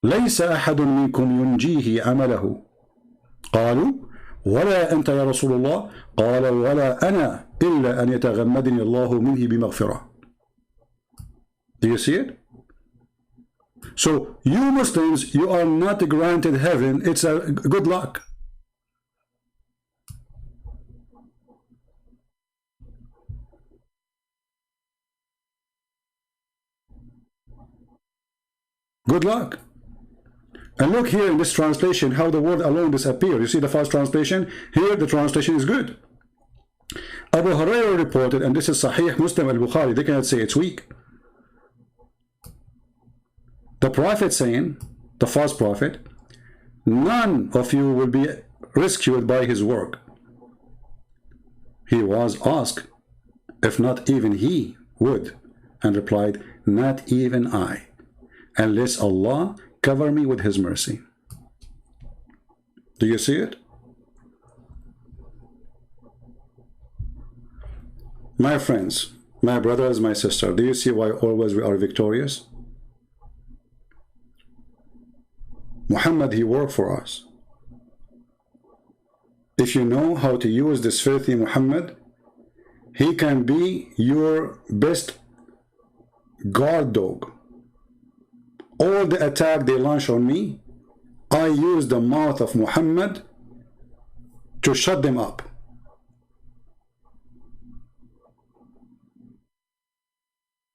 ليس أحد منكم ينجيه عمله قالوا ولا أنت يا رسول الله قال ولا أنا إلا أن يتغمدني الله منه بمغفرة. Do you see it? So you Muslims, you are not granted heaven. It's a good luck. Good luck. And look here in this translation how the word alone disappeared. You see the first translation? Here the translation is good. Abu Hurairah reported, and this is Sahih Muslim al-Bukhari, they cannot say it's weak. The Prophet saying, the false prophet, none of you will be rescued by his work. He was asked if not even he would, and replied, not even I, unless Allah cover me with his mercy. Do you see it? My friends, my brothers, my sister, do you see why always we are victorious? Muhammad, he worked for us. If you know how to use this filthy Muhammad, he can be your best guard dog. All the attack they launch on me, I use the mouth of Muhammad to shut them up.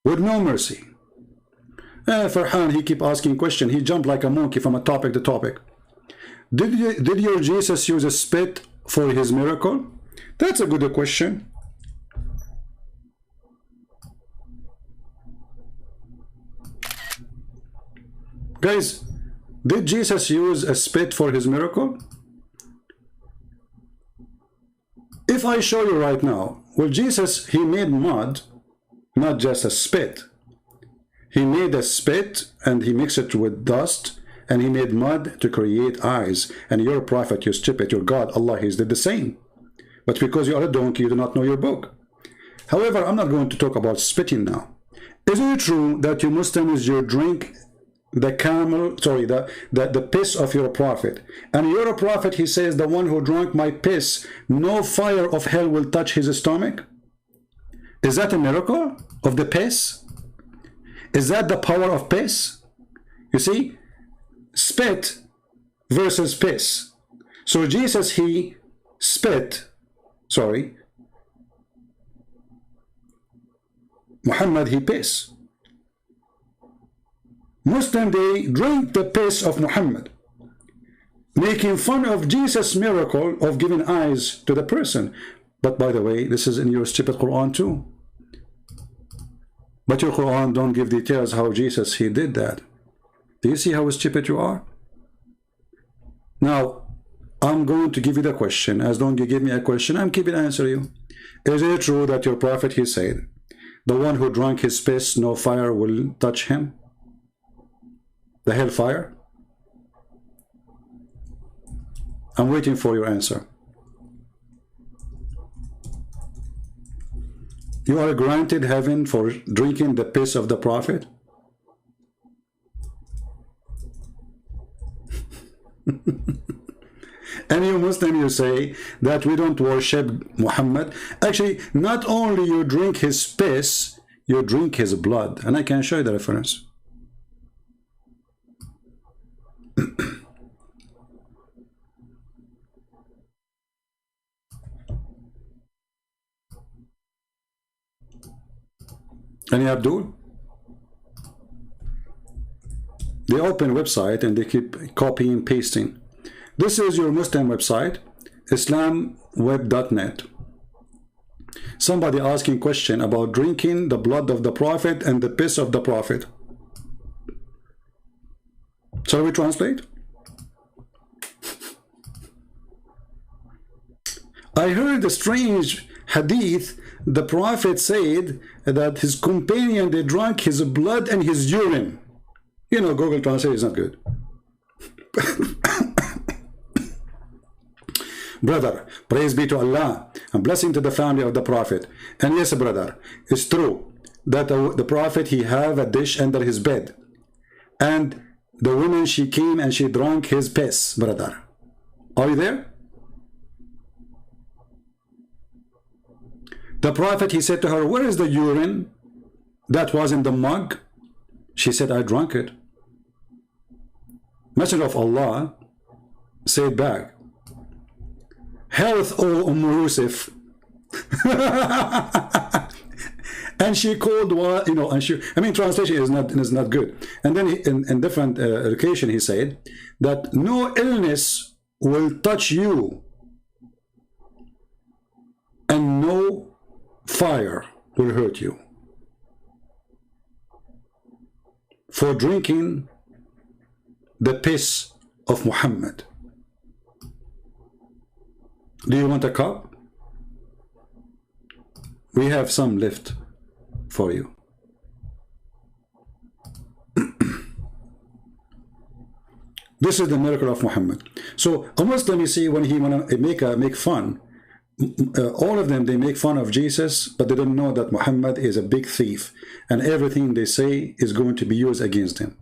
With no mercy. Farhan, he keep asking question. He jumped like a monkey from a topic to topic. Did your Jesus use a spit for his miracle? That's a good question. Guys, did Jesus use a spit for his miracle? If I show you right now, well, Jesus, he made mud, not just a spit. He made a spit and he mixed it with dust and he made mud to create eyes. And your prophet, you stupid, your God, Allah, he did the same. But because you are a donkey, you do not know your book. However, I'm not going to talk about spitting now. Isn't it true that you Muslims, you drink the camel, sorry, the piss of your prophet? And your prophet, he says, the one who drank my piss, no fire of hell will touch his stomach. Is that a miracle of the piss? Is that the power of piss? You see, spit versus piss. So Jesus, he spit, sorry, Muhammad, he piss. Muslim, they drink the piss of Muhammad, making fun of Jesus' miracle of giving eyes to the person. But by the way, this is in your stupid Quran too. But your Quran don't give details how Jesus, he did that. Do you see how stupid you are? Now, I'm going to give you the question. As long as you give me a question, I'm keeping answer you. Is it true that your prophet, he said, the one who drank his piss, no fire will touch him? The hellfire? I'm waiting for your answer. You are granted heaven for drinking the piss of the prophet? And you Muslim, you say that we don't worship Muhammad. Actually, not only you drink his piss, you drink his blood. And I can show you the reference. Any Abdul? They open website and they keep copying and pasting. This is your Muslim website, islamweb.net. Somebody asking question about drinking the blood of the prophet and the piss of the prophet. Shall we translate? I heard a strange hadith. The prophet said that his companion, they drank his blood and his urine. You know, Google Translate is not good. Brother, praise be to Allah and blessing to the family of the prophet. And yes, brother, it's true that the prophet, he have a dish under his bed. And the woman, she came and she drank his piss, brother. Are you there? The Prophet, he said to her, where is the urine that was in the mug? She said, I drank it. Messenger of Allah said back, health, O Yusuf. And she called, you know, and she, I mean, translation is not good. And then in different occasion, he said that no illness will touch you and no fire will hurt you for drinking the piss of Muhammad. Do you want a cup? We have some left for you. This is the miracle of Muhammad. So a Muslim, you see, when he want to make fun, all of them, they make fun of Jesus, but they don't know that Muhammad is a big thief, and everything they say is going to be used against him.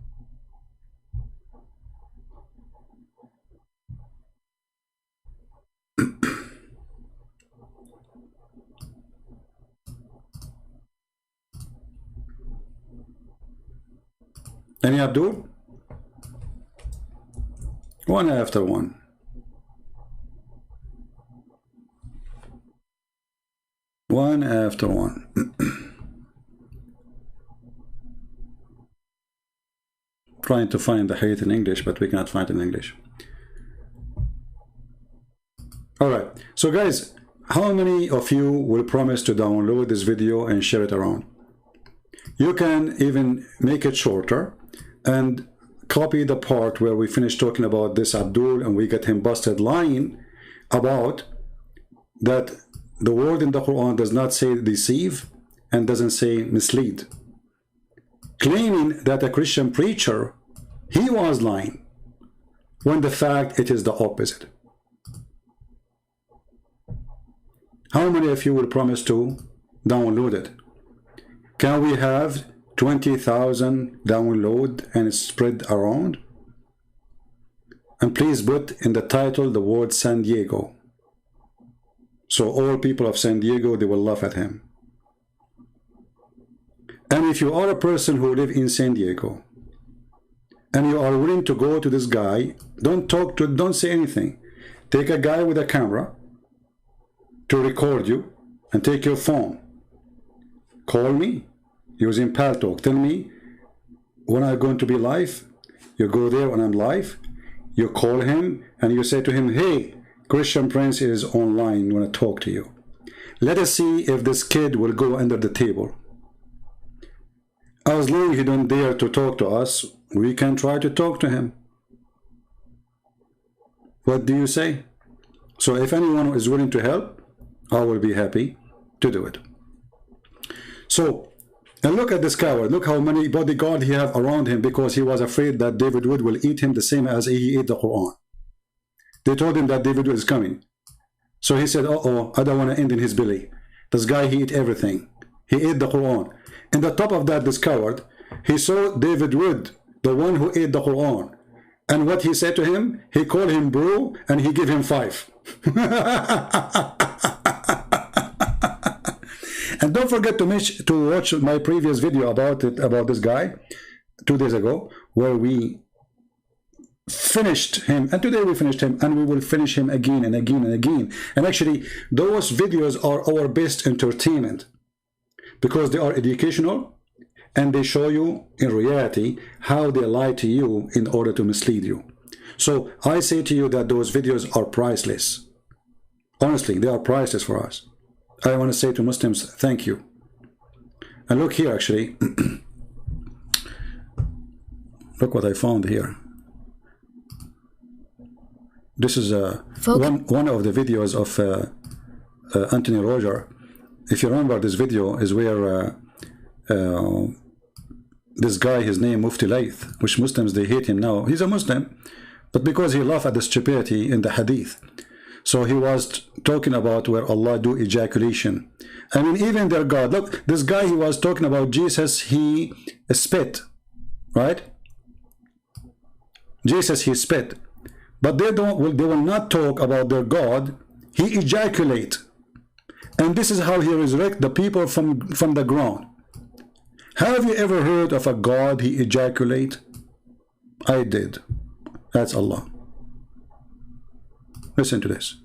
Any Abdul? One after one. One after one. Trying to find the hadith in English, but we cannot find it in English. Alright, so guys, how many of you will promise to download this video and share it around? You can even make it shorter and copy the part where we finished talking about this Abdul and we get him busted lying about that the word in the Quran does not say deceive and doesn't say mislead, claiming that a Christian preacher, he was lying, when the fact it is the opposite. How many of you will promise to download it? Can we have 20,000 download and spread around? And please put in the title the word San Diego, so all people of San Diego, they will laugh at him. And if you are a person who live in San Diego and you are willing to go to this guy, don't say anything. Take a guy with a camera to record you and take your phone. Call me using Paltalk. Tell me when I'm going to be live. You go there when I'm live. You call him and you say to him, hey, Christian Prince is online, want to talk to you. Let us see if this kid will go under the table. As long as he don't dare to talk to us, we can try to talk to him. What do you say? So if anyone is willing to help, I will be happy to do it. So, and look at this coward. Look how many bodyguards he have around him because he was afraid that David Wood will eat him the same as he ate the Quran. They told him that David Wood is coming. So he said, uh-oh, I don't want to end in his belly. This guy, he ate everything. He ate the Quran. And the top of that, this coward, he saw David Wood, the one who ate the Quran. And what he said to him, he called him bro, and he gave him 5. And don't forget to watch my previous video about this guy 2 days ago, where we finished him, and today we finished him, and we will finish him again and again and again. And actually, those videos are our best entertainment because they are educational and they show you in reality how they lie to you in order to mislead you. So I say to you that those videos are priceless. Honestly, they are priceless for us. I want to say to Muslims, thank you. And look here, actually. Look what I found here. This is one of the videos of Anthony Roger. If you remember, this video is where this guy, his name Mufti Layth, which Muslims, they hate him now. He's a Muslim, but because he laughed at the stupidity in the hadith. So he was talking about where Allah do ejaculation. I mean, even their God. Look, this guy, he was talking about Jesus, he spit, right? Jesus, he spit. but they will not talk about their God. He ejaculate, and this is how he resurrect the people from the ground. Have you ever heard of a God he ejaculate? I did. That's Allah. Listen to this.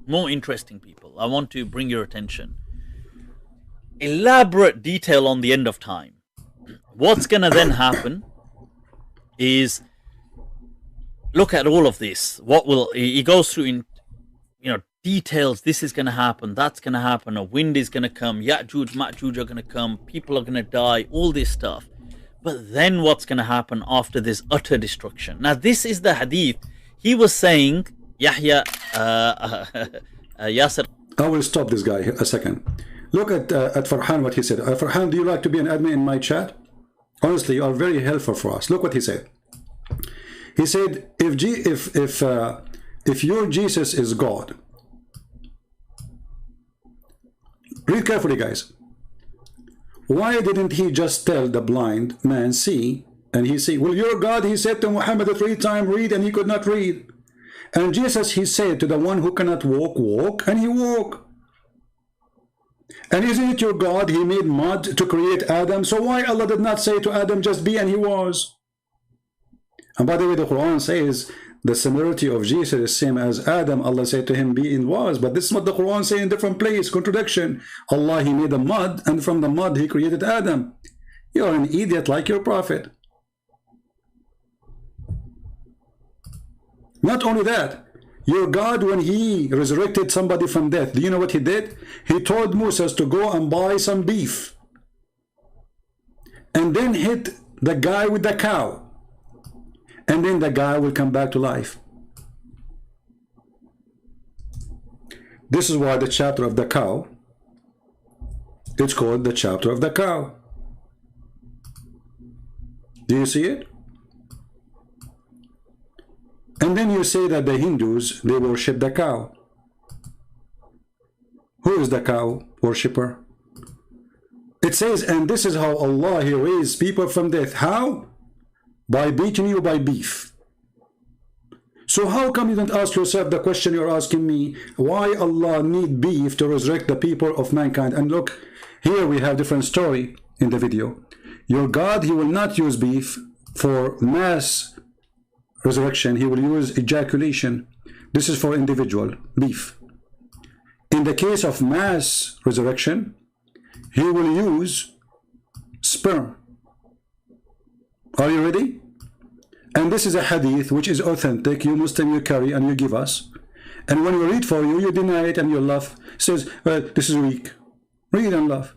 More interesting, people. I want to bring your attention. Elaborate detail on the end of time. What's gonna then happen is, look at all of this. What will he goes through in, details. This is gonna happen. That's gonna happen. A wind is gonna come. Ya'juj, Ma'juj are gonna come. People are gonna die. All this stuff. But then what's gonna happen after this utter destruction? Now this is the hadith. He was saying, Yahya, Yasir. I will stop this guy a second. Look at Farhan, what he said. Farhan, do you like to be an admin in my chat? Honestly, you are very helpful for us. Look what he said. He said, if your Jesus is God, read carefully, guys. Why didn't he just tell the blind man, see, and he see? Well, your God, he said to Muhammad 3 times, read, and he could not read. And Jesus, he said to the one who cannot walk, walk, and he walked. And isn't it your God, he made mud to create Adam? So why Allah did not say to Adam, just be, and he was? And by the way, the Quran says the similarity of Jesus is same as Adam. Allah said to him, be and was. But this is what the Quran says in different place. Contradiction. Allah, he made a mud, and from the mud he created Adam. You are an idiot like your prophet. Not only that, your God, when he resurrected somebody from death, do you know what he did? He told Moses to go and buy some beef and then hit the guy with the cow, and then the guy will come back to life. This is why the chapter of the cow, it's called the chapter of the cow. Do you see it? And then you say that the Hindus, they worship the cow. Who is the cow worshipper? It says, and this is how Allah, he raised people from death. How? By beating you by beef. So how come you don't ask yourself the question you're asking me? Why Allah need beef to resurrect the people of mankind? And look, here we have different story in the video. Your God, he will not use beef for mass resurrection. He will use ejaculation. This is for individual beef. In the case of mass resurrection, he will use sperm. Are you ready? And this is a hadith which is authentic. You Muslim, you carry and you give us. And when we read for you, you deny it and you laugh. It says, well, this is weak. Read and laugh.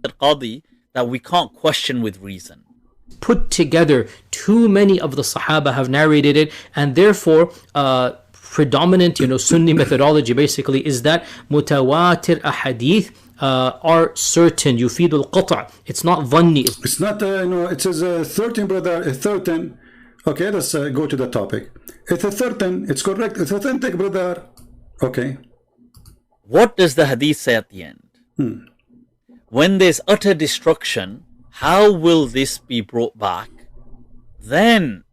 Qadi, that we can't question with reason. Put together, too many of the Sahaba have narrated it, and therefore predominant Sunni methodology basically is that mutawatir ahadith are certain. Yufidul qata'. It's not dhanni. It's not it says 13, brother, 13. Okay, let's go to the topic. It's a 13. It's correct. It's authentic, brother. Okay. What does the hadith say at the end? When there's utter destruction, how will this be brought back? Then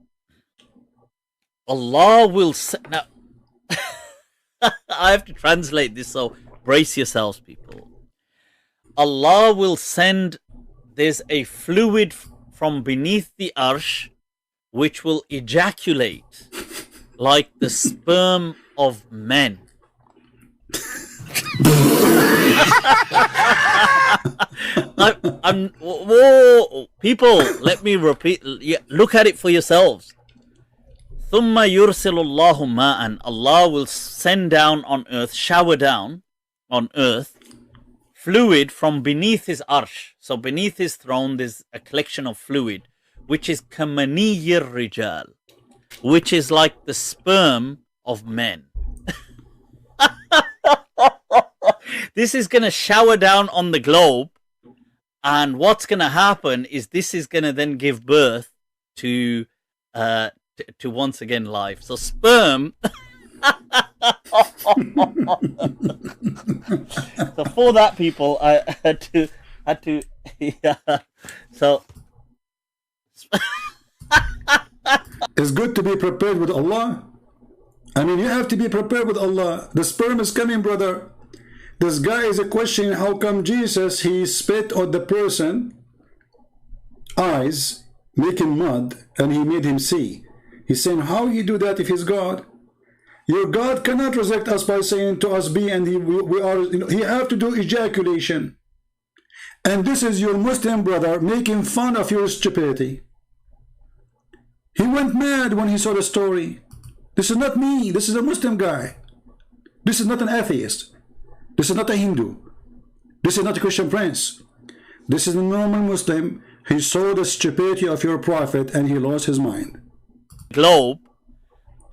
Allah will say, now I have to translate this, so brace yourselves, people. Allah will send, there's a fluid from beneath the arsh which will ejaculate like the sperm of men. Whoa, people, let me repeat. Look at it for yourselves. ثُمَّ يُرْسِلُ اللَّهُ مَاءً. Allah will send down on earth, shower down on earth, fluid from beneath his arsh. So beneath his throne, there's a collection of fluid, which is kamaniyir rijal, which is like the sperm of men. This is going to shower down on the globe, and what's going to happen is this is going to then give birth to once again life. So sperm. So for that, people, I had to yeah. So It's good to be prepared with Allah. I mean, you have to be prepared with Allah. The sperm is coming, brother. This guy is a question, how come Jesus, he spit on the person eyes, making mud, and he made him see. He's saying, how he do that if he's God? Your God cannot resurrect us by saying to us, be, and we are, you know, he have to do ejaculation. And this is your Muslim brother making fun of your stupidity. He went mad when he saw the story. This is not me. This is a Muslim guy. This is not an atheist. This is not a Hindu. This is not a Christian prince. This is a normal Muslim. He saw the stupidity of your prophet and he lost his mind. Globe.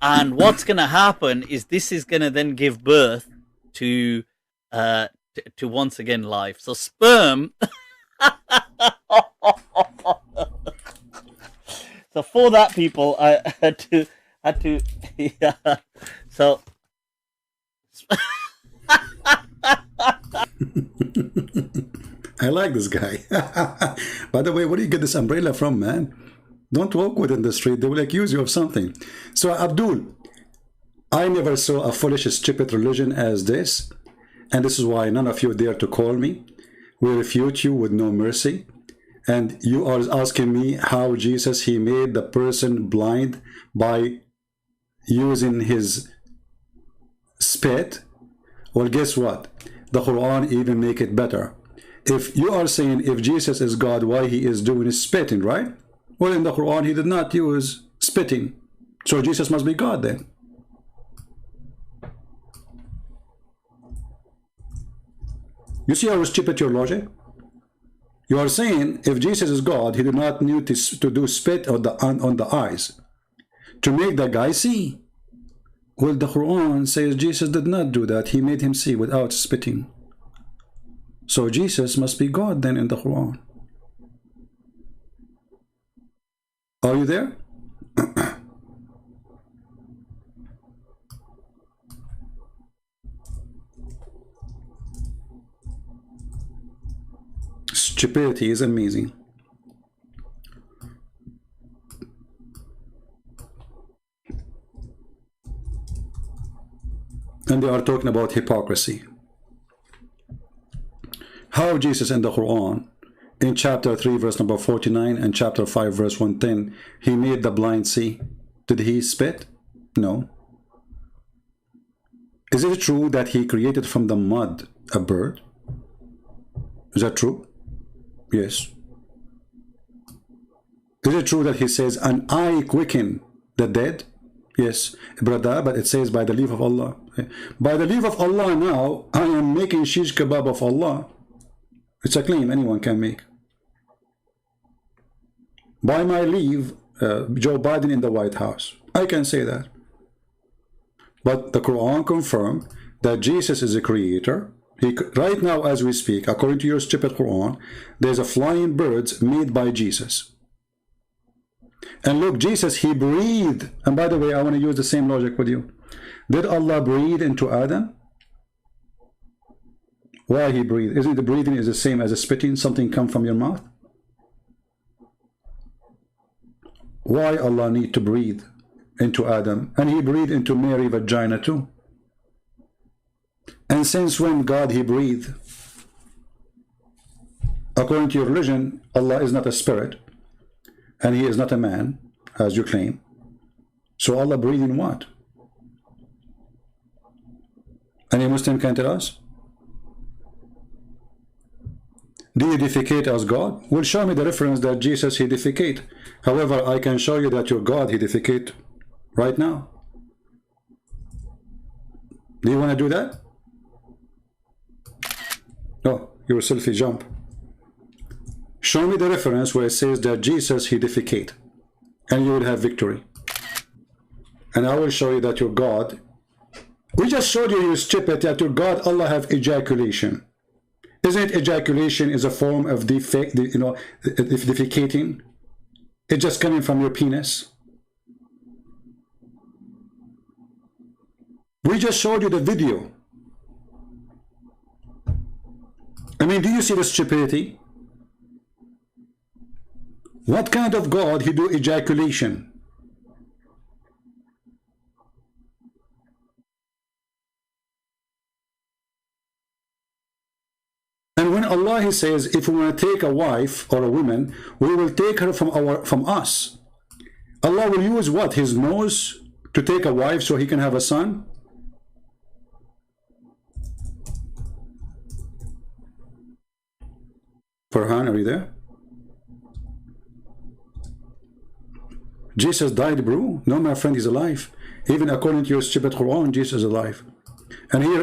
And what's going to happen is this is going to then give birth to once again life. So sperm. So for that, people, I had to yeah. So. I like this guy. By the way, where do you get this umbrella from, man? Don't walk with it in the street. They will accuse you of something. So, Abdul, I never saw a foolish, stupid religion as this. And this is why none of you dare to call me. We refute you with no mercy. And you are asking me how Jesus, he made the person blind by using his spit. Well, guess what? The Quran even make it better. If you are saying if Jesus is God, why he is doing is spitting, right? Well, in the Quran, he did not use spitting. So Jesus must be God then. You see how stupid your logic? You are saying if Jesus is God, he did not need to do spit on the eyes to make the guy see. Well, the Quran says Jesus did not do that. He made him see without spitting. So Jesus must be God then in the Quran. Are you there? Stupidity is amazing. And they are talking about hypocrisy. How Jesus in the Quran, in chapter 3 verse number 49 and chapter 5 verse 110, he made the blind see. Did he spit? No. Is it true that he created from the mud a bird? Is that true? Yes. Is it true that he says an eye quicken the dead? Yes, brother, but it says by the leave of Allah. By the leave of Allah now, I am making shish kebab of Allah. It's a claim anyone can make. By my leave, Joe Biden in the White House. I can say that. But the Quran confirmed that Jesus is a creator. Right now as we speak, according to your stupid Quran, there's a flying birds made by Jesus. And look, Jesus, he breathed. And by the way, I want to use the same logic with you. Did Allah breathe into Adam? Why he breathed? Isn't the breathing is the same as a spitting? Something come from your mouth? Why Allah need to breathe into Adam? And he breathed into Mary vagina too. And since when God he breathed? According to your religion, Allah is not a spirit. And he is not a man, as you claim. So Allah breathed in what? Any Muslim can tell us? Do you defecate as God? Well, show me the reference that Jesus, he defecate. However, I can show you that your God, he defecate right now. Do you want to do that? No, your selfie jump. Show me the reference where it says that Jesus, he defecate. And you will have victory. And I will show you that your God, we just showed you, you stupid, that your God, Allah have ejaculation. Isn't ejaculation is a form of defecating? It's just coming from your penis. We just showed you the video. I mean, do you see the stupidity? What kind of God he do ejaculation? Allah, He says, if we want to take a wife or a woman, we will take her from us. Allah will use what? His nose to take a wife so He can have a son? Farhan, are you there? Jesus died, bro. No, my friend, He's alive. Even according to your stupid Quran, Jesus is alive. And here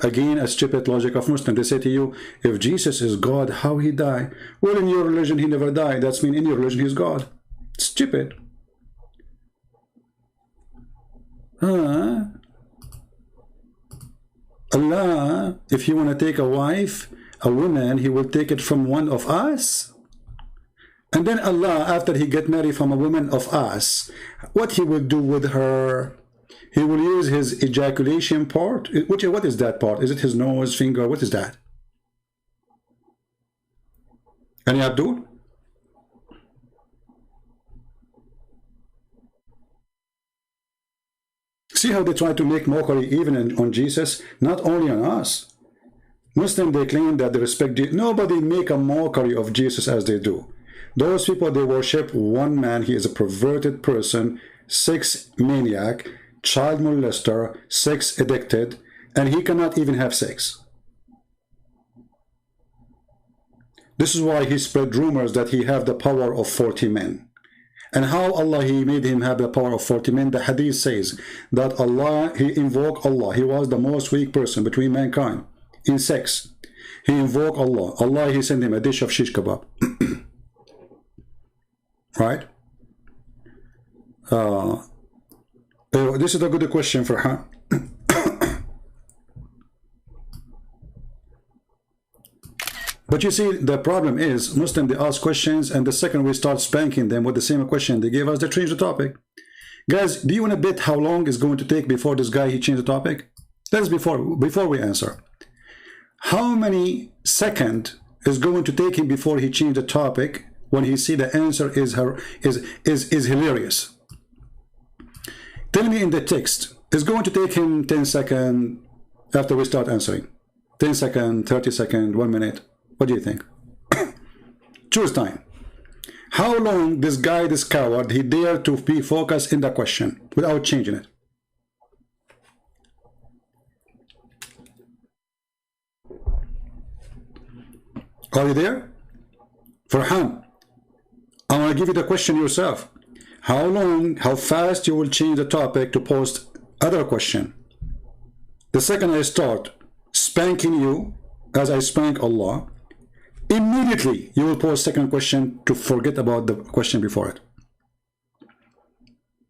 again, a stupid logic of Muslims. They say to you, if Jesus is God, how He died? Well, in your religion, He never died. That's mean in your religion, He's God. Stupid. Allah, if He want to take a wife, a woman, He will take it from one of us. And then Allah, after He get married from a woman of us, what He will do with her? He will use His ejaculation part. What is that part? Is it His nose, finger? What is that? Any Abdul? See how they try to make mockery even on Jesus, not only on us. Muslims, they claim that they respect Jesus. Nobody make a mockery of Jesus as they do. Those people, they worship one man. He is a perverted person, sex maniac, child molester, sex addicted, and he cannot even have sex. This is why he spread rumors that he have the power of 40 men. And how Allah, He made him have the power of 40 men. The hadith says that Allah, He invoked Allah. He was the most weak person between mankind in sex. He invoked Allah. Allah, He sent him a dish of shish kebab. Right? This is a good question for her. But you see, the problem is, Muslims, they ask questions, and the second we start spanking them with the same question they gave us, they change the topic. Guys, do you want to bet how long it's going to take before this guy, he changed the topic? That is before we answer. How many seconds is going to take him before he changed the topic when he see the answer is hilarious? Tell me in the text, it's going to take him 10 seconds after we start answering. 10 seconds, 30 seconds, 1 minute. What do you think? Choose time. How long this guy, this coward, he dared to be focused in the question without changing it? Are you there? Farhan, I want to give you the question yourself. How long, how fast you will change the topic to post other question? The second I start spanking you, as I spank Allah, immediately you will post second question to forget about the question before it.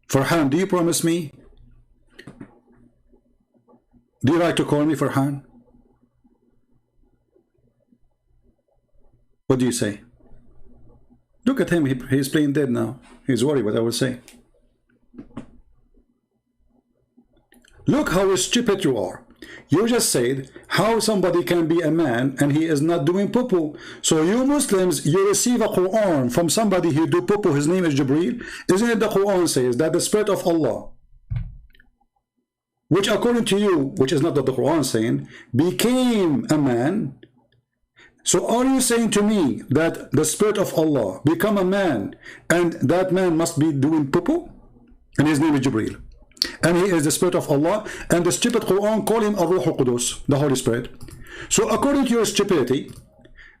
Farhan, do you promise me? Do you like to call me Farhan? What do you say? Look at him, he's playing dead now. He's worried what I will say. Look how stupid you are. You just said how somebody can be a man and he is not doing poo-poo. So you Muslims, you receive a Quran from somebody who do poo-poo, his name is Jibreel. Isn't it the Quran says that the Spirit of Allah, which according to you, which is not what the Quran saying, became a man? So are you saying to me that the Spirit of Allah become a man and that man must be doing poo-poo? And his name is Jibreel. And he is the Spirit of Allah, and the stupid Quran call him Ar-Ruh Al-Qudus, the Holy Spirit. So according to your stupidity,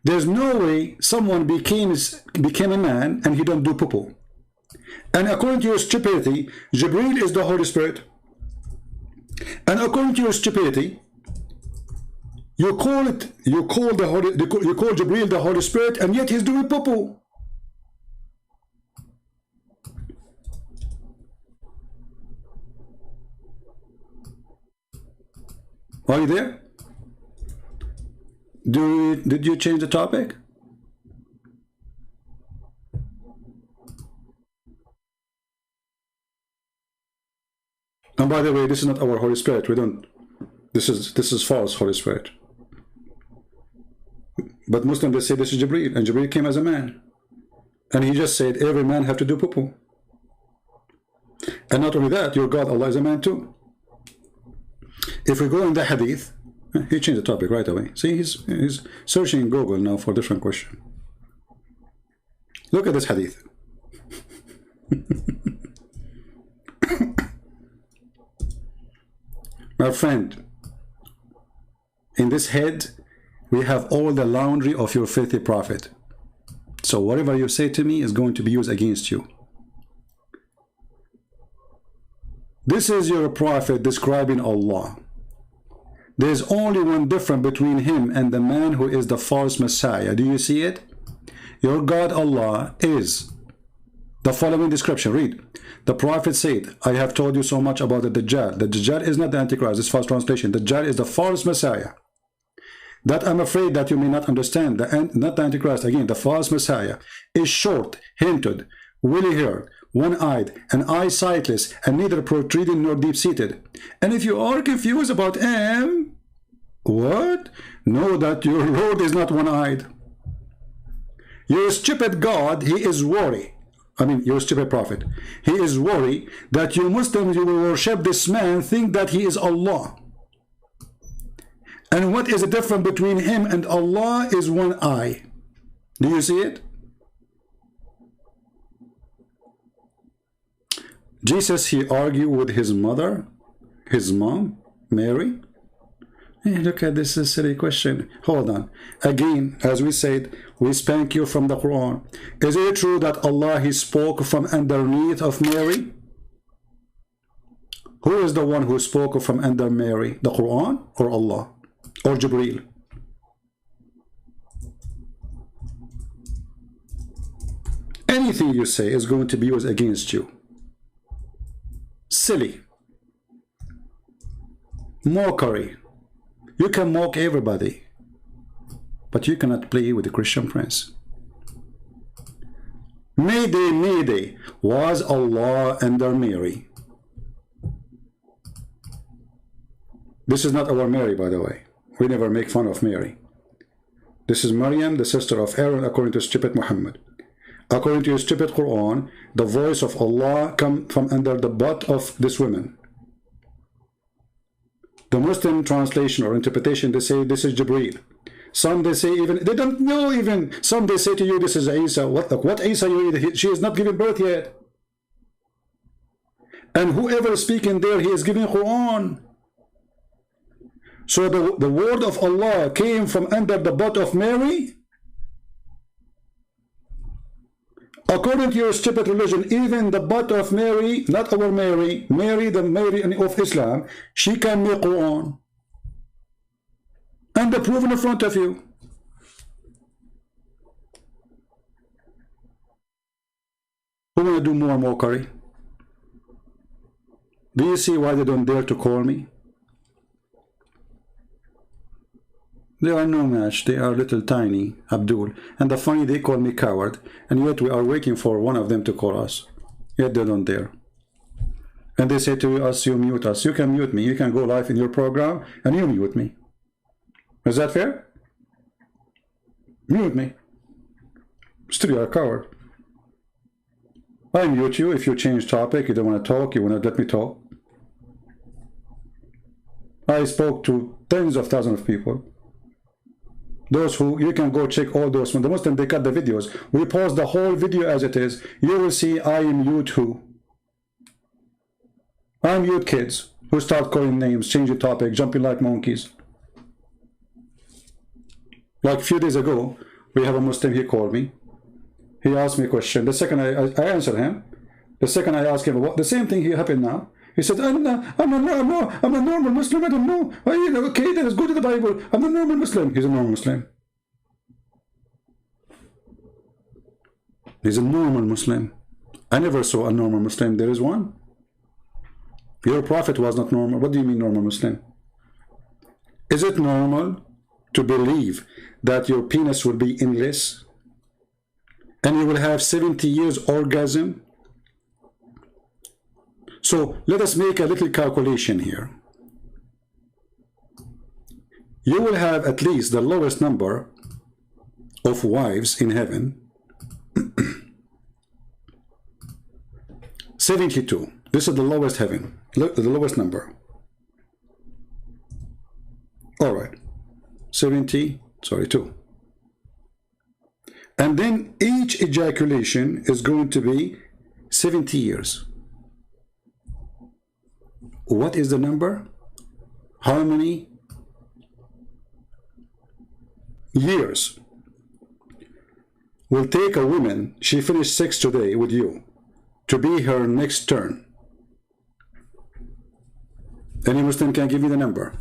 there's no way someone became a man and he don't do poo-poo. And according to your stupidity, Jibreel is the Holy Spirit. And according to your stupidity, you call Jibreel the Holy Spirit, and yet he's doing poo-poo. Are you there? Did you change the topic? And by the way, this is not our Holy Spirit. We don't. This is false Holy Spirit. But Muslims, they say this is Jibreel, and Jibreel came as a man, and he just said every man have to do poo-poo. And not only that, your God Allah is a man too. If we go in the hadith, He changed the topic right away. See, he's searching in Google now for a different question. Look at this hadith. My friend, in this head, we have all the laundry of your filthy prophet. So whatever you say to me is going to be used against you. This is your prophet describing Allah. There's only one difference between him and the man who is the false Messiah. Do you see it? Your God Allah is the following description. Read. The prophet said, I have told you so much about the Dajjal. The Dajjal is not the Antichrist. This false translation. The Dajjal is the false Messiah. That I'm afraid that you may not understand. Not the Antichrist. Again, the false Messiah is short, hinted, woolly-haired, one-eyed, and eye-sightless, and neither protruding nor deep-seated. And if you are confused about him, what? Know that your Lord is not one-eyed. Your stupid God, he is worried. I mean, your stupid prophet. He is worried that you Muslims, you will worship this man, think that he is Allah. And what is the difference between him and Allah is one eye. Do you see it? Jesus, he argued with his mother, his mom, Mary. Hey, look at this silly question. Hold on. Again, as we said, we spank you from the Quran. Is it true that Allah, he spoke from underneath of Mary? Who is the one who spoke from under Mary? The Quran or Allah? Or Jibreel? Anything you say is going to be used against you. Silly. Mockery. You can mock everybody, but you cannot play with the Christian prince. Mayday, Mayday, was Allah under Mary? This is not our Mary, by the way. We never make fun of Mary. This is Maryam, the sister of Aaron, according to stupid Muhammad. According to your stupid Quran, the voice of Allah come from under the butt of this woman. The Muslim translation or interpretation, they say this is Jibreel. Some they say even, they don't know even. Some they say to you, this is Isa. What Isa you eat? She is not giving birth yet. And whoever is speaking there, he is giving Quran. So the word of Allah came from under the butt of Mary. According to your stupid religion, even the butt of Mary, not our Mary, Mary, the Mary of Islam, she can make Quran. And the proof in front of you. Who want to do more mockery? Do you see why they don't dare to call me? They are no match. They are little tiny, Abdul. And the funny, they call me coward. And yet we are waiting for one of them to call us. Yet they don't dare. And they say to us, you mute us. You can mute me. You can go live in your program and you mute me. Is that fair? Mute me. Still, you are a coward. I mute you if you change topic. You don't want to talk. You want to let me talk. I spoke to tens of thousands of people. Those who, you can go check all those. When the Muslim, they cut the videos. We pause the whole video as it is. You will see I am mute who. I mute kids who start calling names, change the topic, jumping like monkeys. Like a few days ago, we have a Muslim, he called me. He asked me a question. The second I answered him. The second I asked him, what, the same thing here happened now. He said, I'm a normal Muslim, I don't know. Okay, then let's go to the Bible. I'm a normal Muslim. He's a normal Muslim. He's a normal Muslim. I never saw a normal Muslim. There is one. Your prophet was not normal. What do you mean normal Muslim? Is it normal to believe that your penis will be endless and you will have 70 years orgasm? So let us make a little calculation here. You will have at least the lowest number of wives in heaven. 72. This is the lowest heaven, the lowest number All right. 2. And then each ejaculation is going to be 70 years. What is the number? How many years will take a woman, she finished sex today with you, to be her next turn? Any Muslim can give you the number.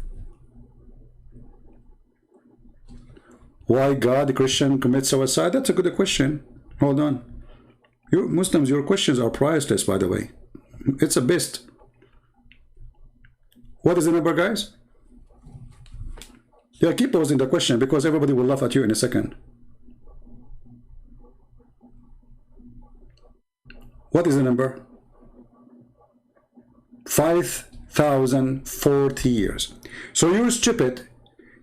Why God, Christian commit suicide? That's a good question. Hold on. You Muslims, your questions are priceless, by the way. It's a best. What is the number, guys? Yeah, keep posing the question because everybody will laugh at you in a second. What is the number? 5,040 years. So you're stupid.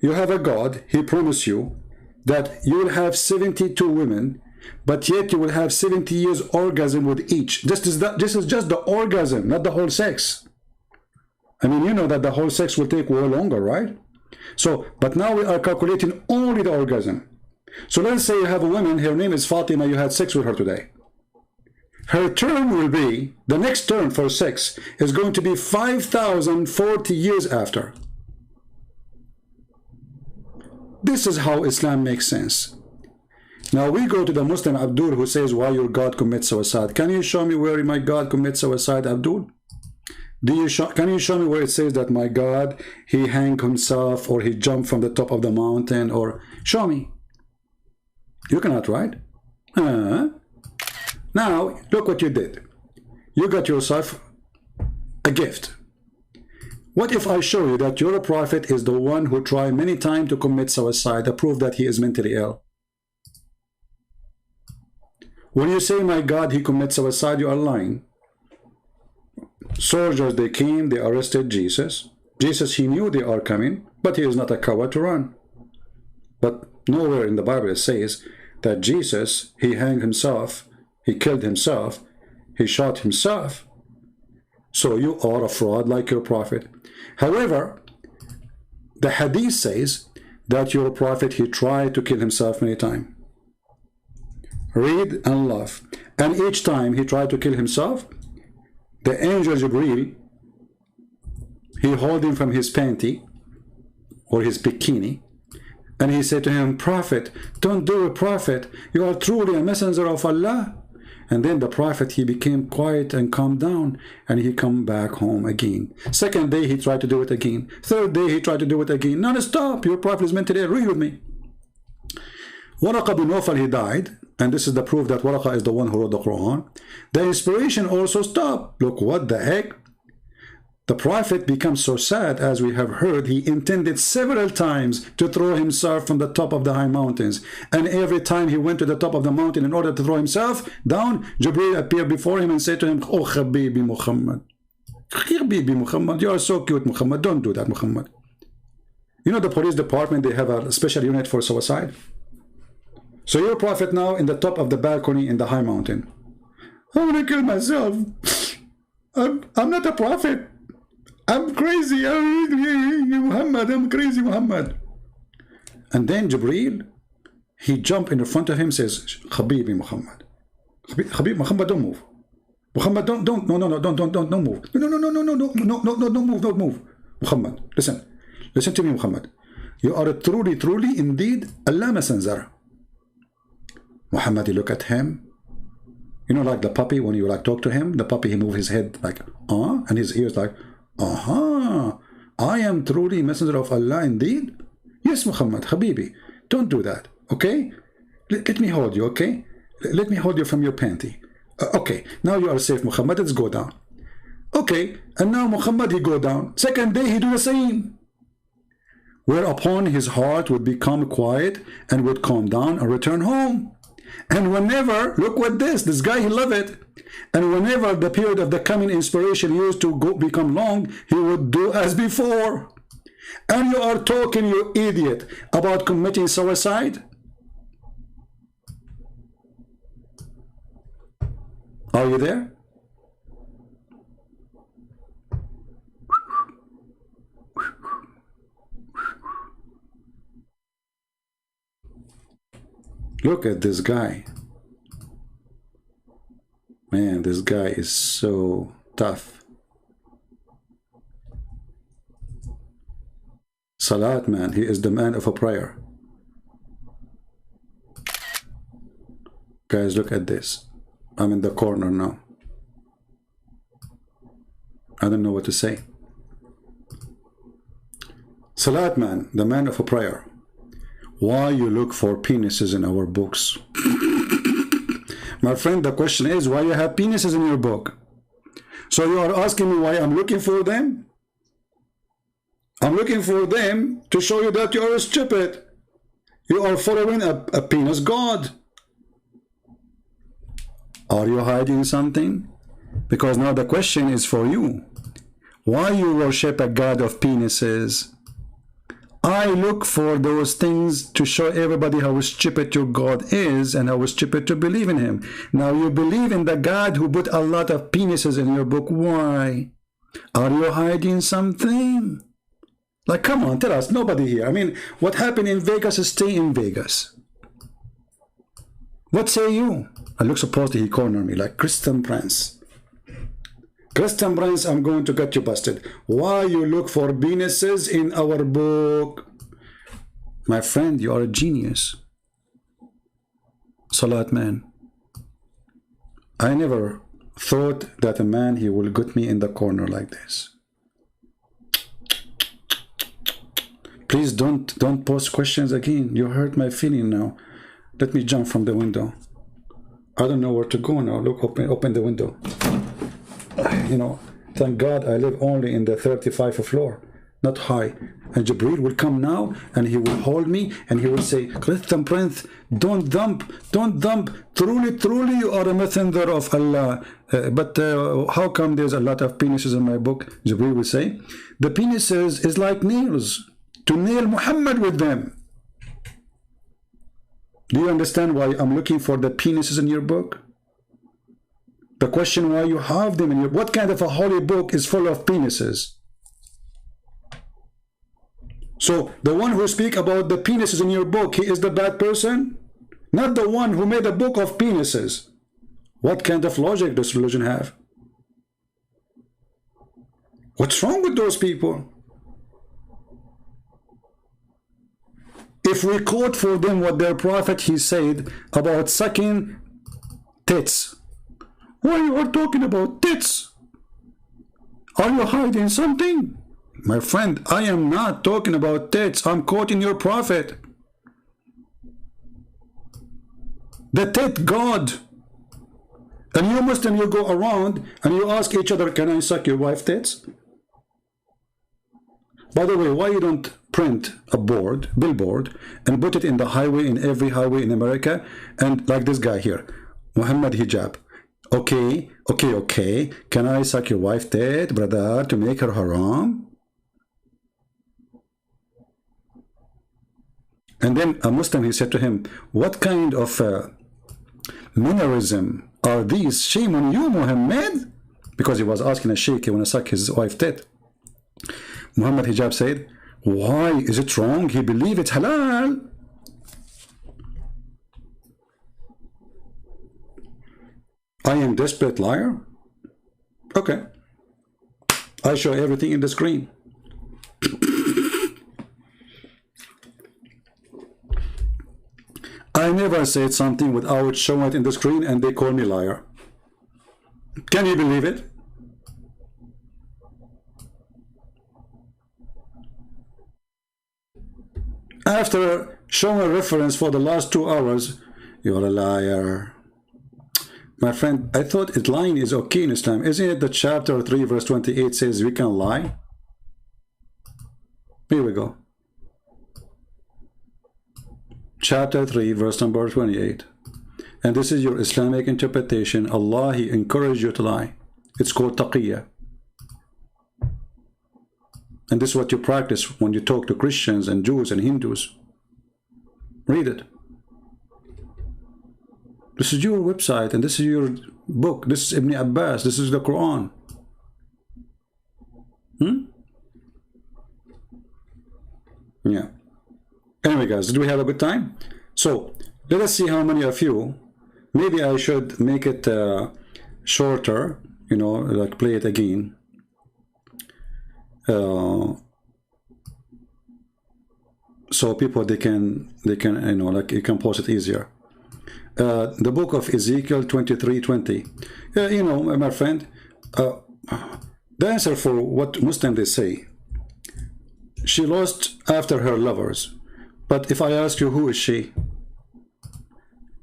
You have a God. He promised you that you will have 72 women, but yet you will have 70 years orgasm with each. This is just the orgasm, not the whole sex. I mean, you know that the whole sex will take way longer, right? So, but now we are calculating only the orgasm. So let's say you have a woman, her name is Fatima, you had sex with her today. Her term will be, the next term for sex is going to be 5,040 years after. This is how Islam makes sense. Now we go to the Muslim Abdul who says, why your God commits suicide? Can you show me where my God commits suicide, Abdul? Can you show me where it says that my God, he hanged himself or he jumped from the top of the mountain? Or show me. You cannot, right? Now, look what you did. You got yourself a gift. What if I show you that your prophet is the one who tried many times to commit suicide to prove that he is mentally ill? When you say, my God, he commits suicide, you are lying. Soldiers, they came, they arrested Jesus. Jesus, he knew they are coming, but he is not a coward to run. But nowhere in the Bible it says that Jesus, he hanged himself, he killed himself, he shot himself. So you are a fraud like your prophet. However, the hadith says that your prophet, he tried to kill himself many times. Read and laugh. And each time he tried to kill himself, the angel Jibreel, he held him from his panty or his bikini, and he said to him, Prophet, don't do it, Prophet. You are truly a messenger of Allah. And then the prophet, he became quiet and calmed down, and he come back home again. Second day, he tried to do it again. Third day, he tried to do it again. Non-stop. Your prophet is mentally ill. Read with me. Waraqah bin Nawfal, he died, and this is the proof that Waraqah is the one who wrote the Quran. The inspiration also stopped. Look, what the heck? The prophet becomes so sad, as we have heard, he intended several times to throw himself from the top of the high mountains. And every time he went to the top of the mountain in order to throw himself down, Jibreel appeared before him and said to him, Oh, Habibi Muhammad. Habibi Muhammad, you are so cute, Muhammad. Don't do that, Muhammad. You know the police department, they have a special unit for suicide. So your prophet now in the top of the balcony in the high mountain. I want to kill myself. I'm not a prophet. I'm crazy. Muhammad, I'm crazy, Muhammad. And then Jibreel, he jumped in front of him, says, Habibi Muhammad. Habib Muhammad, don't move. Muhammad, don't move. No, don't move. Muhammad, listen to me, Muhammad. You are truly, indeed, Allah messenger. Muhammad, you look at him. You know, like the puppy, when you like talk to him, the puppy, he move his head like, and his ears like, I am truly messenger of Allah indeed. Yes, Muhammad, Habibi, don't do that, okay? Let me hold you, okay? Let me hold you from your panty. Okay, now you are safe, Muhammad, let's go down. Okay, and now Muhammad, he go down. Second day, he do the same. Whereupon his heart would become quiet and would calm down and return home. And whenever, look what this guy, he love it. And whenever the period of the coming inspiration used to become long, he would do as before. And you are talking, you idiot, about committing suicide? Are you there? Look at this guy. Man, this guy is so tough. Salat, man, he is the man of a prayer. Guys, look at this. I'm in the corner now. I don't know what to say. Salat, man, the man of a prayer. Why you look for penises in our books? My friend, the question is, why you have penises in your book? So you are asking me why I'm looking for them? I'm looking for them to show you that you are stupid. You are following a penis god. Are you hiding something? Because now the question is for you. Why you worship a god of penises? I look for those things to show everybody how stupid your God is and how stupid to believe in him. Now you believe in the God who put a lot of penises in your book. Why? Are you hiding something? Like, come on, tell us. Nobody here. I mean, what happened in Vegas, stay in Vegas. What say you? I look supposed he cornered me like Christian Prince. Christian Prince, I'm going to get you busted. Why you look for penises in our book? My friend, you are a genius. Salat, man. I never thought that a man, he will get me in the corner like this. Please don't post questions again. You hurt my feeling now. Let me jump from the window. I don't know where to go now. Look, open the window. You know, thank God I live only in the 35th floor, not high. And Jibreel will come now and he will hold me and he will say, Christian Prince, don't dump. Truly, you are a messenger of Allah. But how come there's a lot of penises in my book? Jibreel will say, the penises is like nails, to nail Muhammad with them. Do you understand why I'm looking for the penises in your book? The question why you have them in your... What kind of a holy book is full of penises? So the one who speak about the penises in your book, he is the bad person? Not the one who made a book of penises. What kind of logic does religion have? What's wrong with those people? If we quote for them what their prophet he said about sucking tits, why you are talking about tits? Are you hiding something? My friend, I am not talking about tits. I'm quoting your prophet. The tit God. And you Muslim, you go around and you ask each other, can I suck your wife tits? By the way, why you don't print a billboard, and put it in the highway, in every highway in America, and like this guy here, Muhammad Hijab. Okay. Can I suck your wife tit, brother, to make her haram? And then a Muslim, he said to him, what kind of mannerism are these? Shame on you, Muhammad. Because he was asking a sheikh, he want to suck his wife tit. Muhammad Hijab said, why is it wrong? He believe it's halal. I am desperate liar? Okay. I show everything in the screen. I never said something without showing it in the screen and they call me liar. Can you believe it? After showing a reference for the last 2 hours, you're a liar. My friend, I thought lying is okay in Islam. Isn't it that chapter 3 verse 28 says we can lie? Here we go. Chapter 3 verse number 28. And this is your Islamic interpretation. Allah, He encouraged you to lie. It's called taqiyya. And this is what you practice when you talk to Christians and Jews and Hindus. Read it. This is your website and this is your book. This is Ibn Abbas. This is the Quran. Yeah. Anyway, guys, did we have a good time? So, Let us see how many of you. Maybe I should make it shorter, you know, like play it again. So people they can you know, like you can post it easier. The book of Ezekiel 23:20. You know, my friend, the answer for what Muslims they say, she lost after her lovers. But if I ask you, who is she?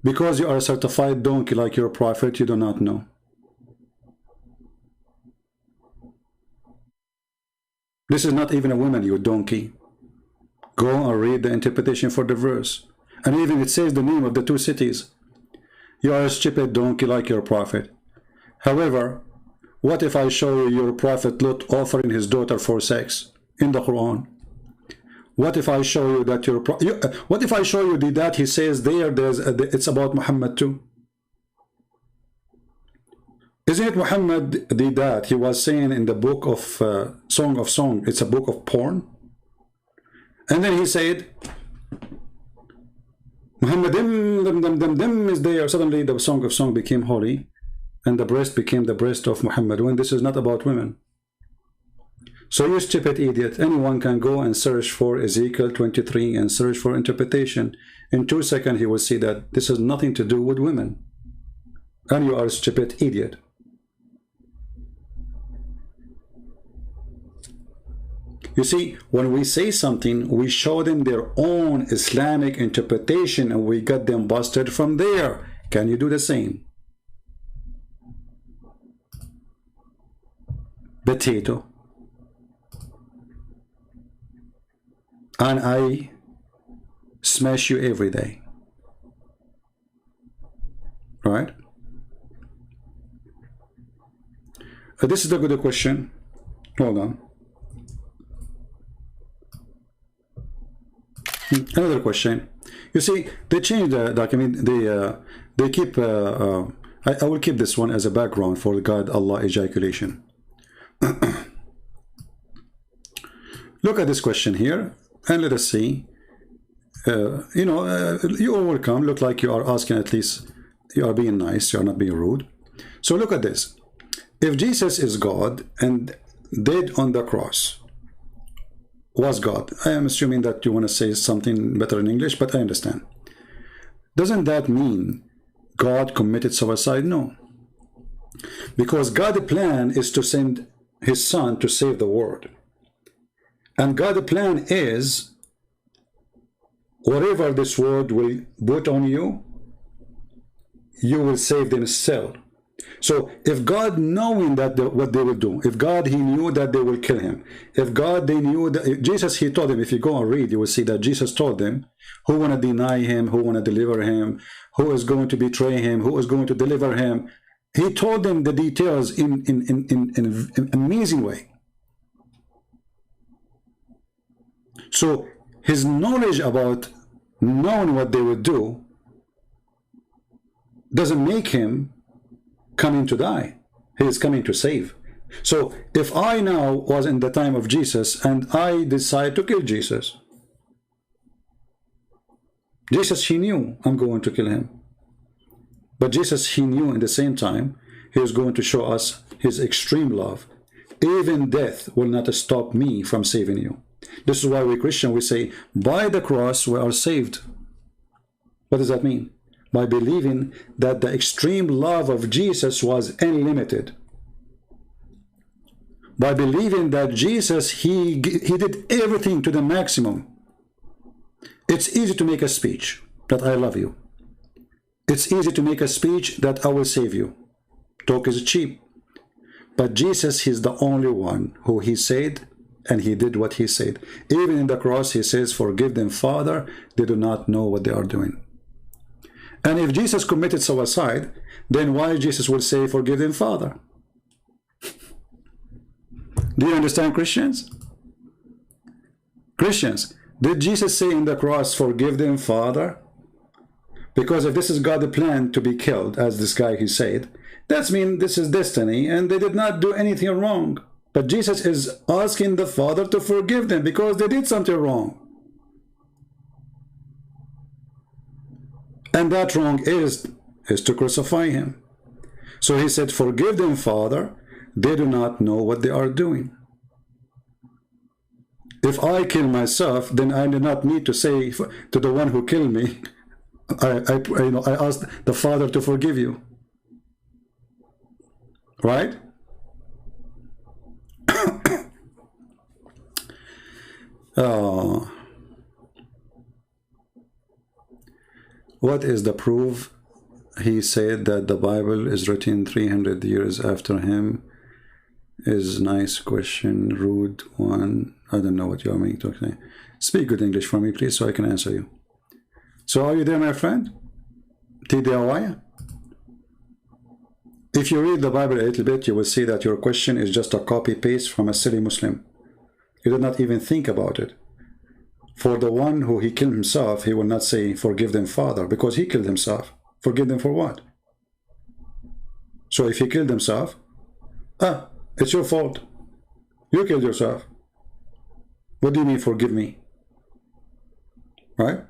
Because you are a certified donkey like your prophet, you do not know. This is not even a woman, you donkey. Go and read the interpretation for the verse. And even it says the name of the two cities. You are a stupid donkey like your prophet. However, what if I show you your prophet Lot offering his daughter for sex in the Quran? What if I show you that what if I show you that he says it's about Muhammad too? Isn't it Muhammad did that? He was saying in the book of Song of Song, it's a book of porn. And then he said, Muhammad is there. Suddenly the Song of Song became holy, and the breast became the breast of Muhammad, when this is not about women. So you stupid idiot, anyone can go and search for Ezekiel 23 and search for interpretation. In 2 seconds he will see that this has nothing to do with women. And you are a stupid idiot. You see, when we say something, we show them their own Islamic interpretation and we got them busted from there. Can you do the same? Potato. And I smash you every day. Right? This is a good question. Hold on. Another question. You see, they changed the document. They keep. I will keep this one as a background for God, Allah, ejaculation. Look at this question here, and let us see. You know, you are welcome. Look like you are asking, at least you are being nice. You are not being rude. So look at this. If Jesus is God and dead on the cross, was God. I am assuming that you want to say something better in English, but I understand. Doesn't that mean God committed suicide? No. Because God's plan is to send his son to save the world. And God's plan is whatever this world will put on you, you will save them still. So if God knowing that what they will do, if God he knew that they will kill him, if God they knew that Jesus he told them, if you go and read, you will see that Jesus told them who want to deny him, who want to deliver him, who is going to betray him, who is going to deliver him. He told them the details in an amazing way. So his knowledge about knowing what they would do doesn't make him coming to die. He is coming to save. So if I now was in the time of Jesus and I decide to kill Jesus, Jesus he knew I'm going to kill him. But Jesus he knew in the same time he is going to show us his extreme love. Even death will not stop me from saving you. This is why we Christian we say by the cross we are saved. What does that mean? By believing that the extreme love of Jesus was unlimited. By believing that Jesus, he did everything to the maximum. It's easy to make a speech that I love you. It's easy to make a speech that I will save you. Talk is cheap. But Jesus, he's the only one who he said, and he did what he said. Even in the cross, he says, forgive them, Father, they do not know what they are doing. And if Jesus committed suicide, then why Jesus will say, forgive them, Father? Do you understand, Christians? Christians, did Jesus say in the cross, forgive them, Father? Because if this is God's plan to be killed, as this guy he said, that means this is destiny, and they did not do anything wrong. But Jesus is asking the Father to forgive them because they did something wrong. And that wrong is to crucify him. So he said, forgive them, Father, they do not know what they are doing. If I kill myself, then I do not need to say to the one who killed me, I asked the Father to forgive you. Right? What is the proof? He said that the Bible is written 300 years after him. Is nice question, rude one. I don't know what you are meaning to say. Speak good English for me, please, so I can answer you. So are you there, my friend? TDIY? If you read the Bible a little bit, you will see that your question is just a copy-paste from a silly Muslim. You did not even think about it. For the one who he killed himself, he will not say, forgive them, Father, because he killed himself. Forgive them for what? So if he killed himself, it's your fault. You killed yourself. What do you mean, forgive me? Right?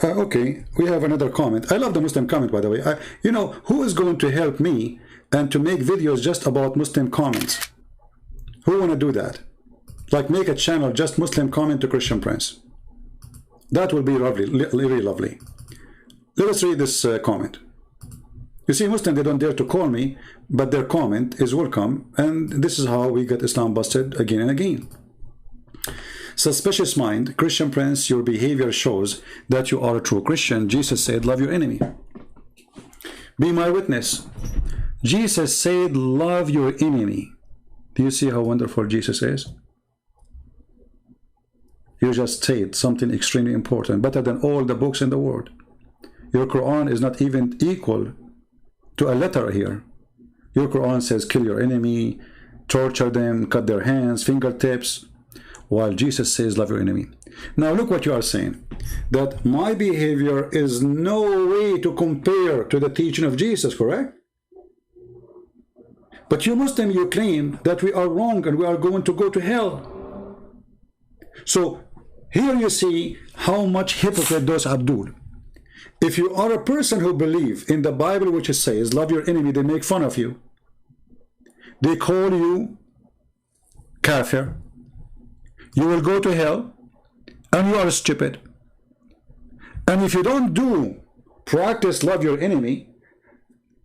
Okay, we have another comment. I love the Muslim comment, by the way. You know, who is going to help me and to make videos just about Muslim comments? Who want to do that? Like make a channel just Muslim comment to Christian Prince. That will be lovely, really lovely. Let us read this comment. You see, Muslims, they don't dare to call me, but their comment is welcome, and this is how we get Islam busted again and again. Suspicious mind, Christian Prince, your behavior shows that you are a true Christian. Jesus said, love your enemy. Be my witness. Jesus said, love your enemy. Do you see how wonderful Jesus is? You just said something extremely important, better than all the books in the world. Your Quran is not even equal to a letter here. Your Quran says, kill your enemy, torture them, cut their hands, fingertips, while Jesus says, love your enemy. Now look what you are saying, that my behavior is no way to compare to the teaching of Jesus, correct? But you Muslim, you claim that we are wrong and we are going to go to hell. So here you see how much hypocrite those Abdul. If you are a person who believes in the Bible which it says, love your enemy, they make fun of you. They call you kafir. You will go to hell, and you are stupid. And if you don't practice love your enemy,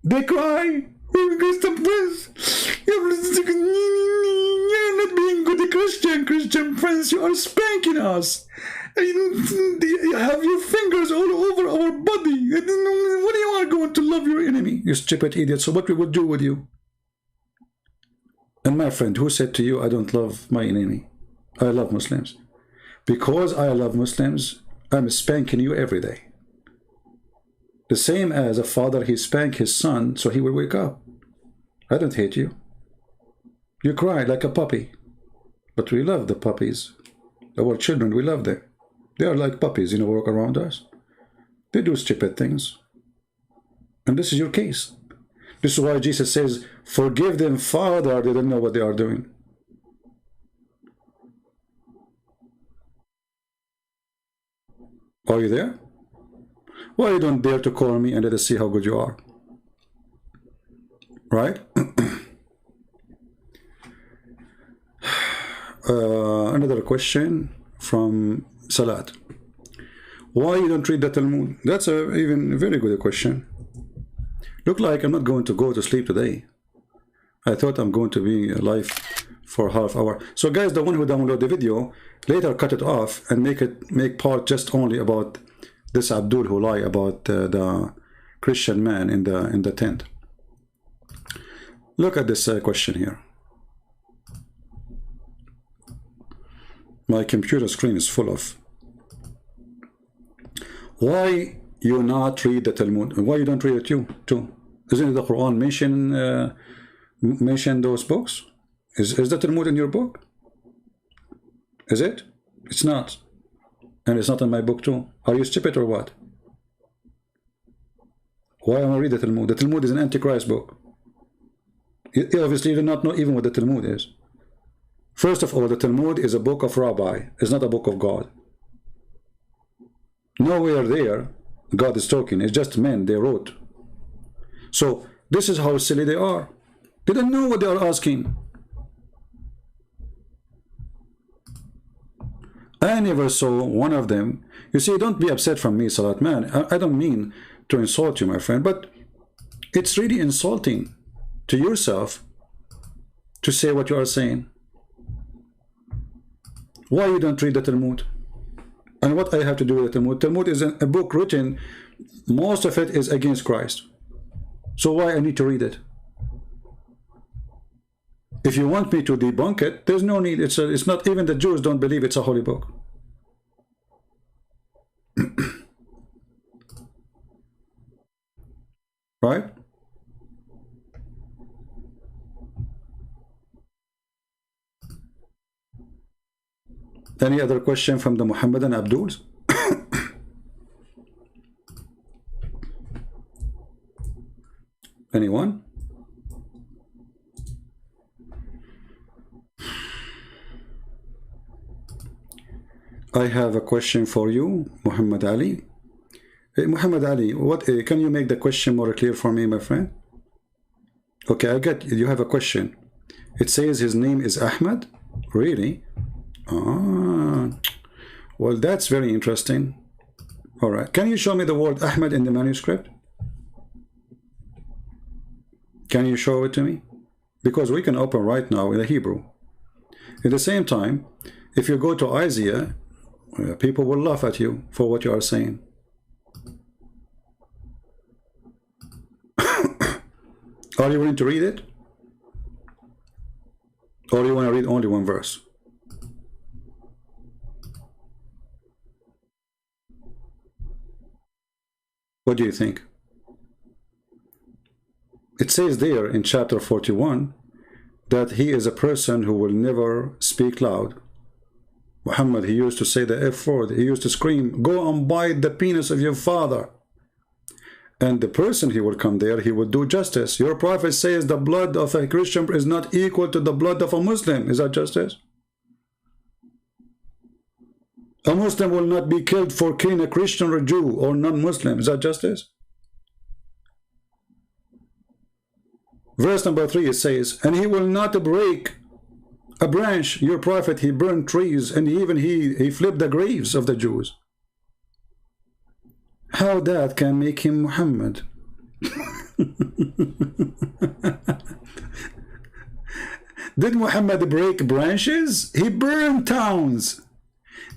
they cry, Christian Prince, you're not being good Christian Prince, you are spanking us. You have your fingers all over our body. What do you are going to love your enemy? You stupid idiot. So what we will do with you? And my friend, who said to you, I don't love my enemy? I love Muslims. Because I love Muslims, I'm spanking you every day. The same as a father, he spank his son so he will wake up. I don't hate you. You cry like a puppy. But we love the puppies. Our children, we love them. They are like puppies, walk around us. They do stupid things. And this is your case. This is why Jesus says, forgive them, Father, they don't know what they are doing. Are you there? Why you don't dare to call me and let us see how good you are? Right? Another question from Salat. Why you don't read the Talmud? That's even a very good question. Look like I'm not going to go to sleep today. I thought I'm going to be alive for half hour. So guys, the one who download the video, later cut it off and make part just only about this Abdul who lie about the Christian man in the tent. Look at this question here. My computer screen is full of. Why you not read the Talmud? Why you don't read it too? Isn't the Quran mention those books? Is the Talmud in your book? Is it? It's not. And it's not in my book too. Are you stupid or what? Why am I read the Talmud? The Talmud is an Antichrist book. You obviously do not know even what the Talmud is. First of all, the Talmud is a book of rabbi. It's not a book of God. Nowhere there God is talking. It's just men, they wrote. So this is how silly they are. They don't know what they are asking. I never saw one of them. You see, don't be upset from me, Salat Man. I don't mean to insult you, my friend, but it's really insulting to yourself to say what you are saying. Why you don't read the Talmud? And what I have to do with the Talmud? Talmud is a book written, most of it is against Christ. So why I need to read it? If you want me to debunk it, there's no need. It's not, even the Jews don't believe it's a holy book. Right? Any other question from the Muhammadan Abduls? Anyone? I have a question for you, Muhammad Ali. Hey, Muhammad Ali, what can you make the question more clear for me, my friend? Okay, I get you have a question. It says his name is Ahmad. Really? Ah, well, that's very interesting. All right, can you show me the word Ahmad in the manuscript? Can you show it to me? Because we can open right now in the Hebrew. At the same time, if you go to Isaiah, people will laugh at you for what you are saying. Are you willing to read it? Or you want to read only one verse? What do you think? It says there in chapter 41 that he is a person who will never speak loud. Muhammad, he used to say the F word. He used to scream, "Go and bite the penis of your father." And the person he will come there, he will do justice. Your prophet says the blood of a Christian is not equal to the blood of a Muslim. Is that justice? A Muslim will not be killed for killing a Christian or Jew or non-Muslim. Is that justice? Verse number 3, it says, and he will not break a branch. Your prophet, he burned trees, and even he flipped the graves of the Jews. How that can make him Muhammad? Did Muhammad break branches? He burned towns.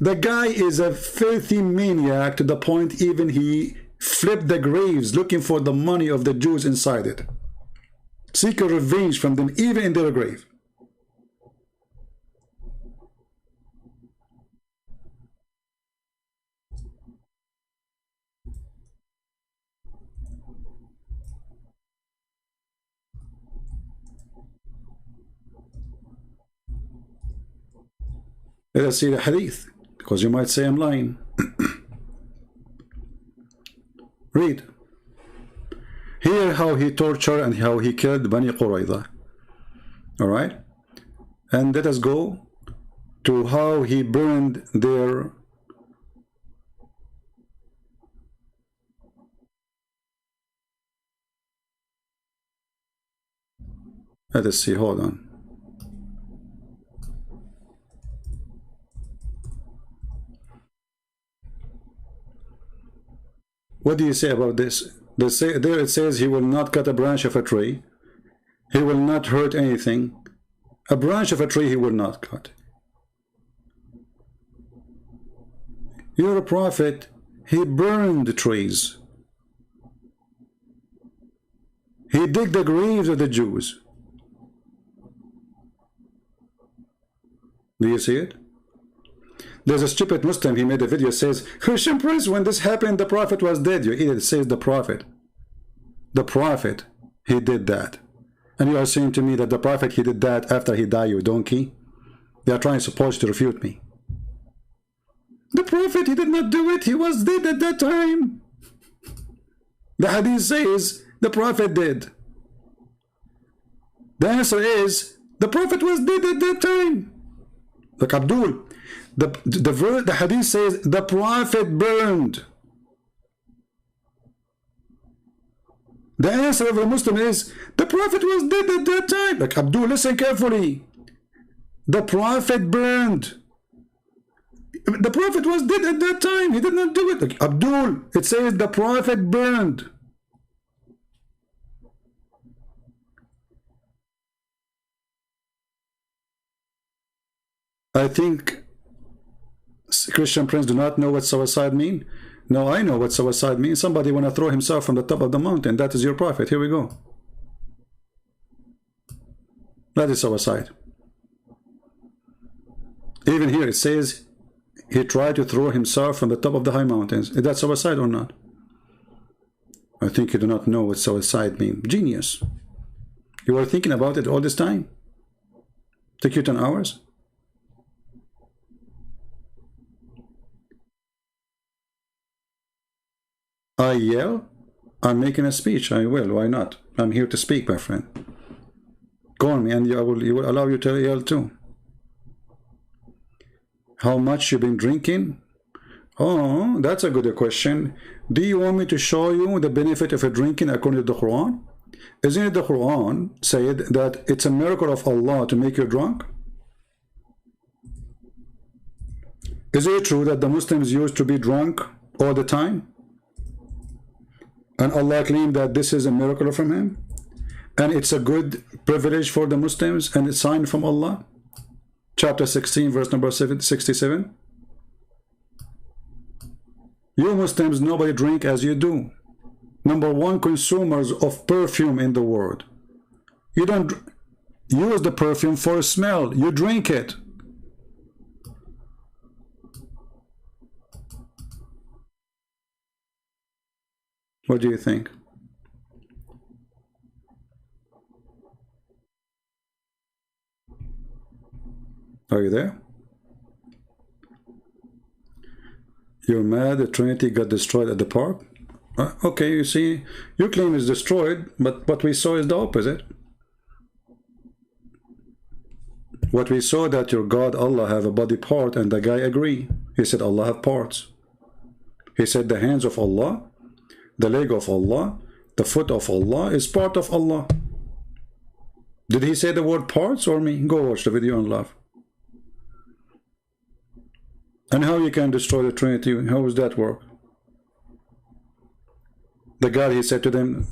The guy is a filthy maniac to the point even he flipped the graves looking for the money of the Jews inside it. Seek a revenge from them even in their grave. Let us see the hadith, because you might say I'm lying. Read. Hear how he tortured and how he killed Bani Qurayza. Alright? And let us go to how he burned their let us see, hold on. What do you say about this? There it says he will not cut a branch of a tree. He will not hurt anything. A branch of a tree he will not cut. You're a prophet. He burned trees. He digged the graves of the Jews. Do you see it? There's a stupid Muslim, he made a video, says, Christian Prince, when this happened, the prophet was dead. You idiot, it says the prophet. The prophet, he did that. And you are saying to me that the prophet, he did that after he died, you donkey? They are trying supposed to refute me. The prophet, he did not do it. He was dead at that time. The hadith says the prophet did. The answer is, the prophet was dead at that time. Like Abdul, the hadith says the Prophet burned. The answer of a Muslim is the Prophet was dead at that time. Like Abdul, listen carefully. The Prophet burned. The Prophet was dead at that time. He did not do it. Like Abdul, it says the Prophet burned. I think Christian Prince do not know what suicide mean. No, I know what suicide means. Somebody want to throw himself from the top of the mountain. That is your prophet. Here we go. That is suicide. Even here it says he tried to throw himself from the top of the high mountains. Is that suicide or not? I think you do not know what suicide means. Genius. You were thinking about it all this time? Took you 10 hours? I yell? I'm making a speech. I will. Why not? I'm here to speak, my friend. Call me and you will allow you to yell too. How much you been drinking? Oh, that's a good question. Do you want me to show you the benefit of a drinking according to the Quran? Isn't it the Quran said that it's a miracle of Allah to make you drunk? Is it true that the Muslims used to be drunk all the time? And Allah claimed that this is a miracle from Him? And it's a good privilege for the Muslims and a sign from Allah? Chapter 16, verse number 67. You Muslims, nobody drink as you do. #1 consumers of perfume in the world. You don't use the perfume for a smell. You drink it. What do you think? Are you there? You're mad the Trinity got destroyed at the park? Okay, you see, your claim is destroyed, but what we saw is the opposite. What we saw that your God Allah have a body part, and the guy agree. He said Allah have parts. He said the hands of Allah, the leg of Allah, the foot of Allah is part of Allah. Did he say the word parts or me? Go watch the video and laugh. And how you can destroy the Trinity? How does that work? The God, he said to them,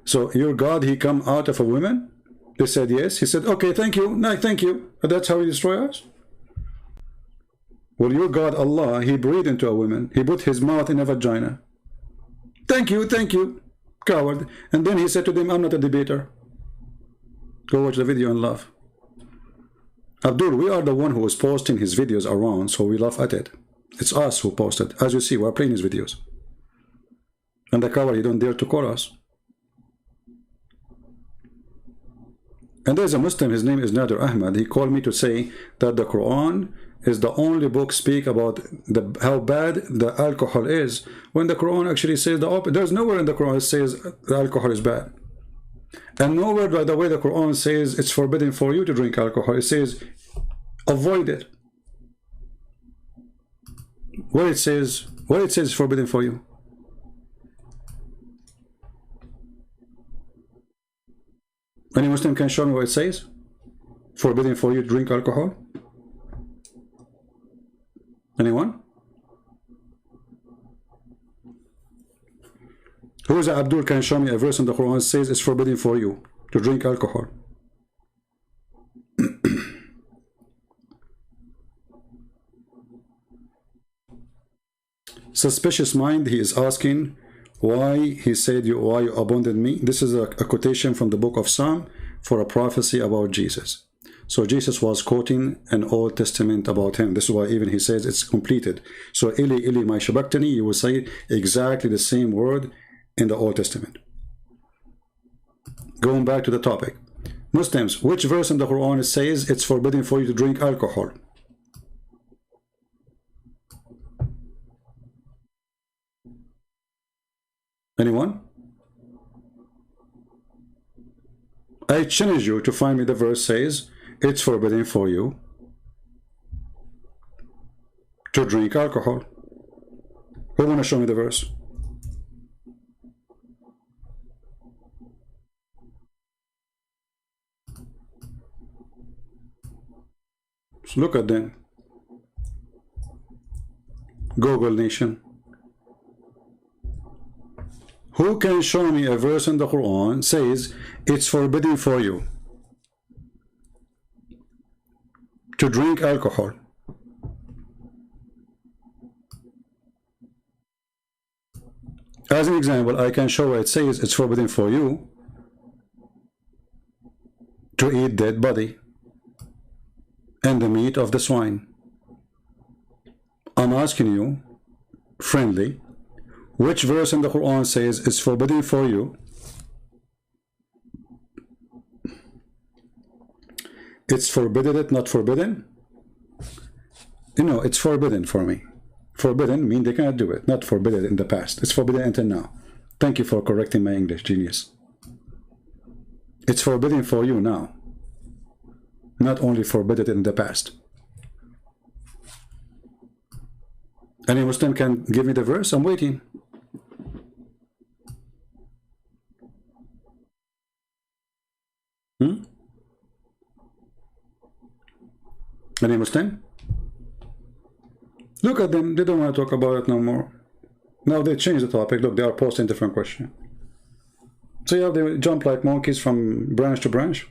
so your God, he come out of a woman? They said yes. He said, okay, thank you. No, thank you. That's how he destroy us? Well, your God, Allah, he breathed into a woman. He put his mouth in a vagina. Thank you, coward. And then he said to them, I'm not a debater. Go watch the video and laugh. Abdul, we are the one who is posting his videos around, so we laugh at it. It's us who posted. As you see, we're playing his videos. And the coward, you don't dare to call us. And there's a Muslim, his name is Nader Ahmad. He called me to say that the Quran is the only book speak about how bad the alcohol is, when the Quran actually says the opposite. There's nowhere in the Quran it says the alcohol is bad. And nowhere, by the way, the Quran says it's forbidden for you to drink alcohol. It says avoid it. Where it says it's forbidden for you. Any Muslim can show me what it says? Forbidden for you to drink alcohol? Anyone? Who is Abdul can show me a verse in the Quran that says it's forbidden for you to drink alcohol? Suspicious mind, he is asking why he said why you abandoned me. This is a quotation from the book of Psalm for a prophecy about Jesus. So Jesus was quoting an Old Testament about him. This is why even he says it's completed. So Ili Ili ma shabaktani, you will say exactly the same word in the Old Testament. Going back to the topic. Muslims, which verse in the Quran says it's forbidden for you to drink alcohol? Anyone? I challenge you to find me the verse says it's forbidden for you to drink alcohol. Who wanna show me the verse? So look at them. Google Nation. Who can show me a verse in the Quran says it's forbidden for you to drink alcohol? As an example, I can show where it says it's forbidden for you to eat dead body and the meat of the swine. I'm asking you, friendly, which verse in the Quran says it's forbidden for you? It's forbidden it, not forbidden? You know, it's forbidden for me. Forbidden means they cannot do it, not forbidden in the past. It's forbidden until now. Thank you for correcting my English, genius. It's forbidden for you now, not only forbidden in the past. Any Muslim can give me the verse? I'm waiting. Any Muslim? Look at them. They don't want to talk about it no more. Now they change the topic. Look, they are posting different question. So yeah, they jump like monkeys from branch to branch.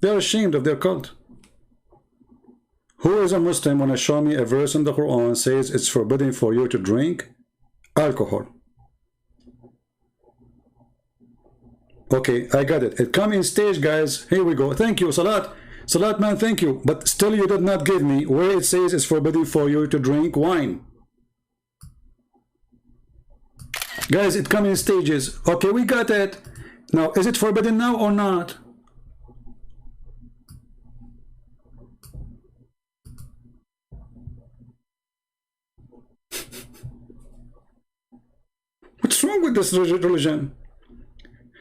They are ashamed of their cult. Who is a Muslim want to show me a verse in the Quran says it's forbidden for you to drink alcohol? Okay, I got it. It come in stage, guys. Here we go. Thank you, Salat. Salat, man, thank you. But still you did not give me where it says it's forbidden for you to drink wine. Guys, it come in stages. Okay, we got it. Now, is it forbidden now or not? What's wrong with this religion?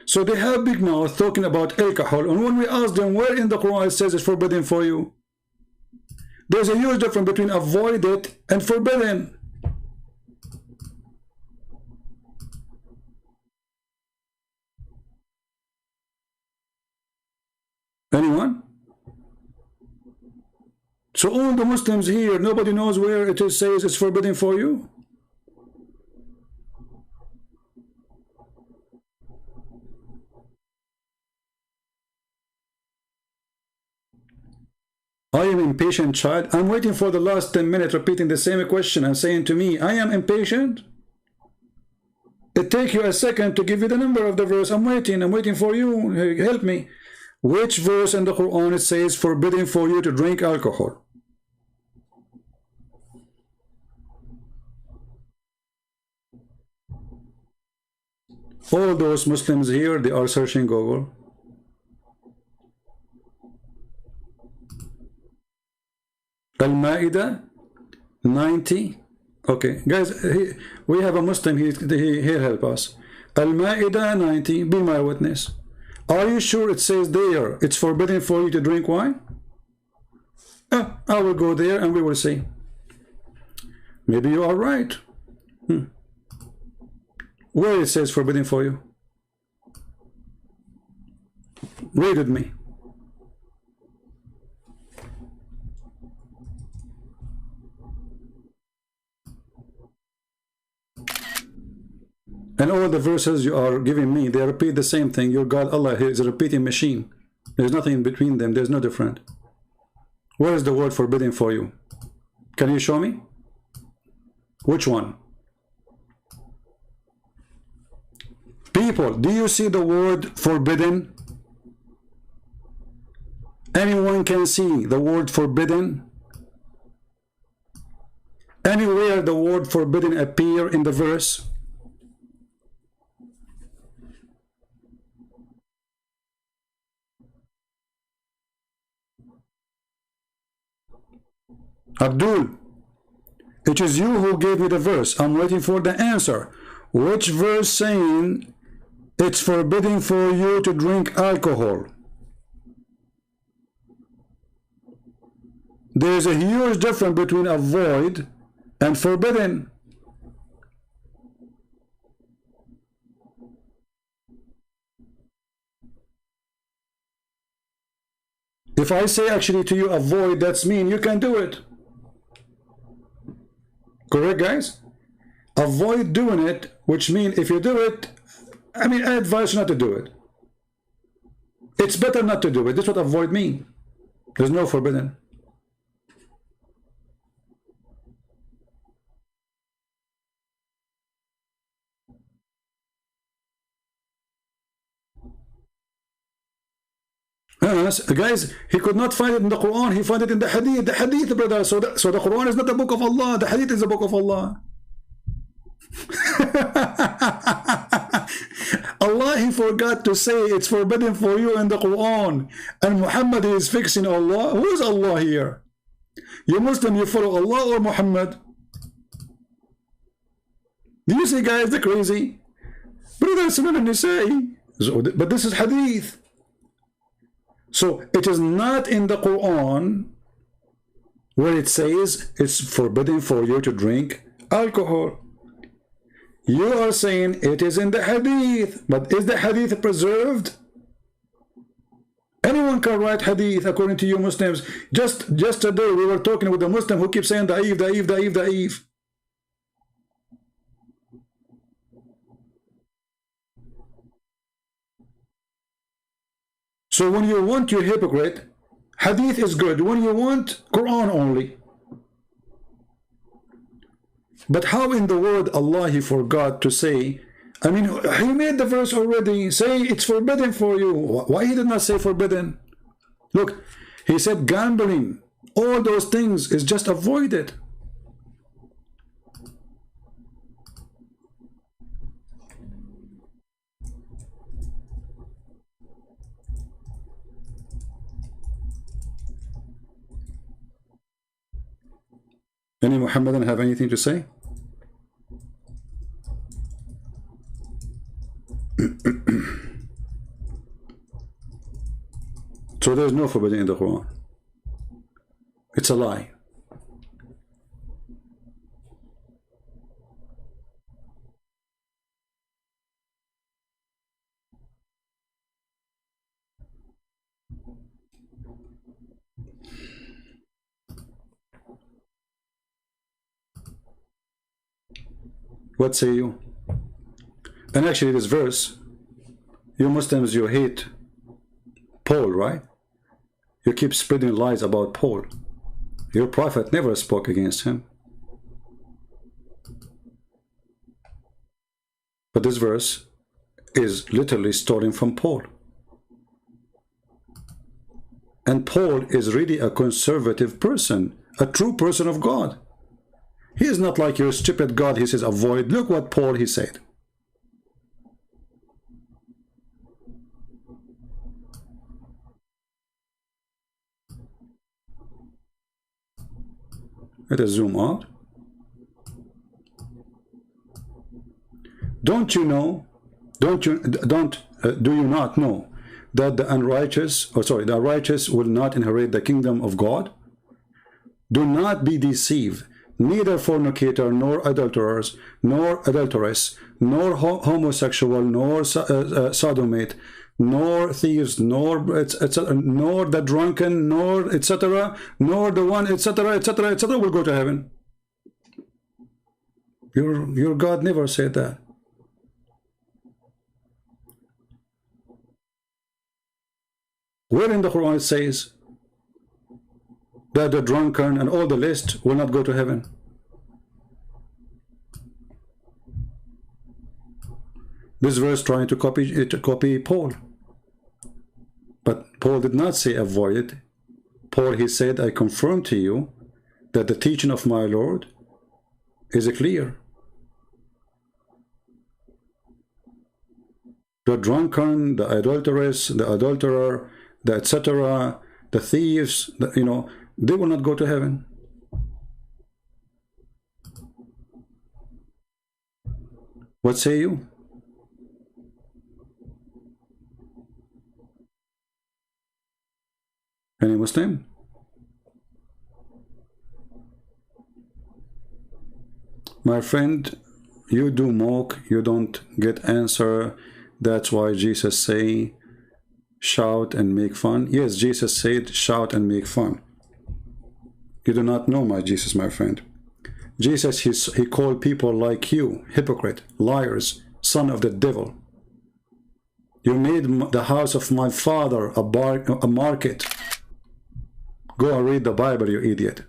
So they have big mouth talking about alcohol, and when we ask them where in the Quran it says it's forbidden for you, there's a huge difference between avoid it and forbidden. Anyone? So all the Muslims here, nobody knows where it says it's forbidden for you? I am impatient, child. I'm waiting for the last 10 minutes repeating the same question and saying to me, I am impatient. It takes you a second to give you the number of the verse. I'm waiting for you. Help me. Which verse in the Quran it says forbidden for you to drink alcohol? All those Muslims here, they are searching Google. Al-Ma'idah 90. Okay, guys, we have a Muslim here help us. Al-Ma'idah 90, be my witness. Are you sure it says there it's forbidden for you to drink wine? I will go there and we will see. Maybe you are right. Where it says forbidden for you? Read with me. And all the verses you are giving me, they repeat the same thing. Your God, Allah, is a repeating machine. There's nothing between them. There's no different. Where is the word forbidden for you? Can you show me? Which one? People, do you see the word forbidden? Anyone can see the word forbidden? Anywhere the word forbidden appear in the verse? Abdul, it is you who gave me the verse. I'm waiting for the answer. Which verse saying It's forbidden for you to drink alcohol. There's a huge difference between avoid and forbidden. If I say actually to you avoid, that's mean you can do it. Correct, guys? Avoid doing it, which means if you do it, I mean, I advise you not to do it. It's better not to do it. That's what avoid mean. There's no forbidden. Guys, he could not find it in the Quran. He found it in the Hadith. The Hadith, brother. So the Quran is not the book of Allah. The Hadith is the book of Allah. Allah, he forgot to say it's forbidden for you in the Quran. And Muhammad is fixing Allah. Who is Allah here? You Muslim, you follow Allah or Muhammad? Do you see, guys, the crazy? Brother, but this is Hadith. So it is not in the Quran where it says it's forbidden for you to drink alcohol. You are saying it is in the Hadith, but is the Hadith preserved? Anyone can write Hadith according to you Muslims. Just today we were talking with a Muslim who keeps saying da'if, da'if, da'if, da'if. So when you want, you're hypocrite. Hadith is good. When you want, Quran only. But how in the world Allah he forgot to say, I mean, he made the verse already, say it's forbidden for you. Why he did not say forbidden? Look, he said gambling, all those things is just avoided. Any Muhammadan have anything to say? So there's no forbidden in the Quran. It's a lie. What say you? And actually this verse, you Muslims, you hate Paul, right? You keep spreading lies about Paul. Your prophet never spoke against him. But this verse is literally stolen from Paul. And Paul is really a conservative person, a true person of God. He is not like your stupid God. He says avoid. Look what Paul he said. Let us zoom out. Don't you know? Do you not know that the unrighteous, the righteous will not inherit the kingdom of God? Do not be deceived. Neither fornicator, nor adulterers, nor adulteress, nor homosexual, nor sodomite, nor thieves, nor etc., nor the drunken, nor etc., nor the one etc., etc., etc. will go to heaven. Your God never said that. Where in the Quran it says that the drunken and all the list will not go to heaven? This verse trying to copy Paul. But Paul did not say avoid it. Paul, he said, I confirm to you that the teaching of my Lord is clear. The drunken, the adulteress, the adulterer, the etc., the thieves, they will not go to heaven. What say you? Any Muslim? My friend, you do mock, you don't get answer. That's why Jesus say, shout and make fun. Yes, Jesus said, shout and make fun. You do not know my Jesus, my friend. Jesus, he called people like you, hypocrite, liars, son of the devil. You made the house of my father a market. Go and read the Bible, you idiot.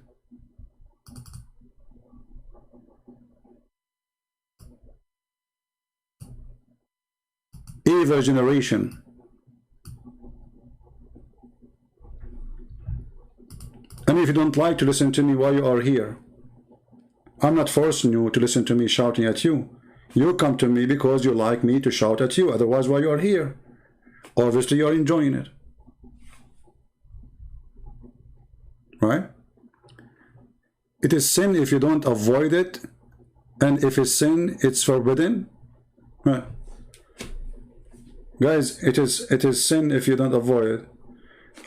Evil generation. And if you don't like to listen to me while you are here, I'm not forcing you to listen to me shouting at you. You come to me because you like me to shout at you. Otherwise, why you are here? Obviously, you are enjoying it. Right? It is sin if you don't avoid it. And if it's sin, it's forbidden. Right? Guys, it is sin if you don't avoid it.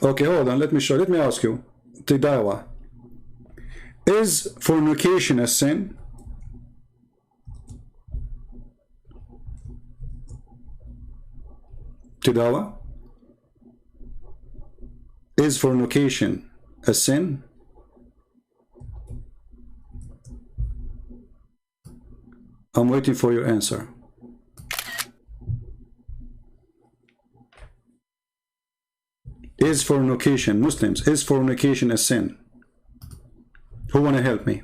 Okay, hold on. Let me ask you. Tidawa. Is fornication a sin? Tidawa. Is fornication a sin? I'm waiting for your answer. Is fornication, Muslims, is fornication a sin? Who want to help me?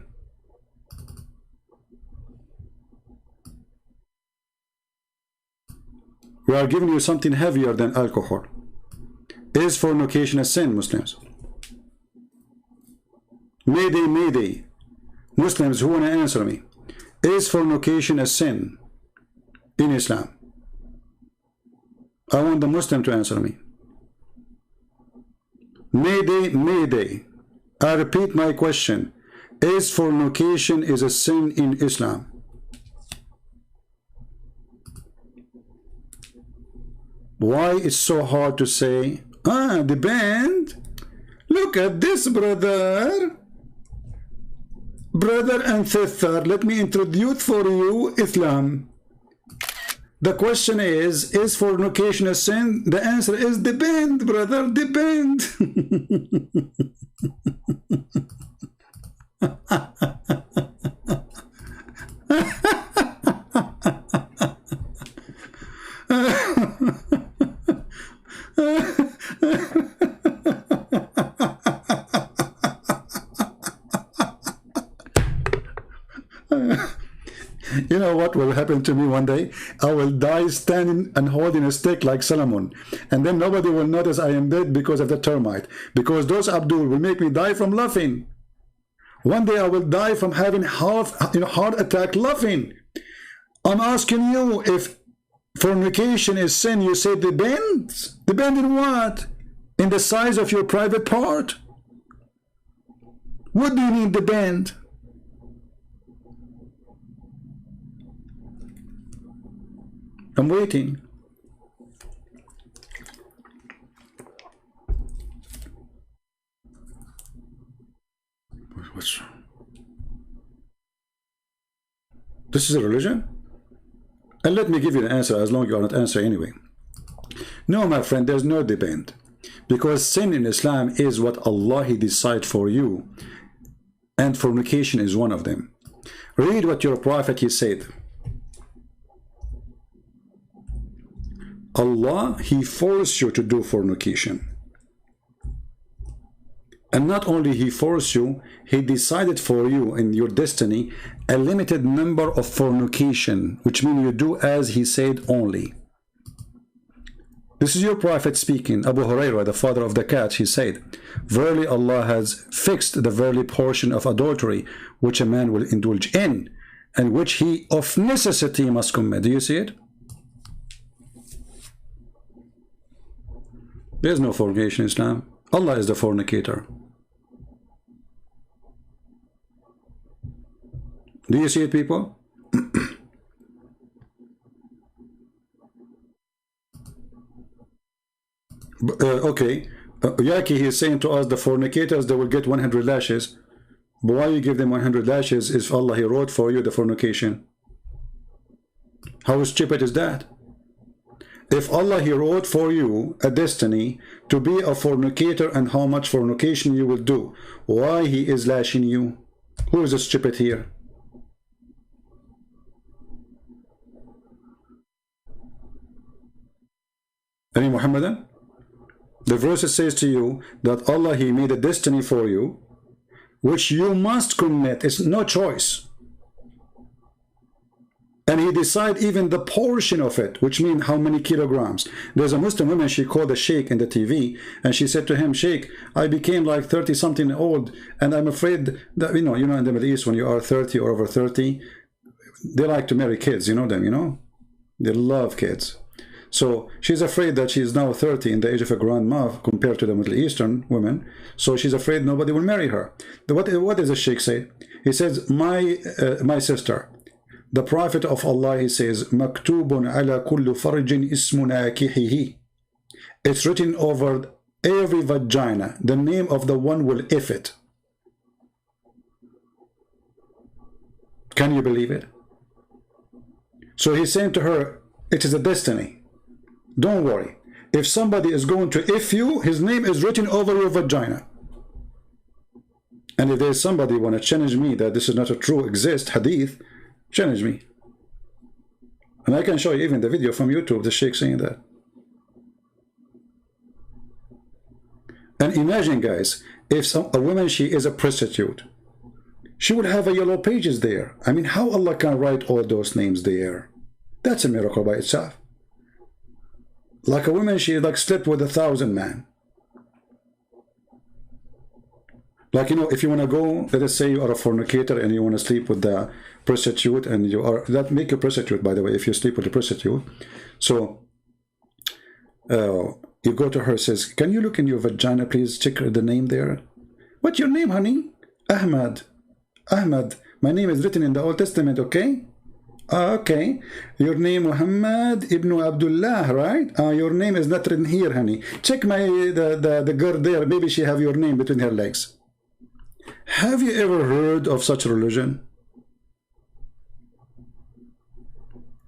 We are giving you something heavier than alcohol. Is fornication a sin, Muslims? Mayday, mayday. Muslims, who want to answer me? Is fornication a sin in Islam? I want the Muslim to answer me. Mayday, mayday. I repeat my question. Is fornication is a sin in Islam? Why it's so hard to say, the band? Look at this, brother. Brother and sister, let me introduce for you Islam. The question is fornication a sin? The answer is depend, brother, depend. You know what will happen to me one day? I will die standing and holding a stick like Solomon, and then nobody will notice I am dead because of the termite, because those Abdul will make me die from laughing. One day I will die from having heart attack laughing. I'm asking you, if fornication is sin, you say depends. Depend in what? In the size of your private part? What do you mean depend? I'm waiting. What's wrong? This is a religion? And let me give you the answer, as long as you are not answering anyway. No, my friend, there's no depend. Because sin in Islam is what Allah He decides for you. And fornication is one of them. Read what your prophet He said. Allah, He forced you to do fornication. And not only He forced you, He decided for you in your destiny a limited number of fornication, which means you do as He said only. This is your prophet speaking. Abu Hurairah, the father of the cat, he said, verily Allah has fixed the verily portion of adultery which a man will indulge in, and which he of necessity must commit. Do you see it? There's no fornication in Islam. Allah is the fornicator. Do you see it, people? Okay. Yaki, he is saying to us, the fornicators, they will get 100 lashes. But why you give them 100 lashes if Allah, He wrote for you the fornication? How stupid is that? If Allah, He wrote for you a destiny to be a fornicator and how much fornication you will do, why He is lashing you? Who is stupid here? Any Muhammadan? The verse says to you that Allah, He made a destiny for you which you must commit. It's no choice. And He decide even the portion of it, which means how many kilograms. There's a Muslim woman, she called a sheikh in the TV, and she said to him, Sheikh, I became like 30 something old, and I'm afraid that, you know in the Middle East, when you are 30 or over 30, they like to marry kids, you know them, they love kids. So she's afraid that she's now 30 in the age of a grandma compared to the Middle Eastern women. So she's afraid nobody will marry her. What does the sheikh say? He says, my sister, the Prophet of Allah, he says, "Maktubun ala kullu farjin ismu nakihihi." It's written over every vagina, the name of the one will if it. Can you believe it? So he's saying to her, it is a destiny. Don't worry. If somebody is going to if you, his name is written over your vagina. And if there's somebody want to challenge me that this is not a true hadith, challenge me. And I can show you even the video from YouTube, the sheikh saying that. And imagine, guys, if a woman, she is a prostitute, she would have a yellow pages there. I mean, how Allah can write all those names there? That's a miracle by itself. Like a woman, she like slept with 1,000 men. Like, if you want to go, let us say you are a fornicator and you want to sleep with the prostitute, and you are, that make you prostitute, by the way, if you sleep with a prostitute. So you go to her, says, can you look in your vagina, please, check the name there. What's your name, honey? Ahmad. Ahmad. My name is written in the Old Testament, okay? Okay. Your name Muhammad ibn Abdullah, right? Your name is not written here, honey. Check the girl there. Maybe she have your name between her legs. Have you ever heard of such religion?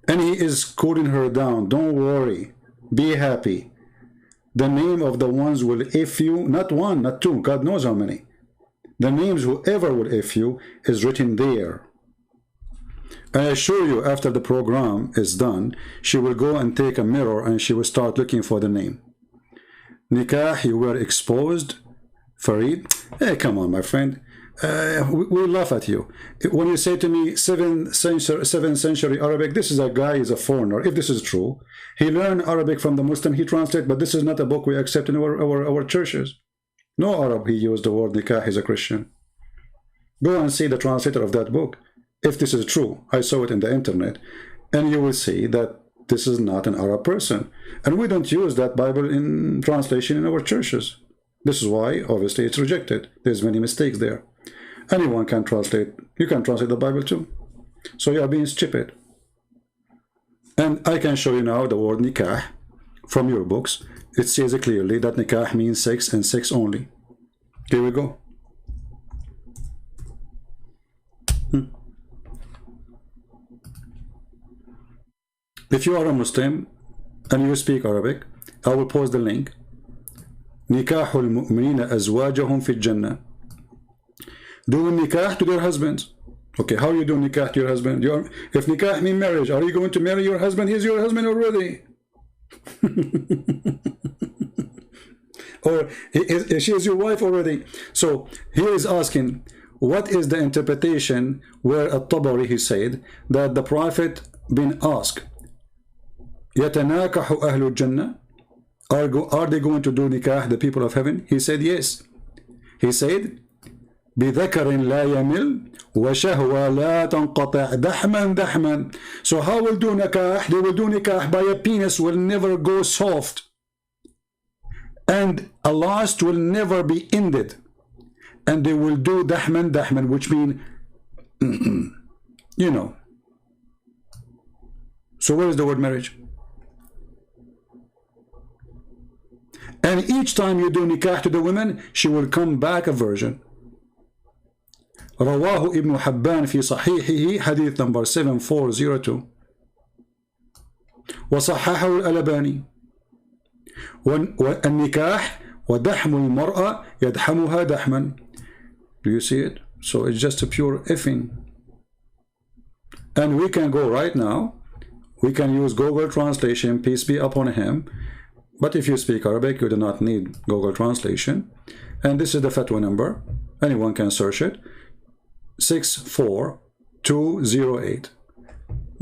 And he is cooling her down. Don't worry. Be happy. The name of the ones will if you, not one, not two, God knows how many. The names whoever will if you is written there. I assure you, after the program is done, she will go and take a mirror and she will start looking for the name. Nikah, you were exposed. Farid, hey, come on, my friend. We laugh at you. When you say to me 7th century Arabic, this is a guy, is a foreigner. If this is true, he learned Arabic from the Muslim, he translated, but this is not a book we accept in our churches. No Arab, he used the word nikah, he's a Christian. Go and see the translator of that book. If this is true, I saw it in the internet, and you will see that this is not an Arab person. And we don't use that Bible in translation in our churches. This is why, obviously, it's rejected. There's many mistakes there. Anyone can translate. You can translate the Bible too. So you are being stupid. And I can show you now the word nikah from your books. It says clearly that nikah means sex and sex only. Here we go. If you are a Muslim and you speak Arabic, I will post the link. Nikahul mu'minina azwajahum fi jannah. Doing nikah to their husbands. Okay, how you do nikah to your husband? If nikah means marriage, are you going to marry your husband? He's your husband already. Or she is your wife already. So he is asking, what is the interpretation where at-Tabari, he said that the Prophet been asked, يَتَنَاكَحُ أَهْلُ الْجَنَّةِ, are they going to do nikah, the people of heaven? He said yes. He said, بِذَكَرٍ لَا يَمِلْ وَشَهْوَى لَا تَنْقَطَعْ دَحْمًا دَحْمًا. So how will do nikah? They will do nikah by a penis will never go soft, and a lust will never be ended, and they will do dahman dahman, which mean you know. So where is the word marriage? And each time you do nikah to the women, she will come back a virgin. رواه ابن حبان في صحيحه حديث number 7402 وصححه الألباني. والنكاح ودحم المرأة يدحمها دحما. Do you see it? So it's just a pure effing. And we can go right now, we can use Google Translation, peace be upon him. But if you speak Arabic, you do not need Google Translation. And this is the fatwa number. Anyone can search it. 64208.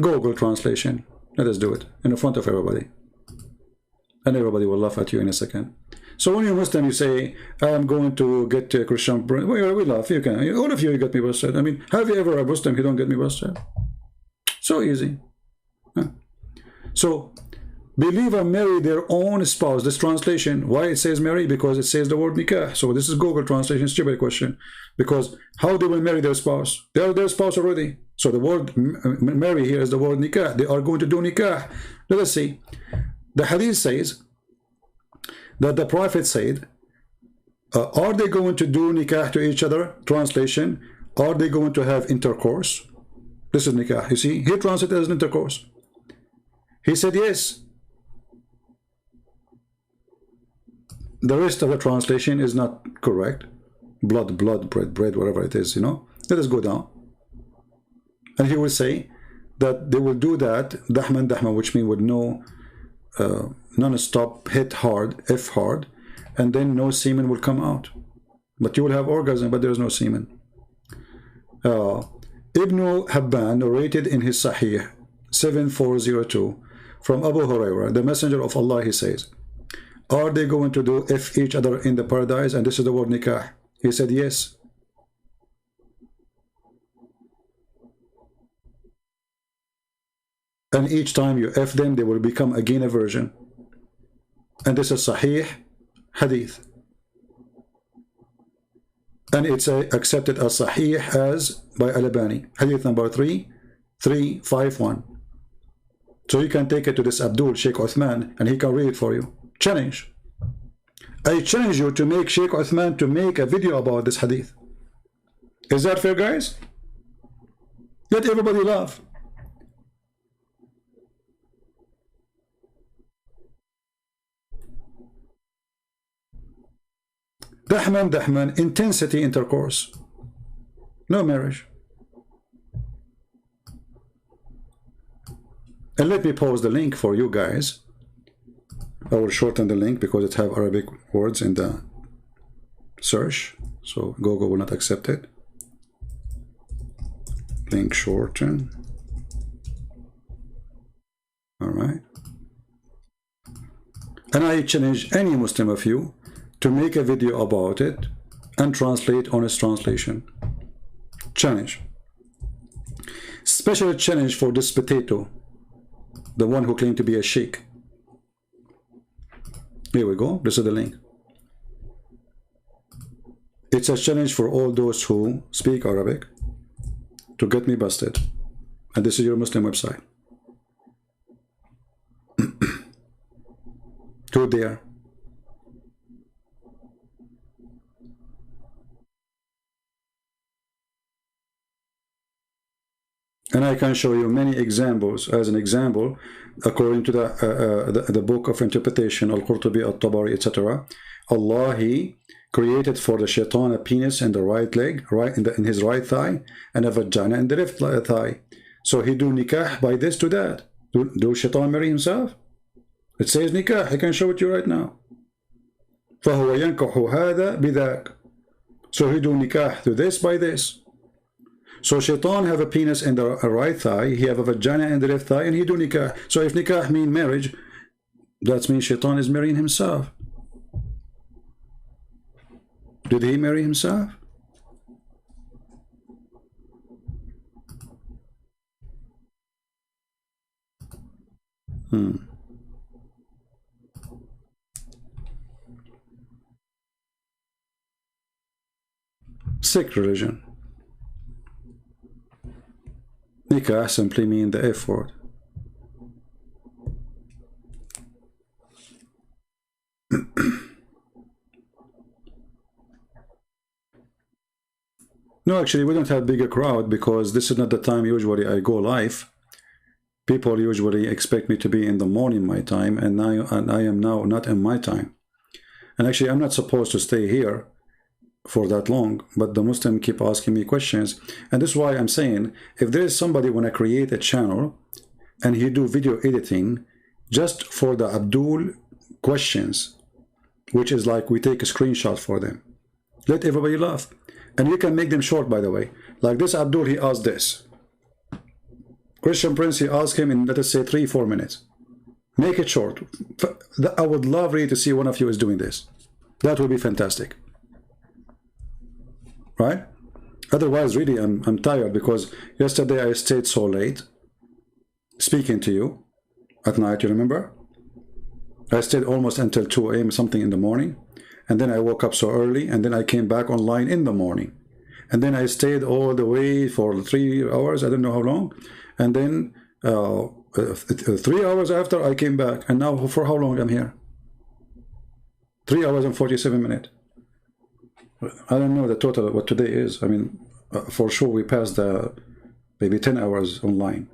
Google Translation. Let us do it in front of everybody. And everybody will laugh at you in a second. So when you're Muslim, you say, I am going to get a Christian. We laugh. You can. All of you get me busted. I mean, have you ever a Muslim who don't get me busted? So easy. Huh? So, believer marry their own spouse. This translation, why it says marry? Because it says the word nikah. So this is Google Translation. Stupid question. Because how they will marry their spouse? They are their spouse already. So the word marry here is the word nikah. They are going to do nikah. Let us see. The hadith says that the Prophet said, are they going to do nikah to each other? Translation, are they going to have intercourse? This is nikah. You see, he translated as intercourse. He said yes. The rest of the translation is not correct. Blood, blood, bread, bread, whatever it is, you know. Let us go down. And he will say that they will do that, dahman, dahman, which means with no non-stop, hit hard, F hard, and then no semen will come out. But you will have orgasm, but there is no semen. Ibn Habban narrated in his Sahih 7402 from Abu Hurairah, the Messenger of Allah, he says, are they going to do F each other in the paradise? And this is the word nikah. He said yes. And each time you F them, they will become again a virgin. And this is Sahih Hadith. And it's accepted as Sahih as by Al-Albani. Hadith number 3351. So you can take it to this Abdul Sheikh Uthman and he can read it for you. Challenge. I challenge you to make Sheikh Uthman to make a video about this hadith. Is that fair, guys? Let everybody laugh. Dahman, dahman, intensity intercourse. No marriage. And let me pause the link for you guys. I will shorten the link because it have Arabic words in the search. So Google will not accept it. Link shorten. Alright. And I challenge any Muslim of you to make a video about it and translate honest translation. Challenge. Special challenge for this potato, the one who claimed to be a sheikh. Here we go. This is the link. It's a challenge for all those who speak Arabic to get me busted. And this is your Muslim website. To there. And I can show you many examples. As an example, according to the book of interpretation, Al-Qurtubi, Al-Tabari, etc., Allah, He created for the shaitan a penis in the right leg, in his right thigh, and a vagina in the left thigh. So he do nikah by this to that. Do shaitan marry himself? It says nikah. I can show it to you right now. فَهُوَ يَنْكَحُ هَذَا بِذَاكَ. So he do nikah to this by this. So shaitan have a penis in the right thigh, he have a vagina in the left thigh, and he do nikah. So if nikah mean marriage, that means shaitan is marrying himself. Did he marry himself? Sikh religion. Nikah simply mean the F word. No, actually, we don't have bigger crowd because this is not the time usually I go live. People usually expect me to be in the morning my time, and I am now not in my time. And actually, I'm not supposed to stay here for that long, but the Muslim keep asking me questions. And this is why I'm saying, if there is somebody when I create a channel and he do video editing just for the Abdul questions, which is like we take a screenshot for them, let everybody laugh. And you can make them short, by the way. Like this Abdul, he asked this. Christian Prince, he asked him in, let us say, 3-4 minutes. Make it short. I would love really to see one of you is doing this. That would be fantastic. Right? Otherwise, really, I'm tired because yesterday I stayed so late speaking to you at night, you remember? I stayed almost until 2 a.m. something in the morning. And then I woke up so early, and then I came back online in the morning. And then I stayed all the way for 3 hours, I don't know how long. And then 3 hours after I came back. And now for how long I'm here? 3 hours and 47 minutes. I don't know the total what today is. I mean, for sure we passed the maybe 10 hours online.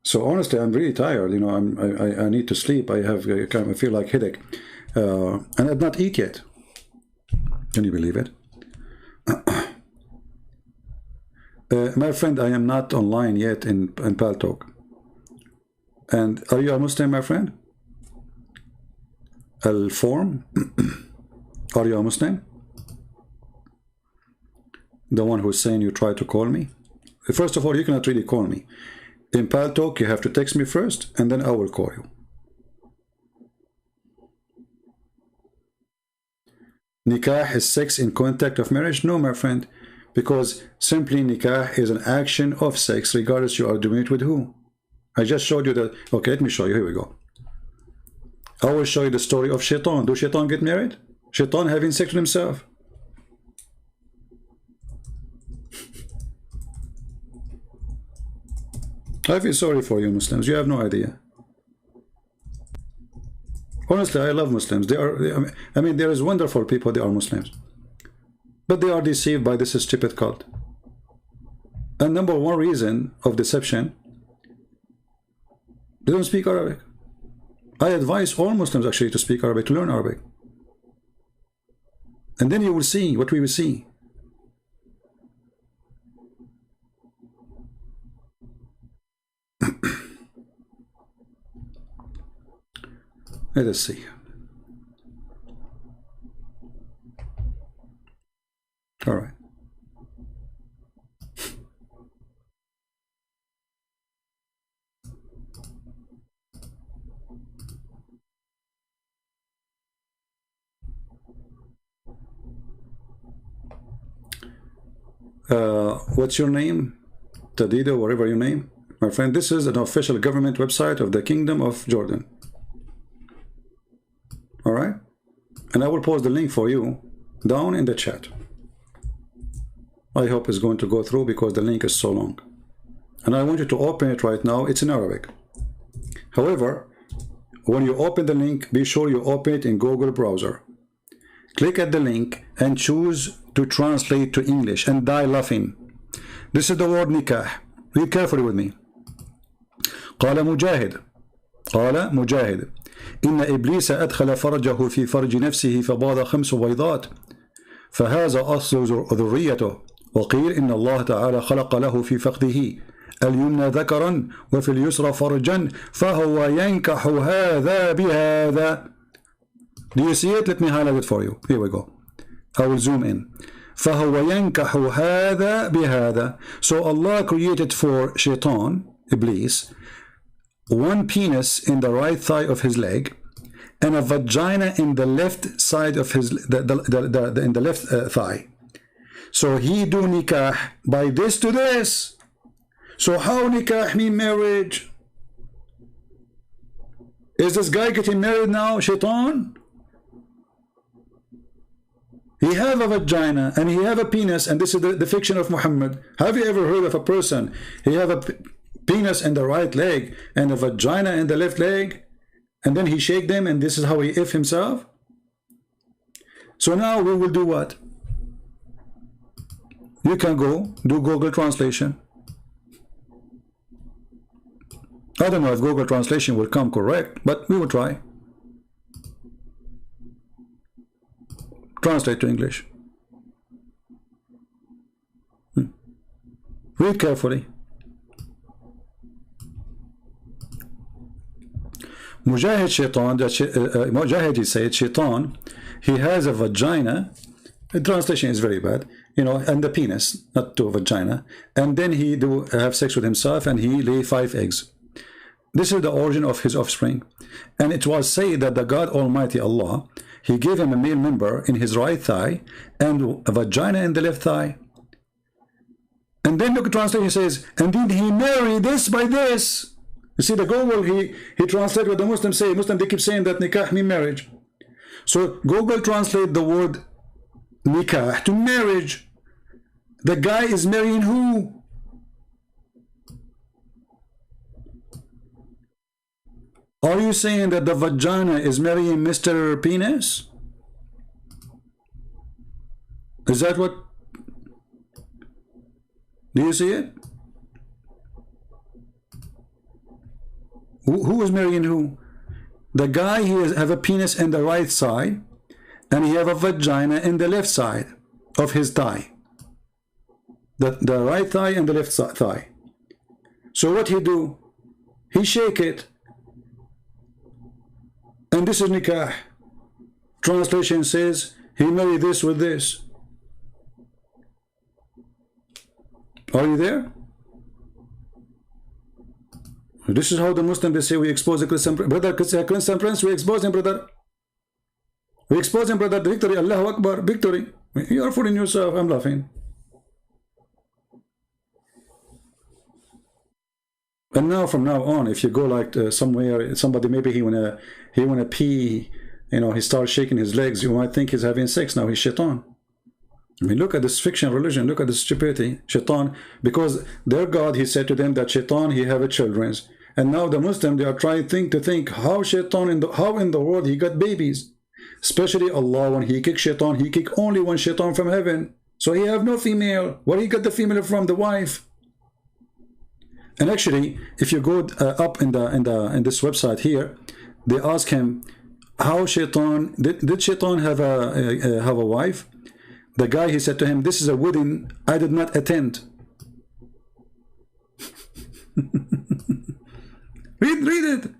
So honestly, I'm really tired. You know, I need to sleep. I have kind of feel like headache. And I've not eat yet. Can you believe it? My friend, I am not online yet in Paltalk. And are you a Muslim, my friend? Al-Form? Are you a Muslim? The one who's saying you try to call me? First of all, you cannot really call me. In Paltalk, you have to text me first, and then I will call you. Nikah is sex in contact of marriage? No, my friend, because simply nikah is an action of sex, regardless you are doing it with who. I just showed you that. Okay, let me show you. Here we go. I will show you the story of Shaitan. Do Shaitan get married? Shaitan having sex with himself. I feel sorry for you Muslims. You have no idea. Honestly, I love Muslims. I mean, there is wonderful people, they are Muslims. But they are deceived by this stupid cult. And number one reason of deception, they don't speak Arabic. I advise all Muslims actually to speak Arabic, to learn Arabic. And then you will see what we will see. Let us see. All right. What's your name? Tadido, whatever your name. My friend, this is an official government website of the Kingdom of Jordan. All right? And I will post the link for you down in the chat. I hope it's going to go through because the link is so long. And I want you to open it right now. It's in Arabic. However, when you open the link, be sure you open it in Google browser. Click at the link and choose to translate to English and die laughing. This is the word nikah. Read carefully with me. قال مجاهد إن إبليس أدخل فرجه في فرج نفسه فباض 5 بيضات فهذا أصل ذريته وقيل إن الله تعالى خلق له في فخذه اليمنى ذكرا وفي اليسرى فرجا فهو ينكح هذا بهذا. Do you see it? Let me highlight it for you. Here we go. I will zoom in. فهو ينكح هذا بهذا. So Allah created for Shaitan, Iblis, one penis in the right thigh of his leg and a vagina in the left side of his in the left thigh. So he do nikah by this to this. So how nikah mean marriage? Is this guy getting married now, Shaitan? He have a vagina and he have a penis, and this is the fiction of Muhammad. Have you ever heard of a person, he have a penis in the right leg and a vagina in the left leg, and then he shake them and this is how he if himself? So now we will do what? You can go do Google translation. I don't know if Google translation will come correct, but we will try. Translate to English. Read carefully. Mujahid Shaitan, Mujahid, he said, Shaitan, he has a vagina. The translation is very bad, you know, and the penis, not to a vagina. And then he do have sex with himself, and he lay 5 eggs. This is the origin of his offspring. And it was said that the God Almighty Allah, he gave him a male member in his right thigh and a vagina in the left thigh. And then the translation says, and then he married this by this. You see, the Google, he translated what the Muslims say. Muslims, they keep saying that nikah means marriage. So Google translate the word nikah to marriage. The guy is marrying who? Are you saying that the vagina is marrying Mr. Penis? Is that what? Do you see it? Who is marrying who? The guy, he have a penis in the right side, and he have a vagina in the left side of his thigh. The right thigh and the left thigh. So what he do? He shake it. And this is nikah. Translation says he married this with this. Are you there? This is how the Muslims, they say we expose the Christian brother, Christian prince, we expose him, brother. We expose him, brother. Victory, Allahu Akbar, victory. You are fooling yourself. I'm laughing. And now, from now on, if you go like somewhere, somebody maybe he wanna pee, you know, he starts shaking his legs, you might think he's having sex. Now he's shaitan. I mean, look at this fiction religion. Look at this stupidity. Shaitan, because their God, he said to them that shaitan, he have a children's. And now the Muslim, they are trying to think how shaitan how in the world he got babies. Especially Allah, when he kick shaitan, he kick only one shaitan from heaven. So he have no female. Where he got the female from? The wife. And actually, if you go up in this website here, they ask him how shaitan did shaitan have a wife? The guy, he said to him, this is a wedding I did not attend. read it.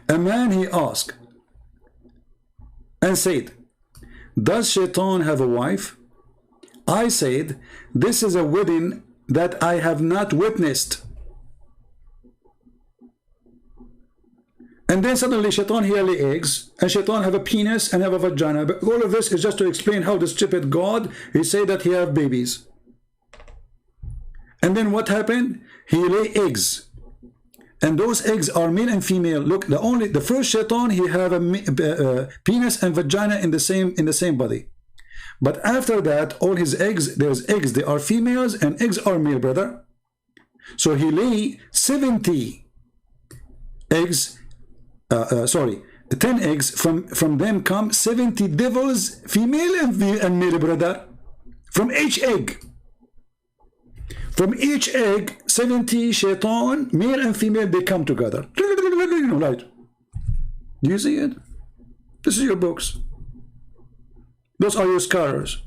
A man, he asked and said, does shaitan have a wife? I said, this is a wedding that I have not witnessed. And then suddenly shaitan here lay eggs, and shaitan have a penis and have a vagina. But all of this is just to explain how the stupid God, he say that he have babies. And then what happened? He lay eggs. And those eggs are male and female. Look, the first shaitan, he have a penis and vagina in the same body. But after that, all his eggs, there's eggs, they are females and eggs are male, brother. So he lay 70 eggs. 10 eggs, from them come 70 devils, female and male, brother. From each egg. From each egg, 70 shaitan, male and female, they come together. You know, right? Do you see it? This is your books. Those are your scholars.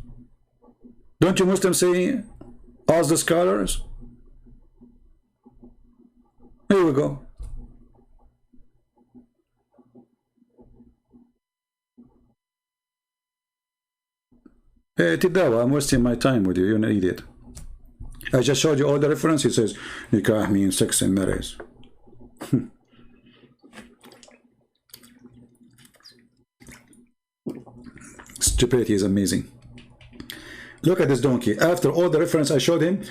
Don't you Muslims say, ask the scholars? Here we go. Hey, Tidawa, I'm wasting my time with you. You're an idiot. I just showed you all the references. It says nikah means sex and marriage. Stupidity is amazing. Look at this donkey. After all the reference I showed him,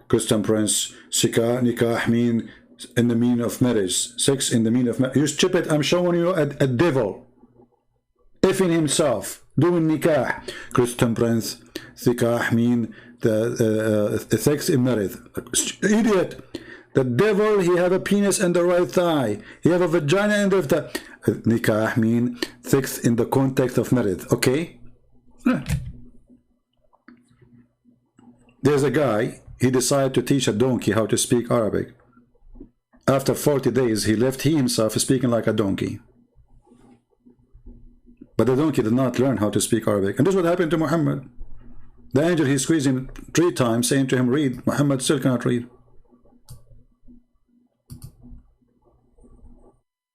Christian prince, nikah mean in the meaning of marriage, sex in the meaning of marriage. You stupid! I'm showing you a devil, effing himself, doing nikah. Christian prince, nikah mean the sex in marriage. Idiot! The devil, he have a penis in the right thigh. He have a vagina in the left thigh. Nikah mean sex in the context of marriage. Okay? There's a guy, he decided to teach a donkey how to speak Arabic. After 40 days, he left himself speaking like a donkey. But the donkey did not learn how to speak Arabic. And this is what happened to Muhammad. The angel, he squeezed him 3 times, saying to him, read. Muhammad still cannot read.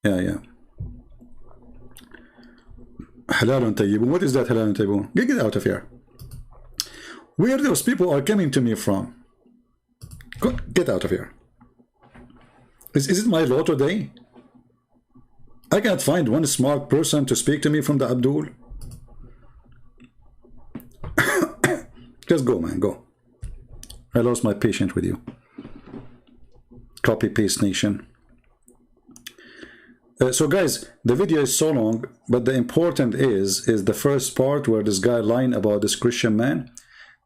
Yeah. Halalun tayyibun. What is that halalun tayyibun? Get out of here. Where those people are coming to me from? Get out of here. Is it my law today? I can't find one smart person to speak to me from the Abdul. Just go, man, go. I lost my patience with you. Copy paste nation. So guys, the video is so long, but the important is the first part where this guy lying about this Christian man.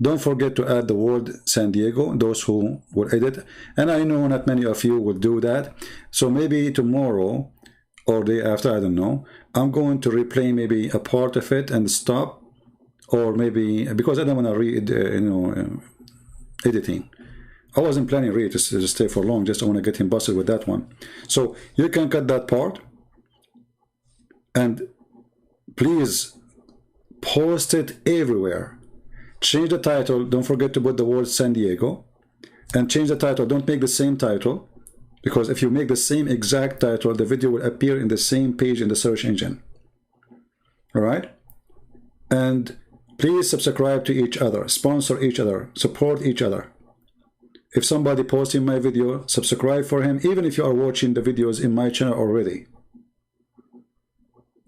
Don't forget to add the word San Diego, those who will edit. And I know not many of you will do that. So maybe tomorrow or day after, I don't know, I'm going to replay maybe a part of it and stop. Or maybe, because I don't want to read, editing. I wasn't planning really to stay for long, just I want to get him busted with that one. So you can cut that part. And please post it everywhere. Change the title. Don't forget to put the word San Diego. And change the title. Don't make the same title. Because if you make the same exact title, the video will appear in the same page in the search engine. Alright? And please subscribe to each other. Sponsor each other. Support each other. If somebody posts in my video, subscribe for him. Even if you are watching the videos in my channel already.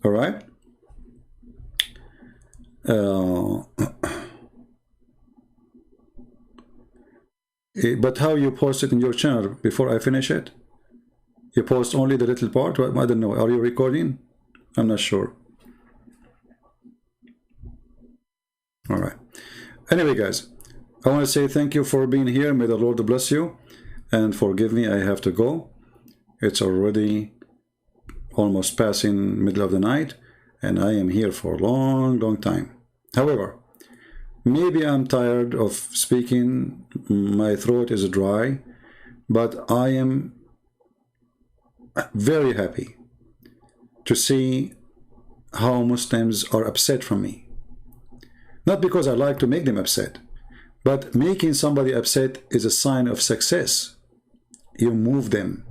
Alright? But how you post it in your channel before I finish it? You post only the little part? I don't know. Are you recording? I'm not sure. Alright. Anyway, guys, I want to say thank you for being here. May the Lord bless you. And forgive me, I have to go. It's already almost passing middle of the night. And I am here for a long, long time. However, maybe I'm tired of speaking. My throat is dry. But I am very happy to see how Muslims are upset from me. Not because I like to make them upset, but making somebody upset is a sign of success. You move them,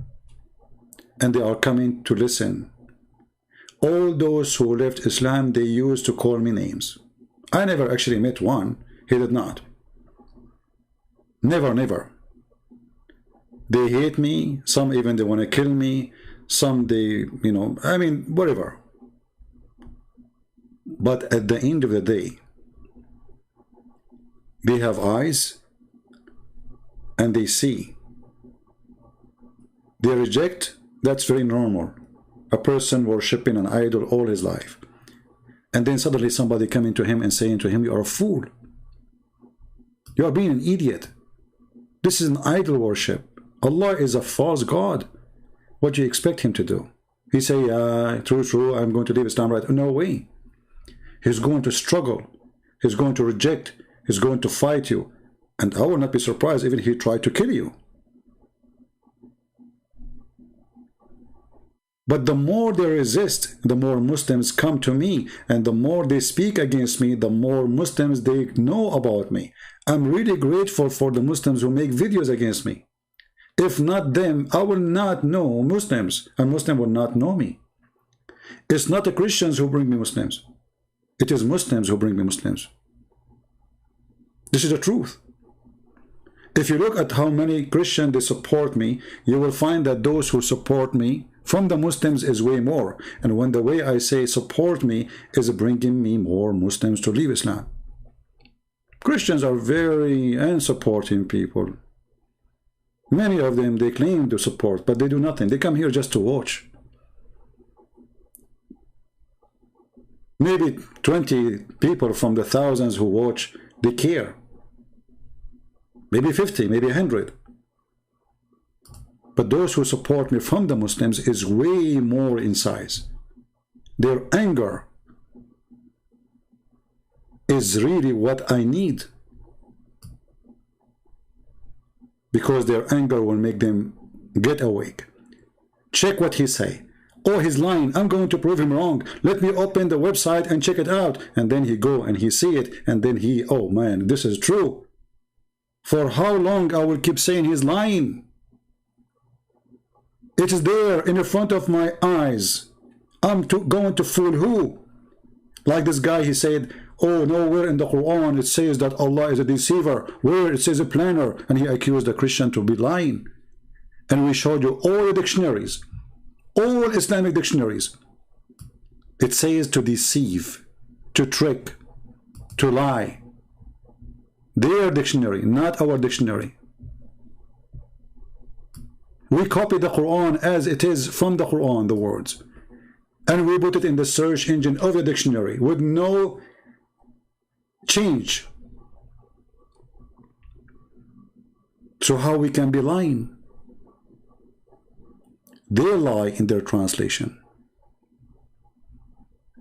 and they are coming to listen. All those who left Islam, they used to call me names. I never actually met one. He did not. Never, never. They hate me. Some even they want to kill me. Some they, I mean, whatever. But at the end of the day, they have eyes and they see. They reject. That's very normal. A person worshipping an idol all his life. And then suddenly somebody coming to him and saying to him, you are a fool. You are being an idiot. This is an idol worship. Allah is a false God. What do you expect him to do? He say, true, I'm going to leave Islam right. No way. He's going to struggle. He's going to reject. He's going to fight you. And I will not be surprised even if he tried to kill you. But the more they resist, the more Muslims come to me. And the more they speak against me, the more Muslims they know about me. I'm really grateful for the Muslims who make videos against me. If not them, I will not know Muslims. And Muslims will not know me. It's not the Christians who bring me Muslims. It is Muslims who bring me Muslims. This is the truth. If you look at how many Christians they support me, you will find that those who support me from the Muslims is way more. And when the way I say support me is bringing me more Muslims to leave Islam. Christians are very unsupporting people. Many of them, they claim to support, but they do nothing. They come here just to watch. Maybe 20 people from the thousands who watch, they care. Maybe 50, maybe 100. But those who support me from the Muslims is way more in size. Their anger is really what I need. because their anger will make them get awake. Check what he say. Oh, he's lying. I'm going to prove him wrong. Let me open the website and check it out. And then he go and he see it. And then he, oh man, this is true. For how long I will keep saying he's lying? It is there in the front of my eyes. I'm going to fool who? Like this guy, he said, oh, nowhere in the Quran it says that Allah is a deceiver. Where it says a planner. And he accused the Christian to be lying. And we showed you all the dictionaries, all Islamic dictionaries. It says to deceive, to trick, to lie. Their dictionary, not our dictionary. We copy the Quran as it is from the Quran, the words. And we put it in the search engine of the dictionary with no change. So how we can be lying? They lie in their translation.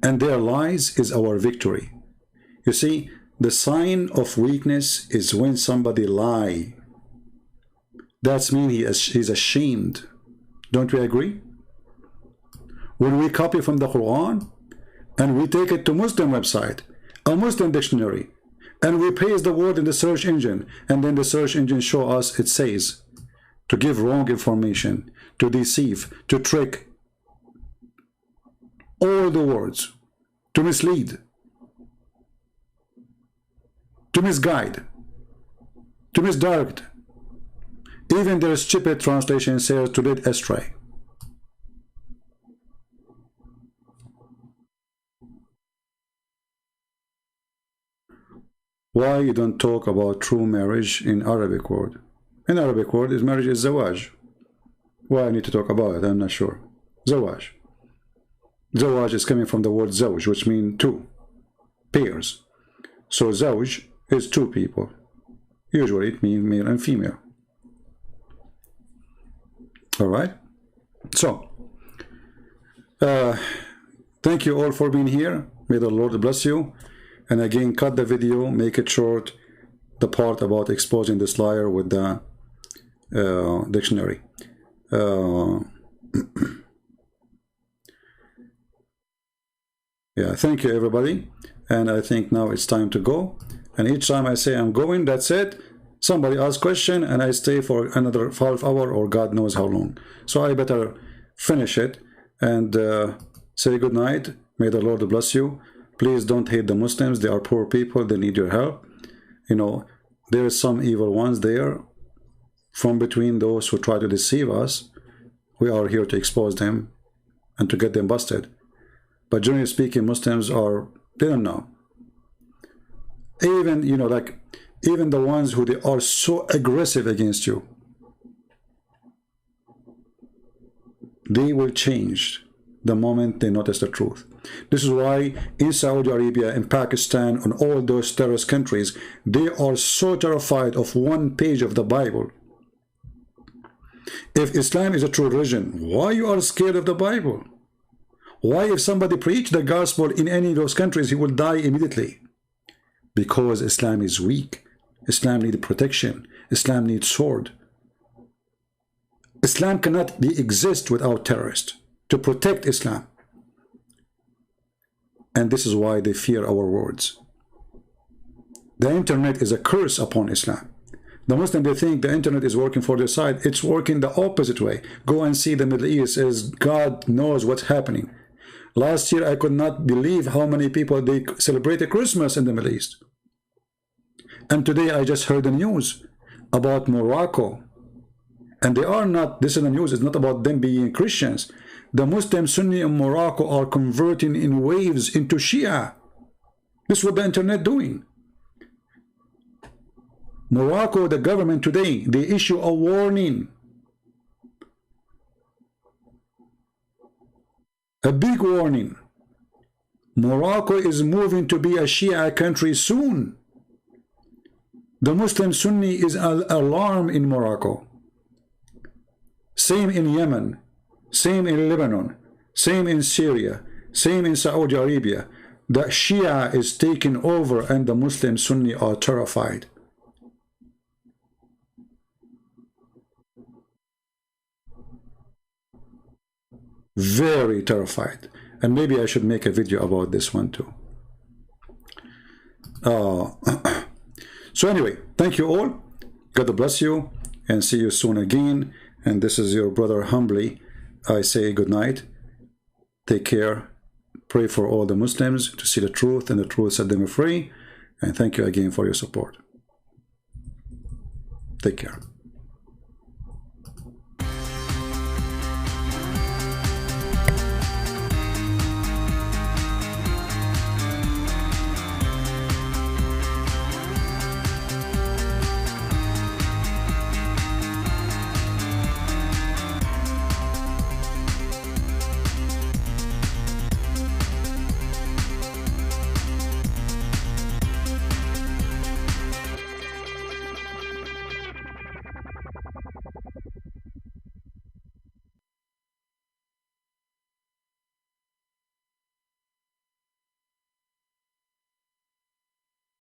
And their lies is our victory. You see, the sign of weakness is when somebody lie. That means he's ashamed. Don't we agree? When we copy from the Quran and we take it to Muslim website, a Muslim dictionary, and we paste the word in the search engine, and then the search engine show us it says to give wrong information, to deceive, to trick, all the words, to mislead, to misguide, to misdirect. Even their stupid translation says to lead astray. Why you don't talk about true marriage in Arabic word? In Arabic word, is marriage is zawaj. Why I need to talk about it? I'm not sure. Zawaj. Zawaj is coming from the word zawj, which means two, pairs. So zawj is two people. Usually it means male and female. All right. So, thank you all for being here. May the Lord bless you. And again, cut the video, make it short, the part about exposing this liar with the dictionary. Yeah, thank you everybody. And I think now it's time to go. And each time I say I'm going, that's it. Somebody asks question and I stay for another half hour or God knows how long. So I better finish it and say good night. May the Lord bless you. Please don't hate the Muslims. They are poor people. They need your help. You know, there is some evil ones there from between those who try to deceive us. We are here to expose them and to get them busted. But generally speaking, Muslims are, they don't know. Even, you know, like, even the ones who they are so aggressive against you, they will change the moment they notice the truth. This is why in Saudi Arabia, in Pakistan, on all those terrorist countries, they are so terrified of one page of the Bible. If Islam is a true religion, why you are scared of the Bible? Why if somebody preach the gospel in any of those countries, he will die immediately? Because Islam is weak. Islam needs protection. Islam needs sword. Islam cannot exist without terrorists to protect Islam. And this is why they fear our words. The internet is a curse upon Islam. The Muslims, they think the internet is working for their side. It's working the opposite way. Go and see the Middle East, as God knows what's happening. Last year, I could not believe how many people they celebrated Christmas in the Middle East. And today I just heard the news about Morocco. And they are not, this is the news, it's not about them being Christians. The Muslim Sunni in Morocco are converting in waves into Shia. This is what the internet doing. Morocco, the government today, they issue a warning. A big warning. Morocco is moving to be a Shia country soon. The Muslim Sunni is alarmed in Morocco. Same in Yemen. Same in Lebanon, same in Syria, same in Saudi Arabia. The Shia is taking over and the Muslim Sunni are terrified. very terrified. And maybe I should make a video about this one too. So anyway, thank you all. God bless you, and see you soon again. And this is your brother humbly. I say good night. Take care. Pray for all the Muslims to see the truth, and the truth set them free. And thank you again for your support. Take care.